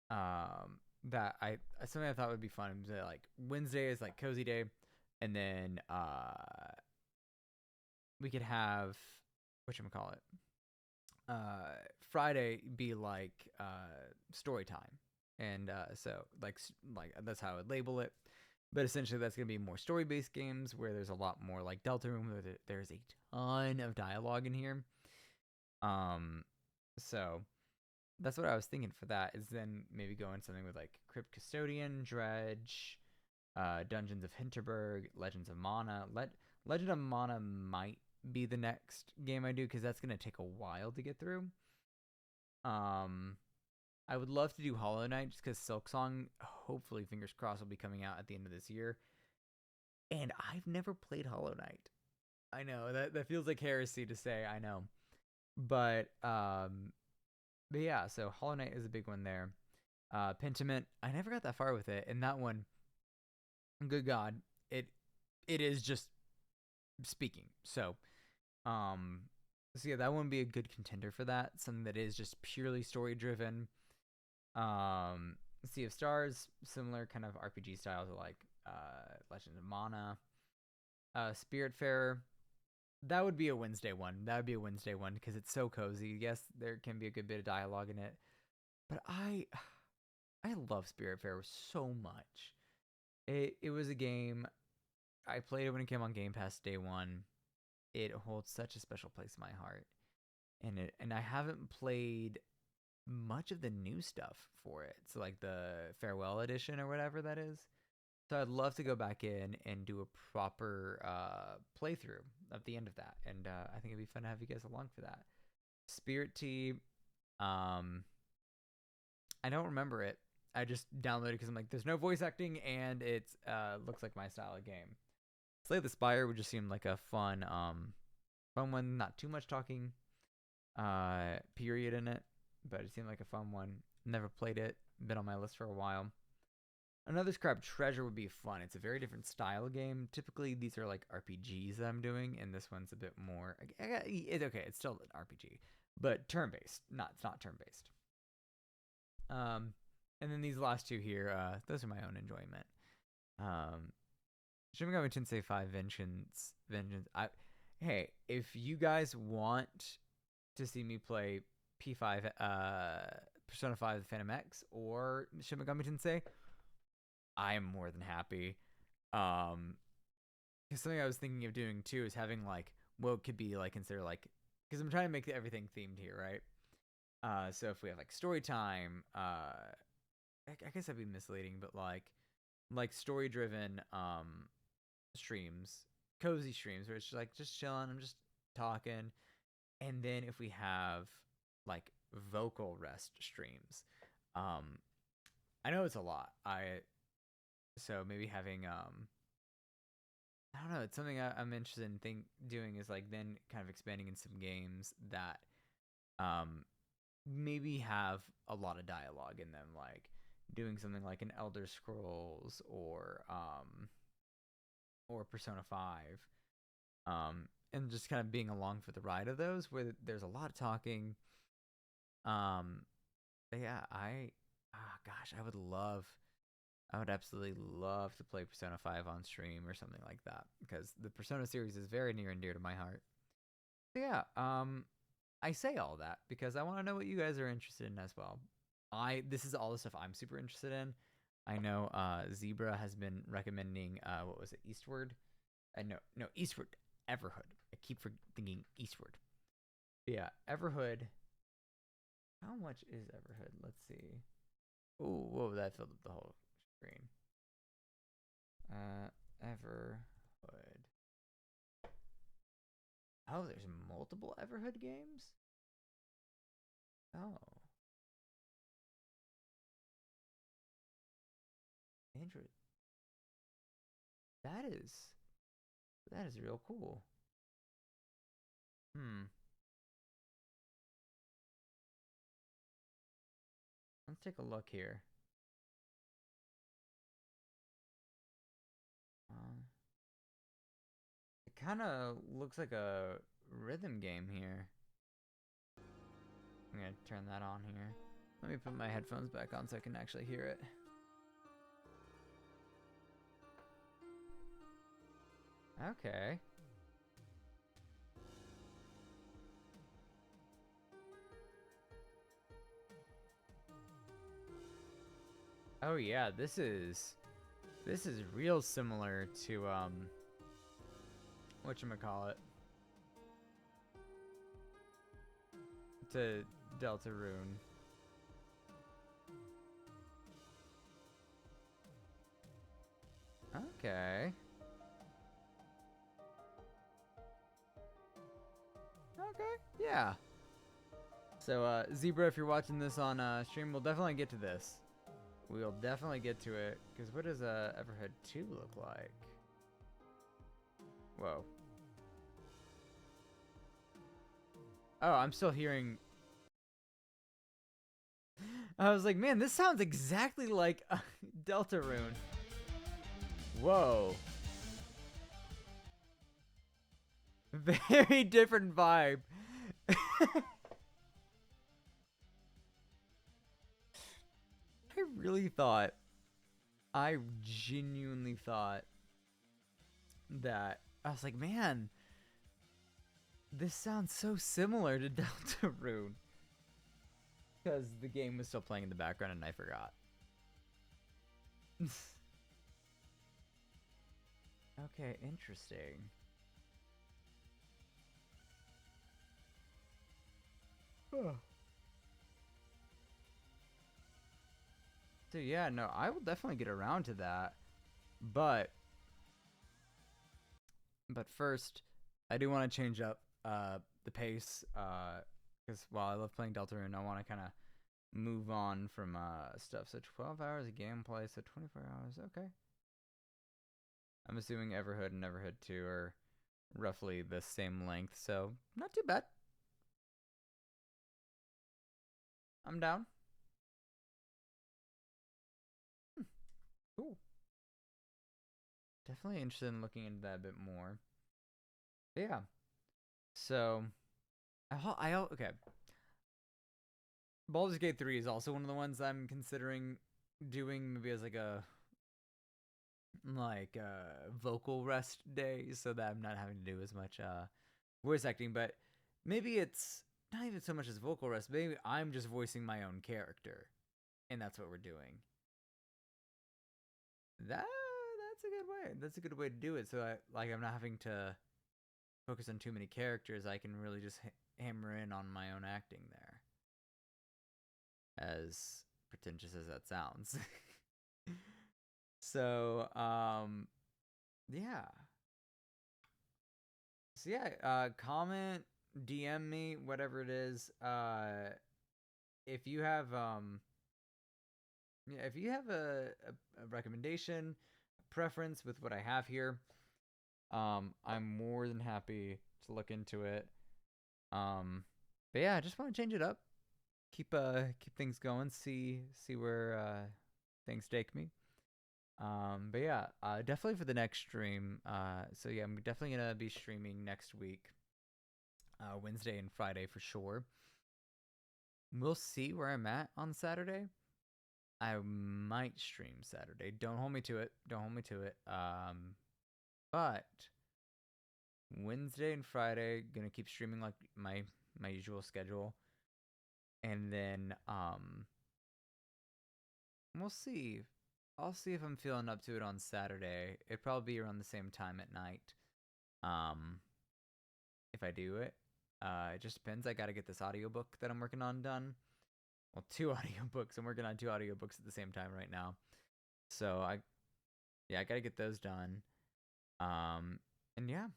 That I something I thought would be fun. Like Wednesday is like cozy day, and then we could have whatchamacallit, Friday be like story time, and so like that's how I would label it. But essentially, that's going to be more story-based games where there's a lot more like Deltarune, where there's a ton of dialogue in here. So that's what I was thinking for that. Is then maybe go in something with like Crypt Custodian, Dredge, Dungeons of Hinterberg, Legends of Mana. Legend of Mana might be the next game I do because that's going to take a while to get through. I would love to do Hollow Knight just because Silksong, hopefully, fingers crossed, will be coming out at the end of this year. And I've never played Hollow Knight. I know that feels like heresy to say. I know, but yeah. So Hollow Knight is a big one there. Pentiment, I never got that far with it, and that one, good God, it is just speaking. So yeah, that one would be a good contender for that. Something that is just purely story driven. Sea of Stars, similar kind of RPG styles like Legend of Mana. Spiritfarer, that would be a Wednesday one. That would be a Wednesday one because it's so cozy. Yes, there can be a good bit of dialogue in it, but I love Spiritfarer so much. It was a game I played it when it came on Game Pass day one. It holds such a special place in my heart, and I haven't played much of the new stuff for it. So like the farewell edition or whatever that is. So I'd love to go back in and do a proper playthrough of the end of that. And I think it'd be fun to have you guys along for that. Spirit Tea, I don't remember it. I just downloaded it because I'm like, there's no voice acting and it looks like my style of game. Slay the Spire would just seem like a fun one, not too much talking period in it, but it seemed like a fun one. Never played it, been on my list for a while. Another Scrap Treasure would be fun. It's a very different style game. Typically, these are like RPGs that I'm doing, and this one's a bit more. It's okay. It's still an RPG, but turn-based. It's not turn-based. And then these last two here, those are my own enjoyment. Shin Megami Tensei 5 Vengeance. Hey, if you guys want to see me play P5, Persona 5 The Phantom X, or Shin Megami Tensei, I am more than happy. Something I was thinking of doing too is having like what could be like consider like, because I'm trying to make everything themed here, right? So if we have like story time, I guess that'd be misleading, but like story driven streams, cozy streams where it's just chilling, I'm just talking. And then if we have like vocal rest streams, I know it's a lot. So maybe having I don't know, it's something I'm interested in doing is like then kind of expanding in some games that maybe have a lot of dialogue in them, like doing something like an Elder Scrolls or Persona 5, and just kind of being along for the ride of those where there's a lot of talking. But yeah, gosh, I would absolutely love to play Persona 5 on stream or something like that because the Persona series is very near and dear to my heart. So yeah, I say all that because I want to know what you guys are interested in as well. This is all the stuff I'm super interested in. I know Zebra has been recommending what was it, Eastward? No, Eastward, Everhood. I keep thinking Eastward. But yeah, Everhood. How much is Everhood? Let's see. Oh, whoa, that filled up the whole screen. Everhood. Oh, there's multiple Everhood games? Oh. Android. That is real cool. Let's take a look here. It kind of looks like a rhythm game here. I'm gonna turn that on here. Let me put my headphones back on so I can actually hear it. Okay. Oh yeah, this is real similar to whatchamacallit, to Deltarune. Okay. Okay, yeah. So, Zebra, if you're watching this on stream, we'll definitely get to this. We'll definitely get to it. Because what does Everhead 2 look like? Whoa. Oh, I'm still hearing... I was like, man, this sounds exactly like Deltarune. Whoa. Very different vibe. I genuinely thought that, I was like, man, this sounds so similar to Deltarune. Because the game was still playing in the background and I forgot. Okay, interesting. So yeah, no, I will definitely get around to that. But first, I do want to change up the pace. Because while I love playing Deltarune, I want to kind of move on from stuff. So 12 hours of gameplay, so 24 hours. Okay. I'm assuming Everhood and Everhood 2 are roughly the same length, so not too bad. I'm down. Cool. Definitely interested in looking into that a bit more. But yeah. So, okay. Baldur's Gate 3 is also one of the ones I'm considering doing maybe as like a vocal rest day so that I'm not having to do as much voice acting, but maybe it's not even so much as vocal rest. Maybe I'm just voicing my own character, and that's what we're doing. That's a good way. That's a good way to do it. So I'm not having to focus on too many characters. I can really just hammer in on my own acting there. As pretentious as that sounds. So, yeah. So yeah, comment, DM me, whatever it is. If you have if you have a recommendation, a preference with what I have here, I'm more than happy to look into it. But yeah, I just want to change it up, keep things going, see where things take me. But yeah, definitely for the next stream. So yeah, I'm definitely gonna be streaming next week, Wednesday and Friday for sure. We'll see where I'm at on Saturday. I might stream Saturday. Don't hold me to it. But Wednesday and Friday, gonna keep streaming like my usual schedule. And then we'll see. I'll see if I'm feeling up to it on Saturday. It'd probably be around the same time at night. Um, if I do it. It just depends. I gotta get this audiobook that I'm working on done. Well, two audiobooks. I'm working on two audiobooks at the same time right now. So I gotta get those done. And yeah.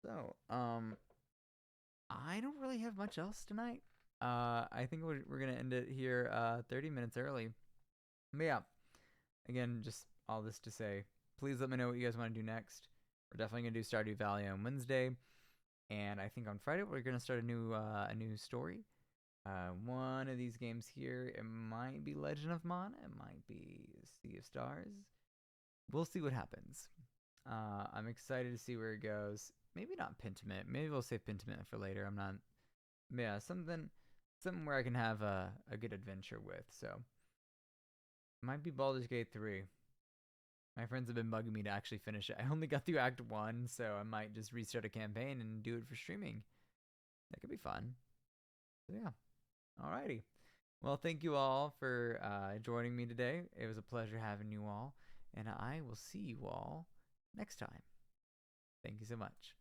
So, I don't really have much else tonight. I think we're gonna end it here 30 minutes early. But yeah, again, just all this to say, please let me know what you guys want to do next. We're definitely gonna do Stardew Valley on Wednesday, and I think on Friday we're gonna start a new story. One of these games here, it might be Legend of Mana, it might be Sea of Stars. We'll see what happens. I'm excited to see where it goes. Maybe not Pentiment. Maybe we'll save Pentiment for later. I'm not. Yeah, something where I can have a good adventure with. So might be Baldur's Gate 3. My friends have been bugging me to actually finish it. I only got through Act 1, so I might just restart a campaign and do it for streaming. That could be fun. So yeah. Alrighty. Well, thank you all for joining me today. It was a pleasure having you all, and I will see you all next time. Thank you so much.